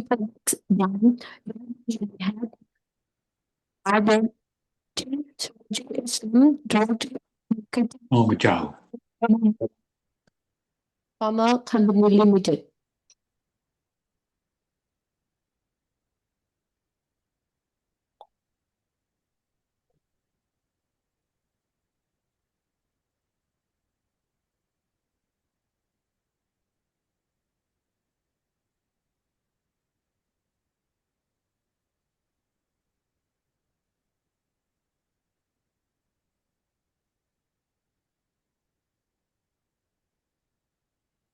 products done, usually had other surgery Islam drug Oh, ciao. Pharma Company Limited.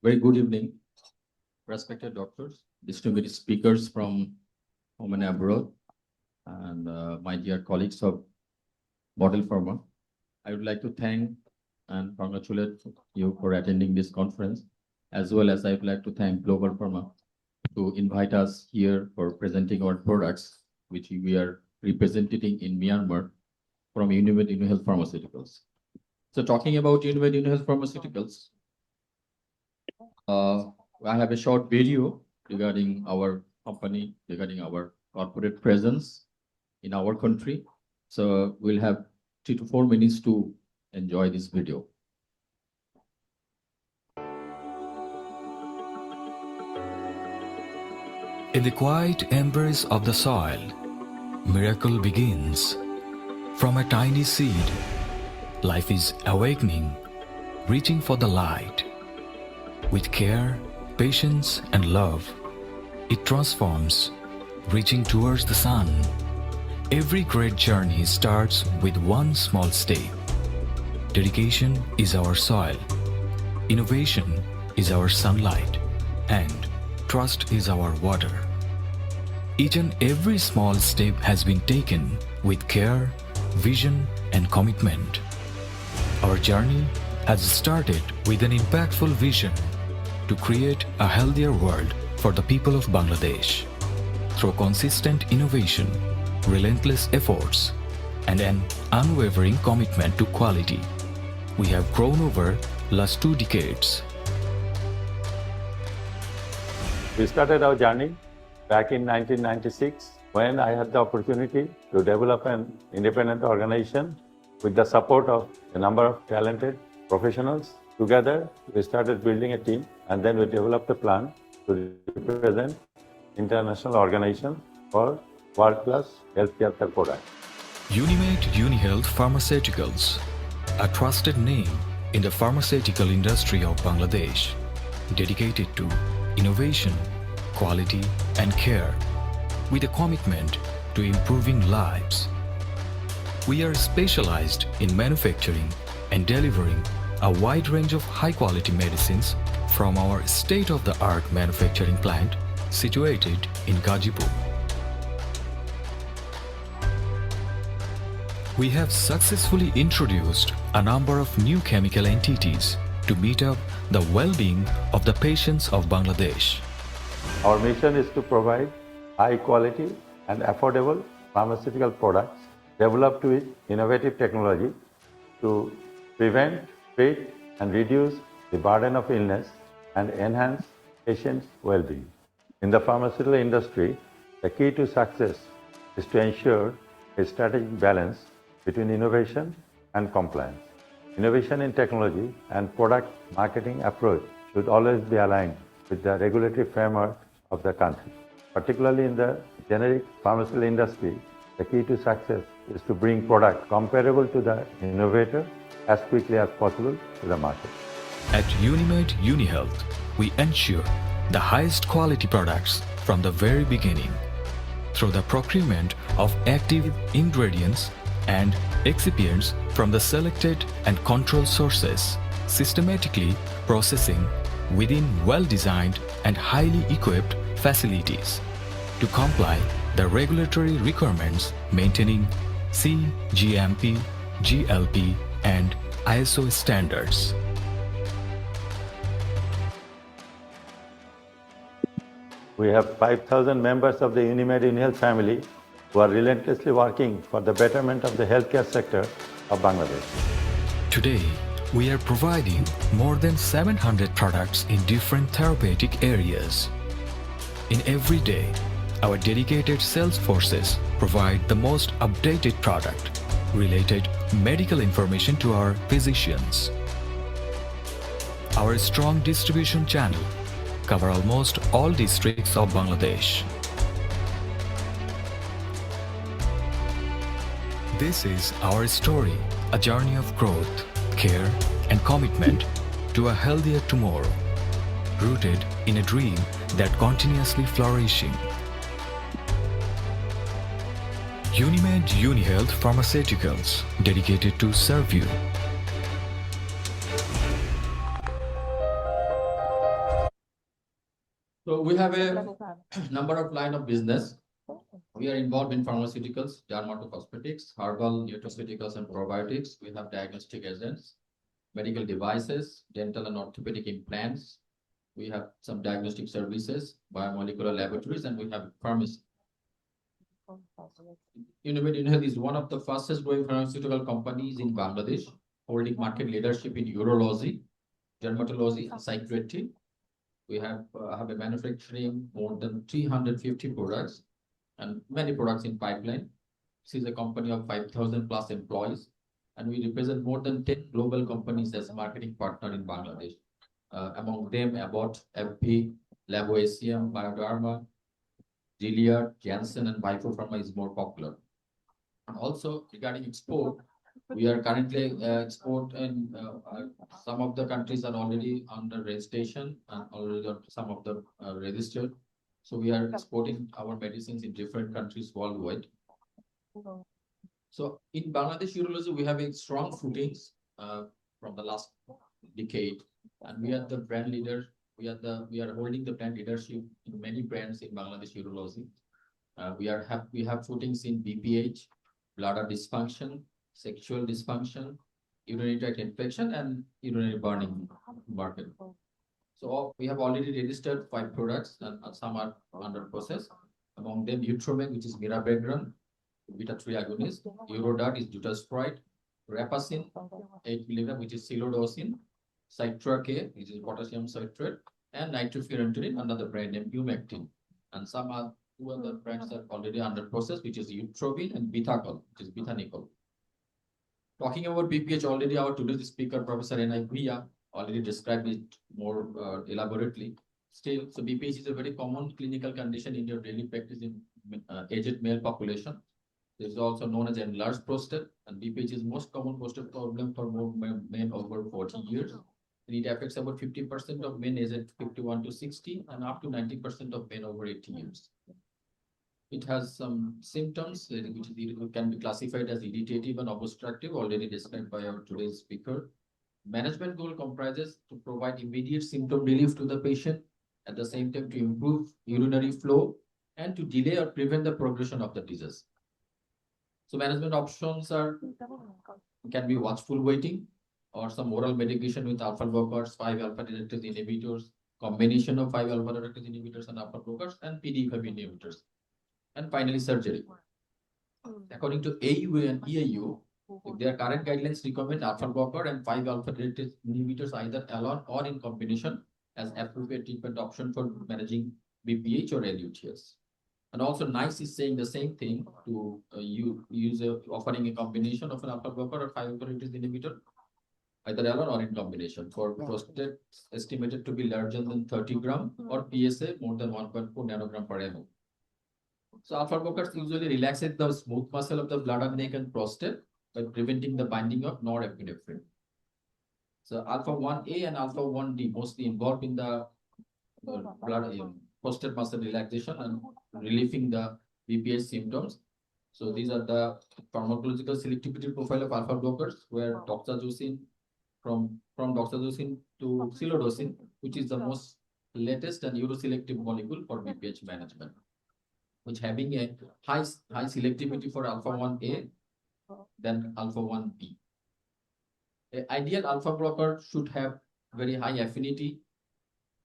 Very good evening, respected doctors, distinguished speakers from home and abroad, and my dear colleagues of Bottle Pharma. I would like to thank and congratulate you for attending this conference, as well as I would like to thank Global Pharma to invite us here for presenting our products, which we are representing in Myanmar from Unimed InnoHealth Pharmaceuticals. So talking about Unimed InnoHealth Pharmaceuticals, I have a short video regarding our company, regarding our corporate presence in our country. So we'll have 3 to 4 minutes to enjoy this video. In the quiet embers of the soil, miracle begins. From a tiny seed, life is awakening, reaching for the light. With care, patience, and love, it transforms, reaching towards the sun. Every great journey starts with one small step. Dedication is our soil, innovation is our sunlight, and trust is our water. Each and every small step has been taken with care, vision, and commitment. Our journey has started with an impactful vision to create a healthier world for the people of Bangladesh. Through consistent innovation, relentless efforts, and an unwavering commitment to quality, we have grown over last 2 decades. We started our journey back in 1996 when I had the opportunity to develop an independent organization with the support of a number of talented professionals. Together, we started building a team and then we developed a plan to represent international organization for world-class healthcare products. Unimed UniHealth Pharmaceuticals, a trusted name in the pharmaceutical industry of Bangladesh, dedicated to innovation, quality, and care, with a commitment to improving lives. We are specialized in manufacturing and delivering a wide range of high-quality medicines from our state-of-the-art manufacturing plant situated in Gazipur. We have successfully introduced a number of new chemical entities to meet up the well-being of the patients of Bangladesh. Our mission is to provide high quality and affordable pharmaceutical products developed with innovative technology to prevent, treat, and reduce the burden of illness and enhance patients' well-being. In the pharmaceutical industry, the key to success is to ensure a strategic balance between innovation and compliance. Innovation in technology and product marketing approach should always be aligned with the regulatory framework of the country. Particularly in the generic pharmaceutical industry, the key to success is to bring products comparable to the innovator as quickly as possible to the market. At Unimed UniHealth, we ensure the highest quality products from the very beginning through the procurement of active ingredients and excipients from the selected and controlled sources, systematically processing within well-designed and highly equipped facilities to comply the regulatory requirements, maintaining CGMP, GLP, and ISO standards. We have 5,000 members of the Unimed UniHealth family who are relentlessly working for the betterment of the healthcare sector of Bangladesh. Today, we are providing more than 700 products in different therapeutic areas. In every day, our dedicated sales forces provide the most updated product-related medical information to our physicians. Our strong distribution channel cover almost all districts of Bangladesh. This is our story, a journey of growth, care, and commitment to a healthier tomorrow, rooted in a dream that continuously flourishing. Unimed UniHealth Pharmaceuticals, dedicated to serve you. So we have a number of line of business. We are involved in pharmaceuticals, dermatocosmetics, herbal nutraceuticals and probiotics. We have diagnostic agents, medical devices, dental and orthopedic implants. We have some diagnostic services, biomolecular laboratories, and we have pharmacy. Unimed UniHealth is one of the fastest growing pharmaceutical companies in Bangladesh, holding market leadership in urology, dermatology, and psychiatry. We have a manufacturing more than 350 products and many products in pipeline. This is a company of 5,000 plus employees, and we represent more than 10 global companies as a marketing partner in Bangladesh. Among them, Abbott, FP, Laboesium, Bioderma, Gilead, Janssen, and Biopharma is more popular. And also, regarding export, we are currently export in some of the countries are already under registration and already some of them registered. So we are exporting our medicines in different countries worldwide. So in Bangladesh urology, we have a strong footings from the last decade, and we are the brand leader. We are holding the brand leadership in many brands in Bangladesh urology. We have footings in BPH, bladder dysfunction, sexual dysfunction, urinary tract infection, and urinary burning market. So we have already registered 5 products, and some are under process. Among them, Utromec, which is mirabegron, beta-3 agonist, Urodart is dutasteride, Rapacin, 8 mg, which is silodosin, Citra K, which is potassium citrate, and nitrofurantoin under the brand name Humectin. And some Two other brands are already under process, which is Utrovin and Bithacol, which is Bithanicol. Talking about BPH, already our today's speaker, Professor N.I. Priya, already described it more elaborately. Still, so BPH is a very common clinical condition in your daily practice in aged male population. This is also known as enlarged prostate, and BPH is most common prostate problem for more men over 40 years. And it affects about 50% of men aged 51 to 60 and up to 90% of men over 80 years. It has some symptoms which can be classified as irritative and obstructive, already described by our today's speaker. Management goal comprises to provide immediate symptom relief to the patient, at the same time to improve urinary flow and to delay or prevent the progression of the disease. So management options can be watchful waiting or some oral medication with alpha blockers, 5-alpha reductase inhibitors, combination of 5-alpha reductase inhibitors and alpha blockers, and PDE5 inhibitors. And finally, surgery. According to AUA and EAU, their current guidelines recommend alpha blocker and 5-alpha reductase inhibitors either alone or in combination as appropriate treatment option for managing BPH or LUTS. And also NICE is saying the same thing to offering a combination of an alpha blocker or 5-alpha reductase inhibitor, either alone or in combination for prostate estimated to be larger than 30 gram or PSA more than 1.4 nanogram per ml. So alpha blockers usually relaxes the smooth muscle of the bladder, neck, and prostate by preventing the binding of norepinephrine. So alpha 1A and alpha 1D mostly involved in the prostate muscle relaxation and relieving the BPH symptoms. So these are the pharmacological selectivity profile of alpha blockers, where doxazosine from doxazosine to silodosin, which is the most latest and uroselective molecule for BPH management, which having a high selectivity for alpha 1A than alpha 1B. An ideal alpha blocker should have very high affinity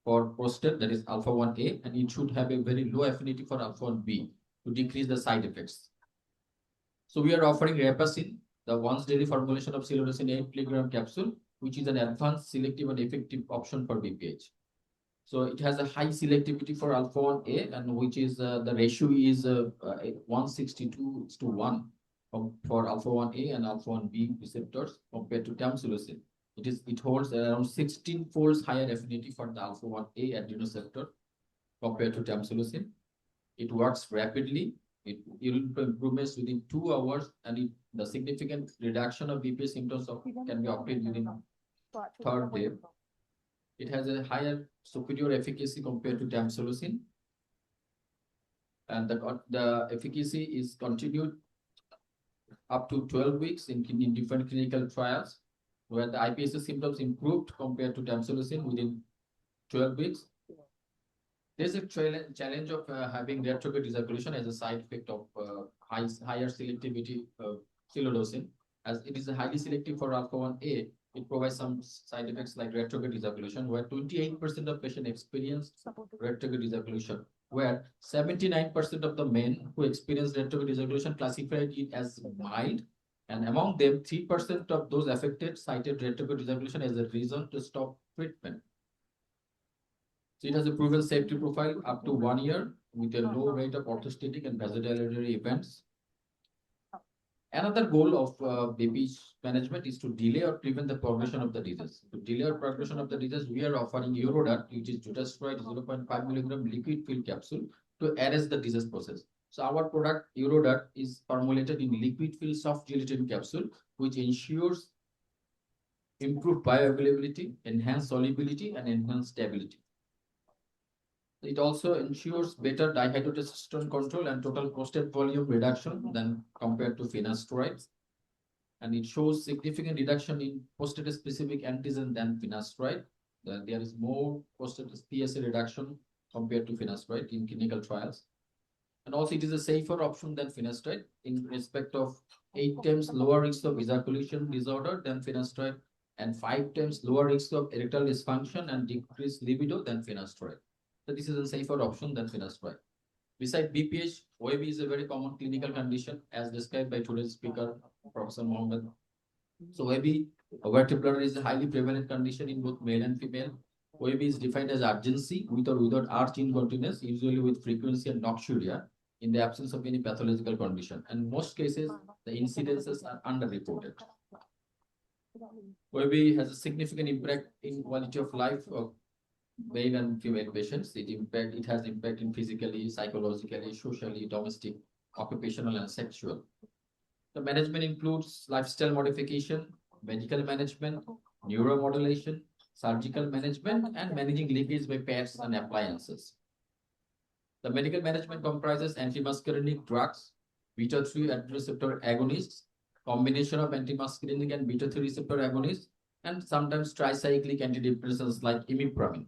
for prostate, that is alpha 1A, and it should have a very low affinity for alpha 1B to decrease the side effects. So we are offering Rapacin, the once daily formulation of silodosin 8 mg capsule, which is an advanced, selective, and effective option for BPH. So it has a high selectivity for alpha 1A, and which is the ratio is 162:1 for alpha 1A and alpha 1B receptors compared to tamsulosin. It holds around 16 folds higher affinity for the alpha 1A adrenoceptor compared to tamsulosin. It works rapidly. It will improvements within 2 hours, and the significant reduction of BPH symptoms can be obtained within third day. It has a higher superior efficacy compared to tamsulosin, and the efficacy is continued up to 12 weeks in different clinical trials, where the IPSS symptoms improved compared to tamsulosin within 12 weeks. There's a challenge of having retrograde ejaculation as a side effect of higher selectivity silodosin, as it is highly selective for alpha 1A. It provides some side effects like retrograde ejaculation, where 28% of patients experience retrograde ejaculation, where 79% of the men who experience retrograde ejaculation classified it as mild, and among them, 3% of those affected cited retrograde ejaculation as a reason to stop treatment. So it has a proven safety profile up to 1 year with a low rate of orthostatic and vasodilatory events. Another goal of BPH management is to delay or prevent the progression of the disease. To delay or progression of the disease, we are offering Urodat, which is dutasteride 0.5 milligram liquid fill capsule to arrest the disease process. So our product Urodat is formulated in liquid fill soft gelatin capsule, which ensures improved bioavailability, enhanced solubility, and enhanced stability. It also ensures better dihydrotestosterone control and total prostate volume reduction than compared to finasteride. And it shows significant reduction in prostate-specific antigen than finasteride. There is more prostate PSA reduction compared to finasteride in clinical trials. And also it is a safer option than finasteride in respect of 8 times lower risk of ejaculation disorder than finasteride and 5 times lower risk of erectile dysfunction and decreased libido than finasteride. So this is a safer option than finasteride. Besides BPH, OAB is a very common clinical condition as described by today's speaker, Professor Mohammed. So OAB, ovarian bladder, is a highly prevalent condition in both male and female. OAB is defined as urgency with or without arch incontinence, usually with frequency and nocturia, in the absence of any pathological condition. And in most cases, the incidences are underreported. OAB has a significant impact in quality of life of male and female patients. It has impact in physically, psychologically, socially, domestic, occupational, and sexual. The management includes lifestyle modification, medical management, neuromodulation, surgical management, and managing leakage by pads and appliances. The medical management comprises antimuscarinic drugs, beta-3 receptor agonists, combination of antimuscarinic and beta-3 receptor agonists, and sometimes tricyclic antidepressants like imipramine.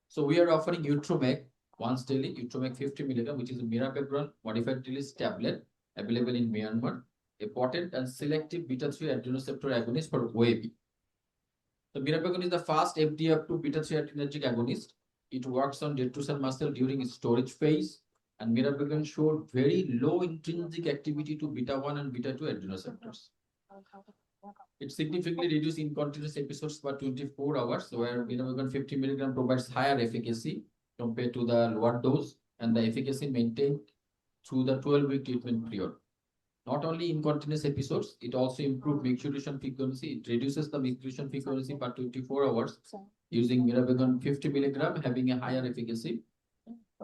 So we are offering Utromec once daily, Utromec 50 mg, which is a mirabegron modified release tablet available in Myanmar, a potent and selective beta-3 adrenoceptor agonist for OAB. The mirabegron is the first FDA-approved beta-3 adrenergic agonist. It works on detrusor muscle during its storage phase, and mirabegron showed very low intrinsic activity to beta-1 and beta-2 adrenoceptors. It significantly reduced incontinence episodes per 24 hours, where mirabegron 50 mg provides higher efficacy compared to the lower dose, and the efficacy maintained through the 12-week treatment period. Not only incontinence episodes, it also improved micturition frequency. It reduces the micturition frequency per 24 hours using mirabegron 50 mg, having a higher efficacy,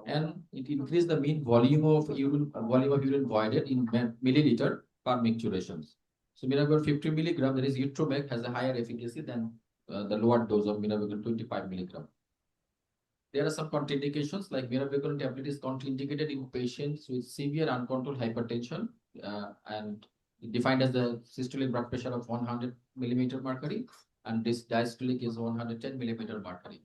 and it increased the mean volume of urine voided in milliliter per micturations. So mirabegron 50 mg, that is Utromec, has a higher efficacy than the lower dose of mirabegron 25 mg. There are some contraindications, like mirabegron tablet is contraindicated in patients with severe uncontrolled hypertension, and defined as the systolic blood pressure of 100 millimeter mercury, and this diastolic is 110 millimeter mercury.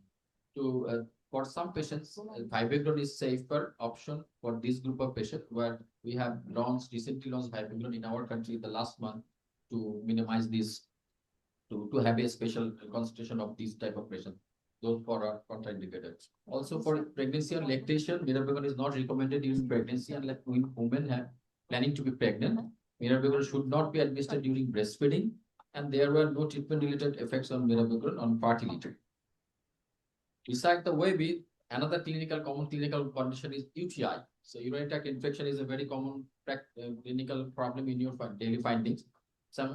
For some patients, vibegron is safer option for this group of patients, where we have recently launched vibegron in our country the last month to minimize this, to have a special concentration of this type of patients. Those are contraindicated. Also, for pregnancy and lactation, mirabegron is not recommended during pregnancy unless women have planning to be pregnant. Mirabegron should not be administered during breastfeeding, and there were no treatment-related effects on mirabegron on fertility. Besides the OAB, another common clinical condition is UTI. So urinary tract infection is a very common clinical problem in your daily findings.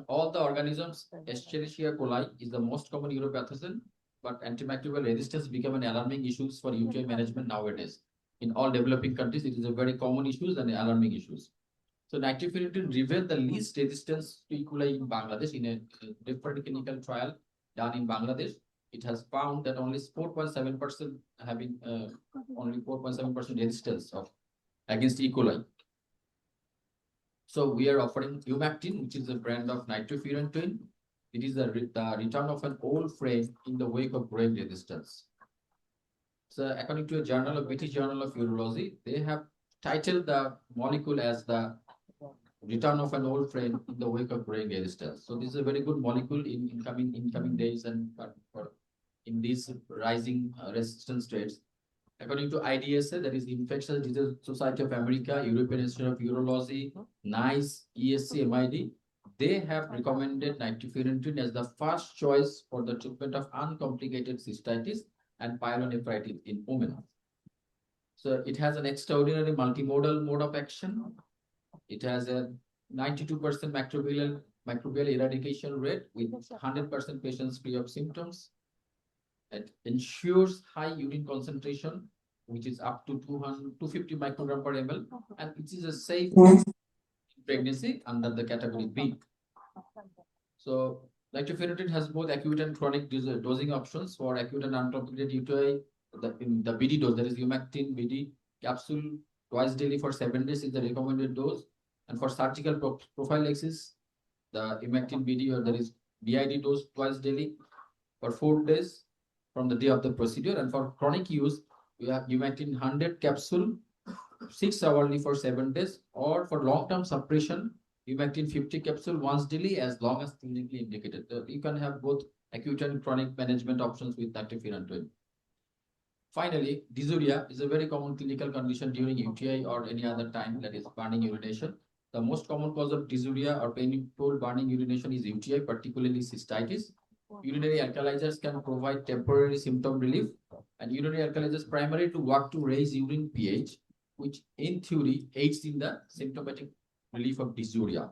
All the organisms, Escherichia coli is the most common uropathogen, but antimicrobial resistance become an alarming issue for UTI management nowadays. In all developing countries, it is a very common issue and alarming issues. So nitrofurantoin revealed the least resistance to E. coli in Bangladesh in a different clinical trial done in Bangladesh. It has found that only 4.7% having only 4.7% resistance against E. coli. So we are offering Umactin, which is a brand of nitrofurantoin. It is the return of an old friend in the wake of growing resistance. So according to a journal of British Journal of Urology, they have titled the molecule as the return of an old friend in the wake of growing resistance. So this is a very good molecule in coming days and in these rising resistance rates. According to IDSA, that is Infectious Disease Society of America, European Institute of Urology, NICE, ESC, MID, they have recommended nitrofurantoin as the first choice for the treatment of uncomplicated cystitis and pyelonephritis in women. So it has an extraordinary multimodal mode of action. It has a 92% microbial eradication rate with 100% patients free of symptoms. It ensures high urine concentration, which is up to 250 microgram per ml, and it is a safe pregnancy under the category B. So nitrofurantoin has both acute and chronic dosing options. For acute and uncomplicated UTI, the BD dose, that is Umactin BD capsule twice daily for 7 days is the recommended dose. And for surgical prophylaxis, the Umactin BD, or there is BID dose twice daily for 4 days from the day of the procedure. And for chronic use, we have Umactin 100 capsule 6 hourly for 7 days, or for long-term suppression, Umactin 50 capsule once daily as long as clinically indicated. You can have both acute and chronic management options with nitrofurantoin. Finally, dysuria is a very common clinical condition during UTI or any other time, that is burning urination. The most common cause of dysuria or painful burning urination is UTI, particularly cystitis. Urinary alkalizers can provide temporary symptom relief, and urinary alkalizers primarily to work to raise urine pH, which in theory aids in the symptomatic relief of dysuria.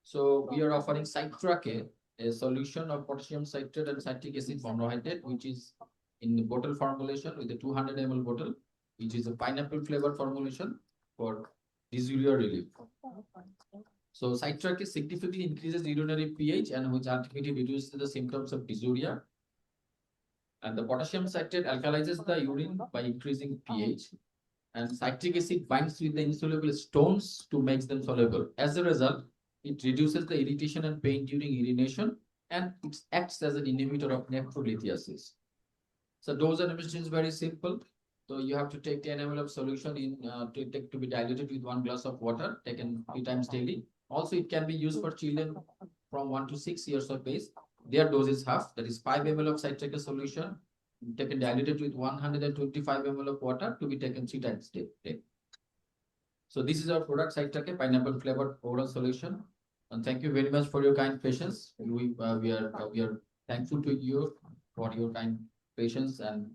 So we are offering Citrake, a solution of potassium citrate and citric acid monohydrate, which is in the bottle formulation with a 200 ml bottle, which is a pineapple flavored formulation for dysuria relief. So Citrake significantly increases urinary pH and which ultimately reduces the symptoms of dysuria. And the potassium citrate alkalizes the urine by increasing pH. And citric acid binds with the insoluble stones to make them soluble. As a result, it reduces the irritation and pain during urination, and it acts as an inhibitor of nephrolithiasis. So dose and administration is very simple. So you have to take 10 ml of solution to be diluted with 1 glass of water, taken 3 times daily. Also, it can be used for children from 1 to 6 years of age. Their dose is half, that is 5 ml of citric solution, taken diluted with 125 ml of water to be taken 3 times daily. So this is our product, Citrake pineapple flavored oral solution. And thank you very much for your kind patience. We are thankful to you for your kind patience and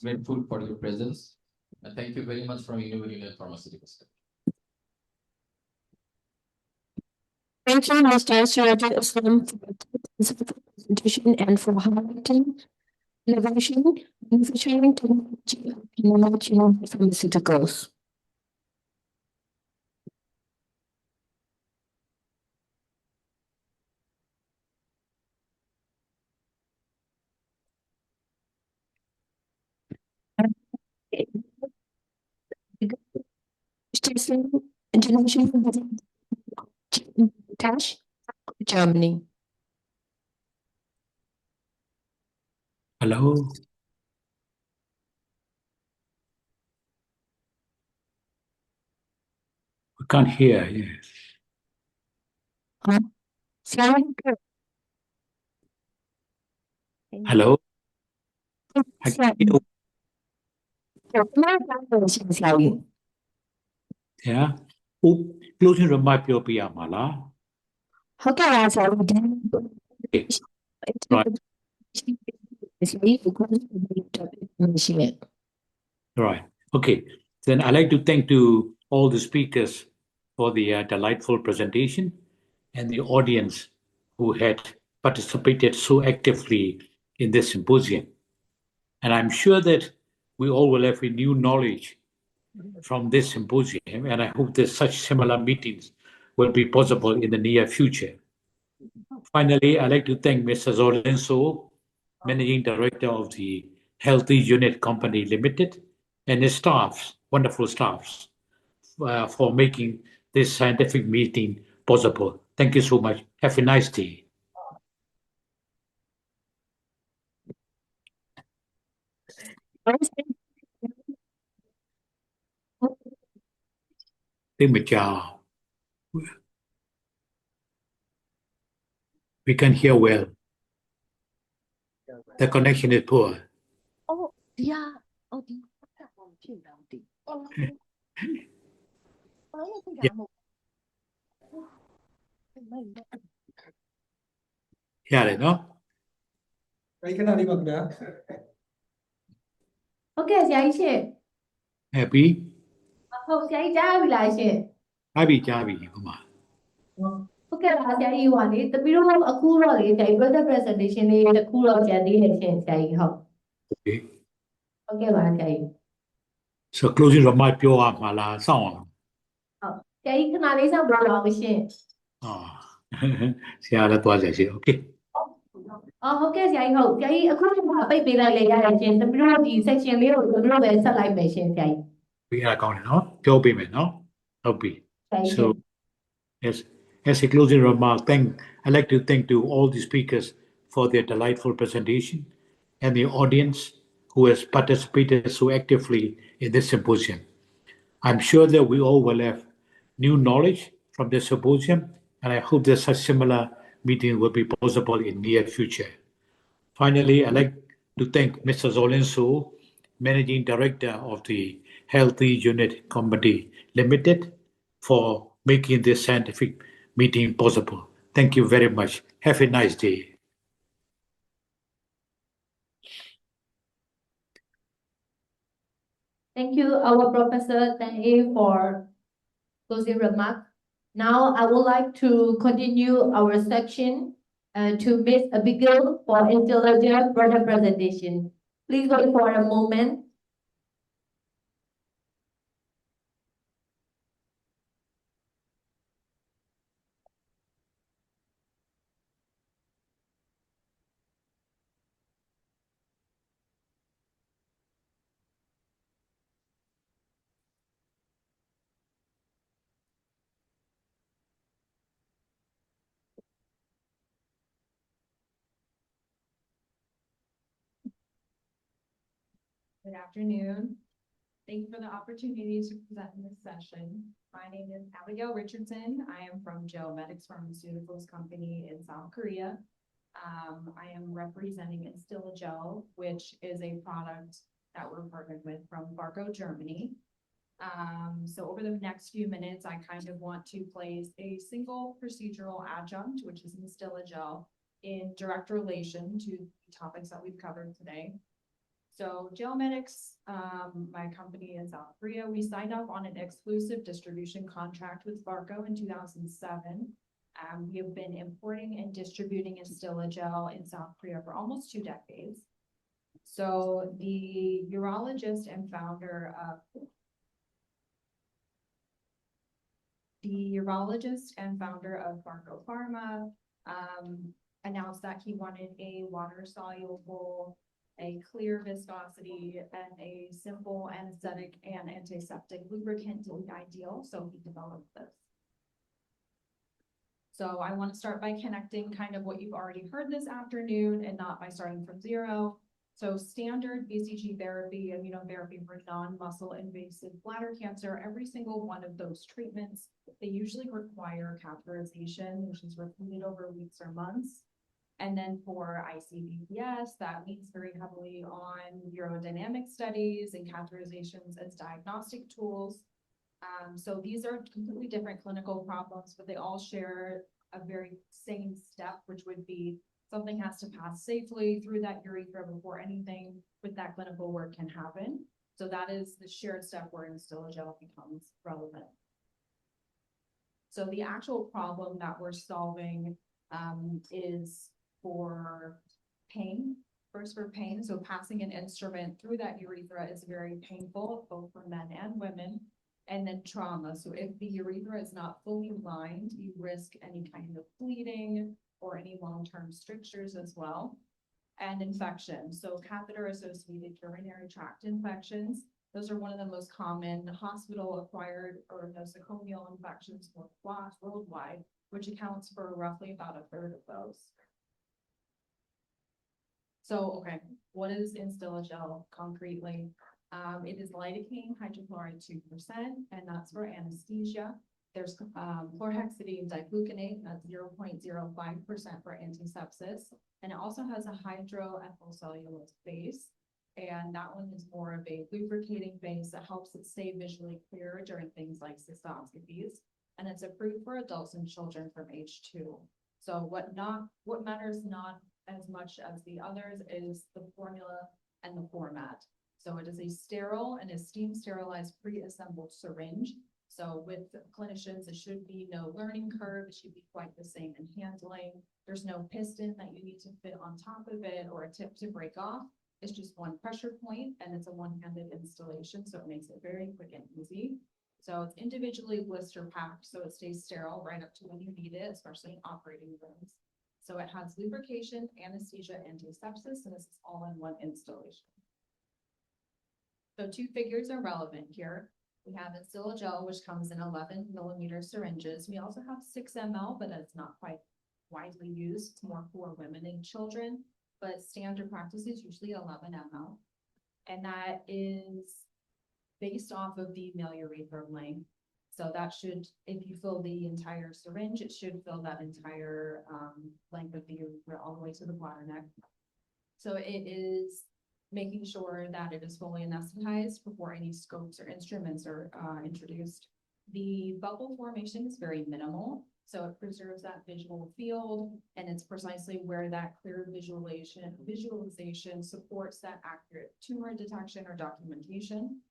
grateful for your presence. And thank you very much from Union Pharmaceuticals. Thank you, Mr. Surajul Islam, for this presentation and for highlighting innovation, manufacturing technology, and pharmaceuticals. Germany. Hello. We can't hear. Yes. Hello. I can hear. Yeah. Closing remark ပြောပြရမှာလား ဟုတ်ကဲ့ပါဆရာ Right. Okay. Then I'd like to thank to all the speakers for the delightful presentation and the audience who had participated so actively in this symposium. And I'm sure that we all will have a new knowledge from this symposium, and I hope that such similar meetings will be possible in the near future. Finally, I'd like to thank Mr. Zolenso, Managing Director of the Healthy Unit Company Limited, and his staffs, wonderful staffs, for making this scientific meeting possible. Thank you so much. Have a nice day. We can hear well. The connection is poor. Oh, yeah. Oh, yeah. Yeah, no? Okay, ဆရာကြီးရှင့် Happy? ဟုတ်ဆရာကြီးကြားပြီလားရှင့် Happy, Javi. Come on. ဟုတ်ကဲ့ပါဆရာကြီးဟိုပါလေတပီတော့အခုတော့လေဆရာကြီး brother presentation လေးတစ်ခုတော့ကျန်သေးတယ်ရှင့်ဆရာကြီးဟုတ် Okay. ဟုတ်ကဲ့ပါဆရာကြီး So closing remark ပြောရမှာလားစောင့်အောင် ဟုတ်ဆရာကြီးခဏလေးစောင့်ပါတော့ရှင့် ဆရာလည်းသွားကြရှိ Okay. ဟုတ်ကဲ့ဆရာကြီးဟုတ်ဆရာကြီးအခုမှပိတ်ပေးလိုက်လေရတယ်ရှင်တပီတော့ဒီ section လေးကိုတပီတော့ပဲဆက်လိုက်မယ်ရှင်ဆရာကြီး We are going toပြောပေးမယ်နော် Okay. So yes, as a closing remark, I'd like to thank to all the speakers for their delightful presentation and the audience who has participated so actively in this symposium. I'm sure that we all will have new knowledge from this symposium, and I hope that such similar meeting will be possible in near future. Finally, I'd like to thank Mr. Zolenso, Managing Director of the Healthy Unit Company Limited, for making this scientific meeting possible. Thank you very much. Have a nice day. Thank you, our Professor Tang for closing remark. Now, I would like to continue our section to Miss Abigail for intelligent further presentation. Please wait for a moment. Good afternoon. Thank you for the opportunity to present in this session. My name is Abigail Richardson. I am from Geomedics Pharmaceuticals Company in South Korea. I am representing Instilagel, which is a product that we're partnered with from Barco, Germany. So over the next few minutes, I kind of want to place a single procedural adjunct, which is Instilagel, in direct relation to the topics that we've covered today. So Geomedics, my company in South Korea, we signed up on an exclusive distribution contract with Barco in 2007. We have been importing and distributing Instilagel in South Korea for almost 2 decades. So the urologist and founder of Barco Pharma announced that he wanted a water-soluble, a clear viscosity, and a simple anesthetic and antiseptic lubricant to be ideal, so he developed this. So I want to start by connecting kind of what you've already heard this afternoon and not by starting from zero. So standard BCG therapy, immunotherapy for non-muscle invasive bladder cancer, every single one of those treatments, they usually require catheterization, which is repeated over weeks or months. And then for ICBPS, that leans very heavily on urodynamic studies and catheterizations as diagnostic tools. So these are completely different clinical problems, but they all share a very same step, which would be something has to pass safely through that urethra before anything with that clinical work can happen. So that is the shared step where Instilagel becomes relevant. So the actual problem that we're solving is for pain. First for pain, so passing an instrument through that urethra is very painful, both for men and women. And then trauma. So if the urethra is not fully lined, you risk any kind of bleeding or any long-term strictures as well. And infection. So catheter-associated urinary tract infections. Those are one of the most common hospital-acquired or nosocomial infections worldwide, which accounts for roughly about 1/3 of those. So, okay, what is Instilagel concretely? It is lidocaine hydrochloride 2%, and that's for anesthesia. There's chlorhexidine digluconate, that's 0.05% for antisepsis. And it also has a hydroethyl cellulose base. And that one is more of a lubricating base that helps it stay visually clear during things like cystoscopies. And it's approved for adults and children from age 2. So what matters not as much as the others is the formula and the format. So it is a sterile and a steam sterilized pre-assembled syringe. So with clinicians, it should be no learning curve. It should be quite the same in handling. There's no piston that you need to fit on top of it or a tip to break off. It's just one pressure point and it's a one-handed installation. So it makes it very quick and easy. So it's individually blister packed. So it stays sterile right up to when you need it, especially in operating rooms. So it has lubrication, anesthesia, antisepsis, and this is all in one installation. So 2 figures are relevant here. We have Instilagel, which comes in 11mm syringes. We also have 6 ml, but it's not quite widely used. It's more for women and children, but standard practice is usually 11 ml. And that is based off of the male urethral length. So that should, if you fill the entire syringe, it should fill that entire length of the urethra all the way to the bladder neck. So it is making sure that it is fully anesthetized before any scopes or instruments are introduced. The bubble formation is very minimal, so it preserves that visual field, and it's precisely where that clear visualization supports that accurate tumor detection or documentation.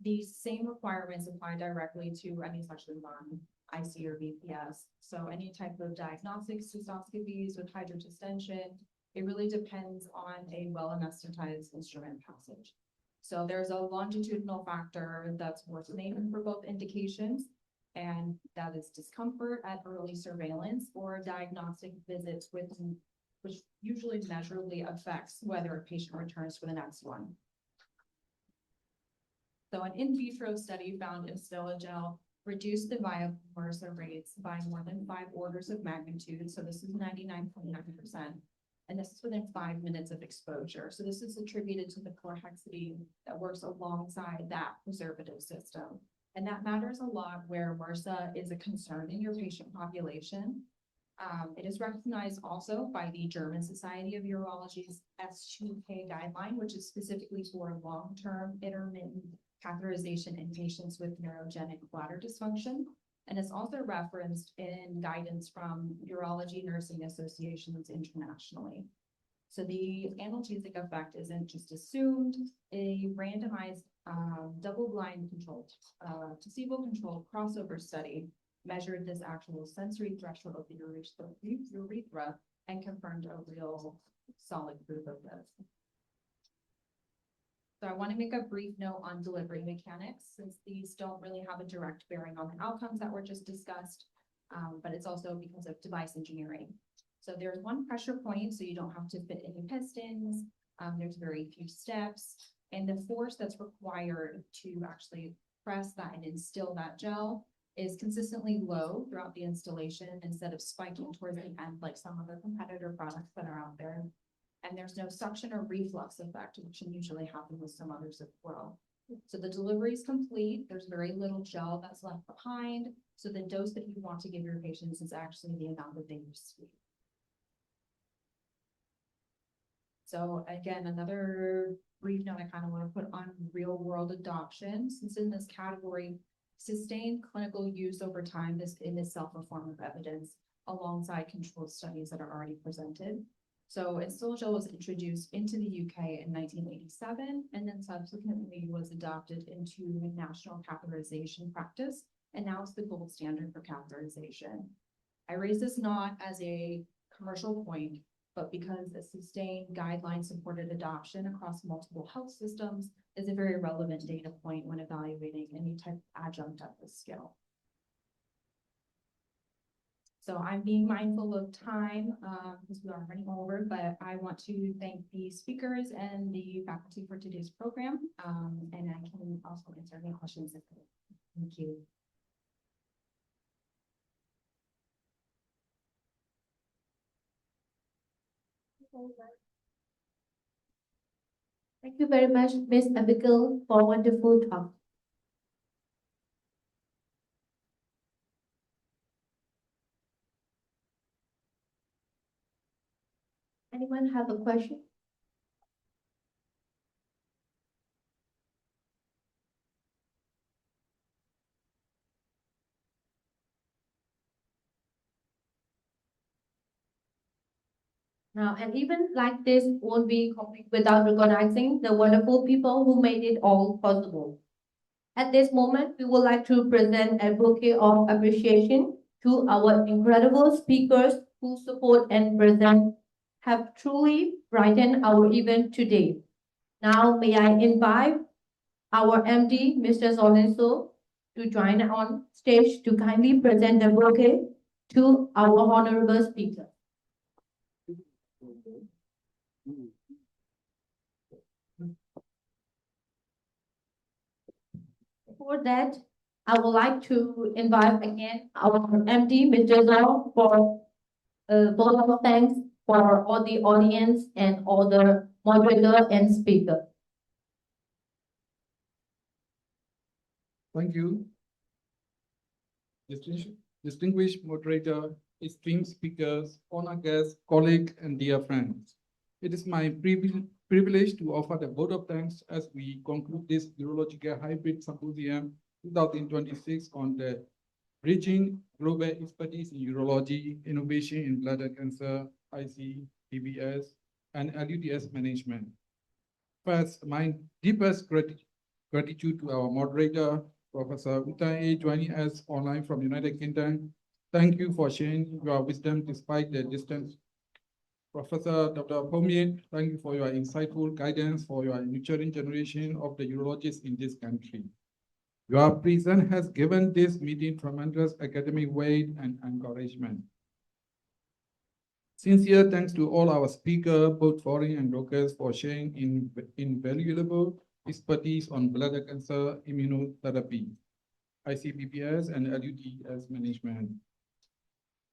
These same requirements apply directly to any sexually non-IC or BPS. So any type of diagnostic cystoscopies with hydrodistension, it really depends on a well-anesthetized instrument passage. So there's a longitudinal factor that's worth naming for both indications, and that is discomfort at early surveillance or diagnostic visits which usually measurably affects whether a patient returns for the next one. So an in vitro study found Instilla gel reduced the viable MRSA rates by more than 5 orders of magnitude. So this is 99.9%. And this is within 5 minutes of exposure. So this is attributed to the chlorhexidine that works alongside that preservative system. And that matters a lot where MRSA is a concern in your patient population. It is recognized also by the German Society of Urology's S2K guideline, which is specifically for long-term intermittent catheterization in patients with neurogenic bladder dysfunction. And it's also referenced in guidance from urology nursing associations internationally. So the analgesic effect isn't just assumed. A randomized double-blind controlled, placebo-controlled crossover study measured this actual sensory threshold of the urethra and confirmed a real solid proof of this. So I want to make a brief note on delivery mechanics, since these don't really have a direct bearing on the outcomes that were just discussed, but it's also because of device engineering. So there's one pressure point, so you don't have to fit any pistons. There's very few steps, and the force that's required to actually press that and instill that gel is consistently low throughout the installation instead of spiking towards the end like some of the competitor products that are out there. And there's no suction or reflux effect, which can usually happen with some others as well. So the delivery is complete. There's very little gel that's left behind. So the dose that you want to give your patients is actually the amount that they receive. So again, another brief note I kind of want to put on real world adoption, since in this category, sustained clinical use over time is in itself a form of evidence alongside controlled studies that are already presented. So Instilla gel was introduced into the UK in 1987 and then subsequently was adopted into national catheterization practice, and now it's the gold standard for catheterization. I raise this not as a commercial point, but because a sustained guideline-supported adoption across multiple health systems is a very relevant data point when evaluating any type of adjunct at this scale. So I'm being mindful of time because we are running over, but I want to thank the speakers and the faculty for today's program. And I can also answer any questions. Thank you. Thank you very much, Ms. Abigail, for a wonderful talk. Anyone have a question? Now, an event like this won't be complete without recognizing the wonderful people who made it all possible. At this moment, we would like to present a bouquet of appreciation to our incredible speakers whose support and presence have truly brightened our event today. Now, may I invite our MD, Mr. Zolenso, to join on stage to kindly present the bouquet to our honorable speaker. For that, I would like to invite again our MD, Mr. Zhao, for vote of thanks for all the audience and all the moderator and speaker. Thank you. Distinguished moderator, esteemed speakers, honored guests, colleagues, and dear friends. It is my privilege to offer the vote of thanks as we conclude this Urological Hybrid Symposium 2026 on the Bridging Global Expertise in Urology, Innovation in Bladder Cancer, IC, BPS, and LUTS Management. First, my deepest Gratitude to our moderator, Professor Utai, joining us online from United Kingdom. Thank you for sharing your wisdom despite the distance. Professor Dr. Pomier, thank you for your insightful guidance for your nurturing generation of the urologists in this country. Your presence has given this meeting tremendous academic weight and encouragement. Sincere thanks to all our speakers, both foreign and locals, for sharing invaluable expertise on bladder cancer immunotherapy, ICBPS and LUTS management.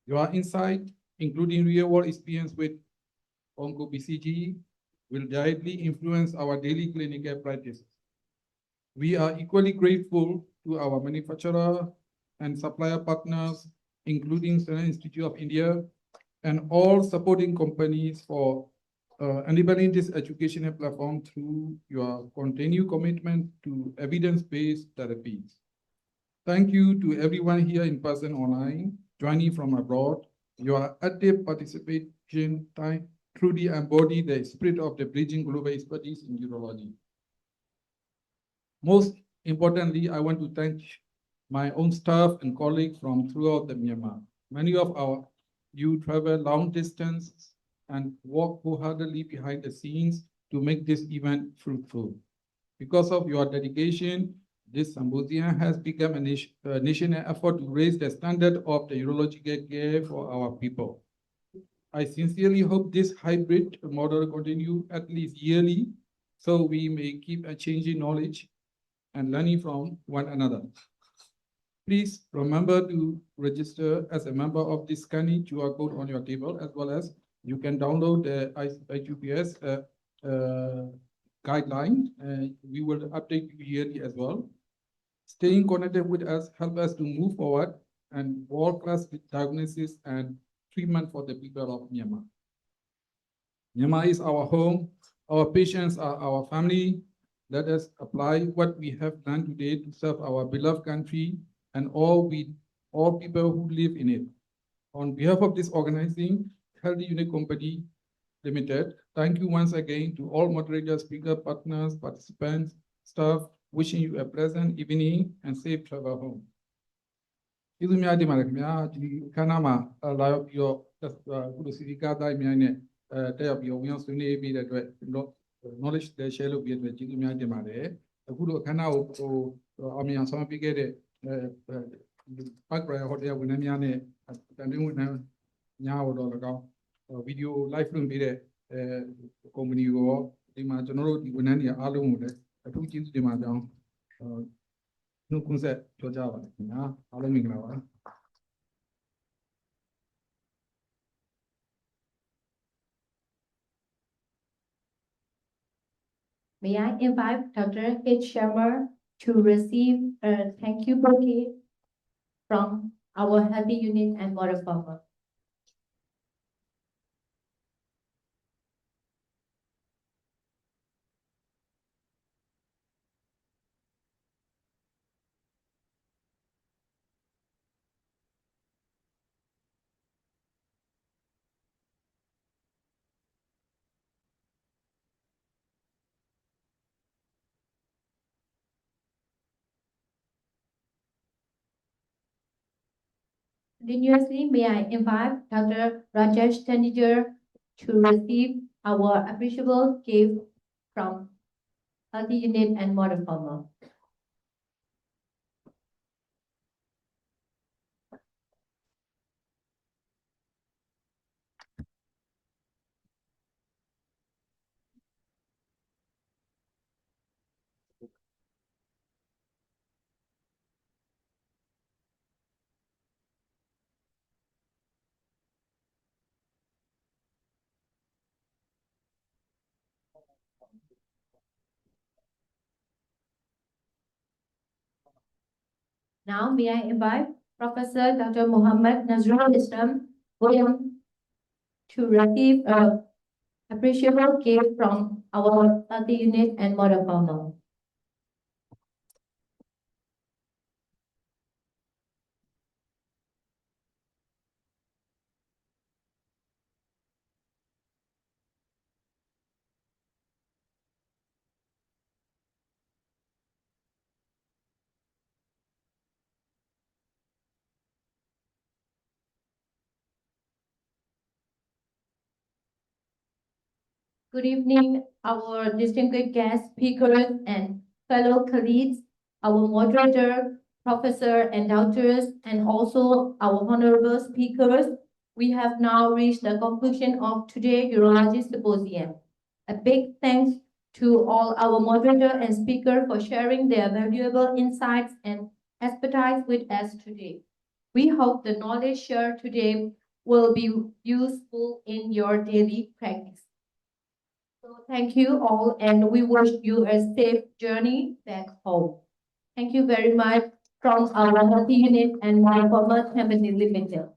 Your insight, including real-world experience with onco-BCG, will directly influence our daily clinical practice. We are equally grateful to our manufacturer and supplier partners, including Serum Institute of India, and all supporting companies for enabling this educational platform through your continued commitment to evidence-based therapies. Thank you to everyone here in person online, joining from abroad. Your active participation time truly embody the spirit of the bridging global expertise in urology. Most importantly, I want to thank my own staff and colleagues from throughout the Myanmar. Many of you travel long distance and work wholeheartedly behind the scenes to make this event fruitful. Because of your dedication, this symposium has become a national effort to raise the standard of the urological care for our people. I sincerely hope this hybrid model continue at least yearly, so we may keep exchanging knowledge and learning from one another. Please remember to register as a member of this scanning QR code on your table, as well as you can download the IQPS guideline. We will update you yearly as well. Staying connected with us help us to move forward and world-class diagnosis and treatment for the people of Myanmar. Myanmar is our home. Our patients are our family. Let us apply what we have done today to serve our beloved country and all people who live in it. On behalf of this organizing, Healthy Unit Company Limited, thank you once again to all moderators, speaker partners, participants, staff, wishing you a pleasant evening and safe travel home. Knowledge တွေ share လုပ်ပြီးတဲ့ကျေးဇူးများတင်ပါတယ်အခုလိုအခမ်းအနားကိုအောင်မြင်အောင်ဆောင်ရွက်ပေးခဲ့တဲ့Park Royal Hotel ဝန်ထမ်းများနဲ့တန်တင်းဝန်ထမ်းများကိုတော့၎င်းဗီဒီယို live လွှင့်ပေးတဲ့ကုမ္ပဏီကိုဒီမှာကျွန်တော်တို့ဒီဝန်ထမ်းတွေအားလုံးကိုလည်းအထူးကျေးဇူးတင်ပါကြောင်းနှုတ်ခွန်းဆက်ပြောကြပါမယ်ခင်ဗျာအားလုံးမင်္ဂလာပါ May I invite Dr. H. Sharma to receive a thank you bouquet from our Healthy Unit and Water Farmer. Continuously, may I invite Dr. Rajesh Tanijar to receive our appreciable gift from Healthy Unit and Water Farmer. Now, may I invite Professor Dr. Muhammad Nazrul Islam William to receive a appreciable gift from our Healthy Unit and Water Farmer. Good evening, our distinguished guest speakers and fellow colleagues, our moderator, professor and doctors, and also our honorable speakers. We have now reached the conclusion of today's Urology Symposium. A big thanks to all our moderator and speaker for sharing their valuable insights and expertise with us today. We hope the knowledge shared today will be useful in your daily practice. So thank you all, and we wish you a safe journey back home. Thank you very much from our Healthy Unit and Maripoma Company Limited.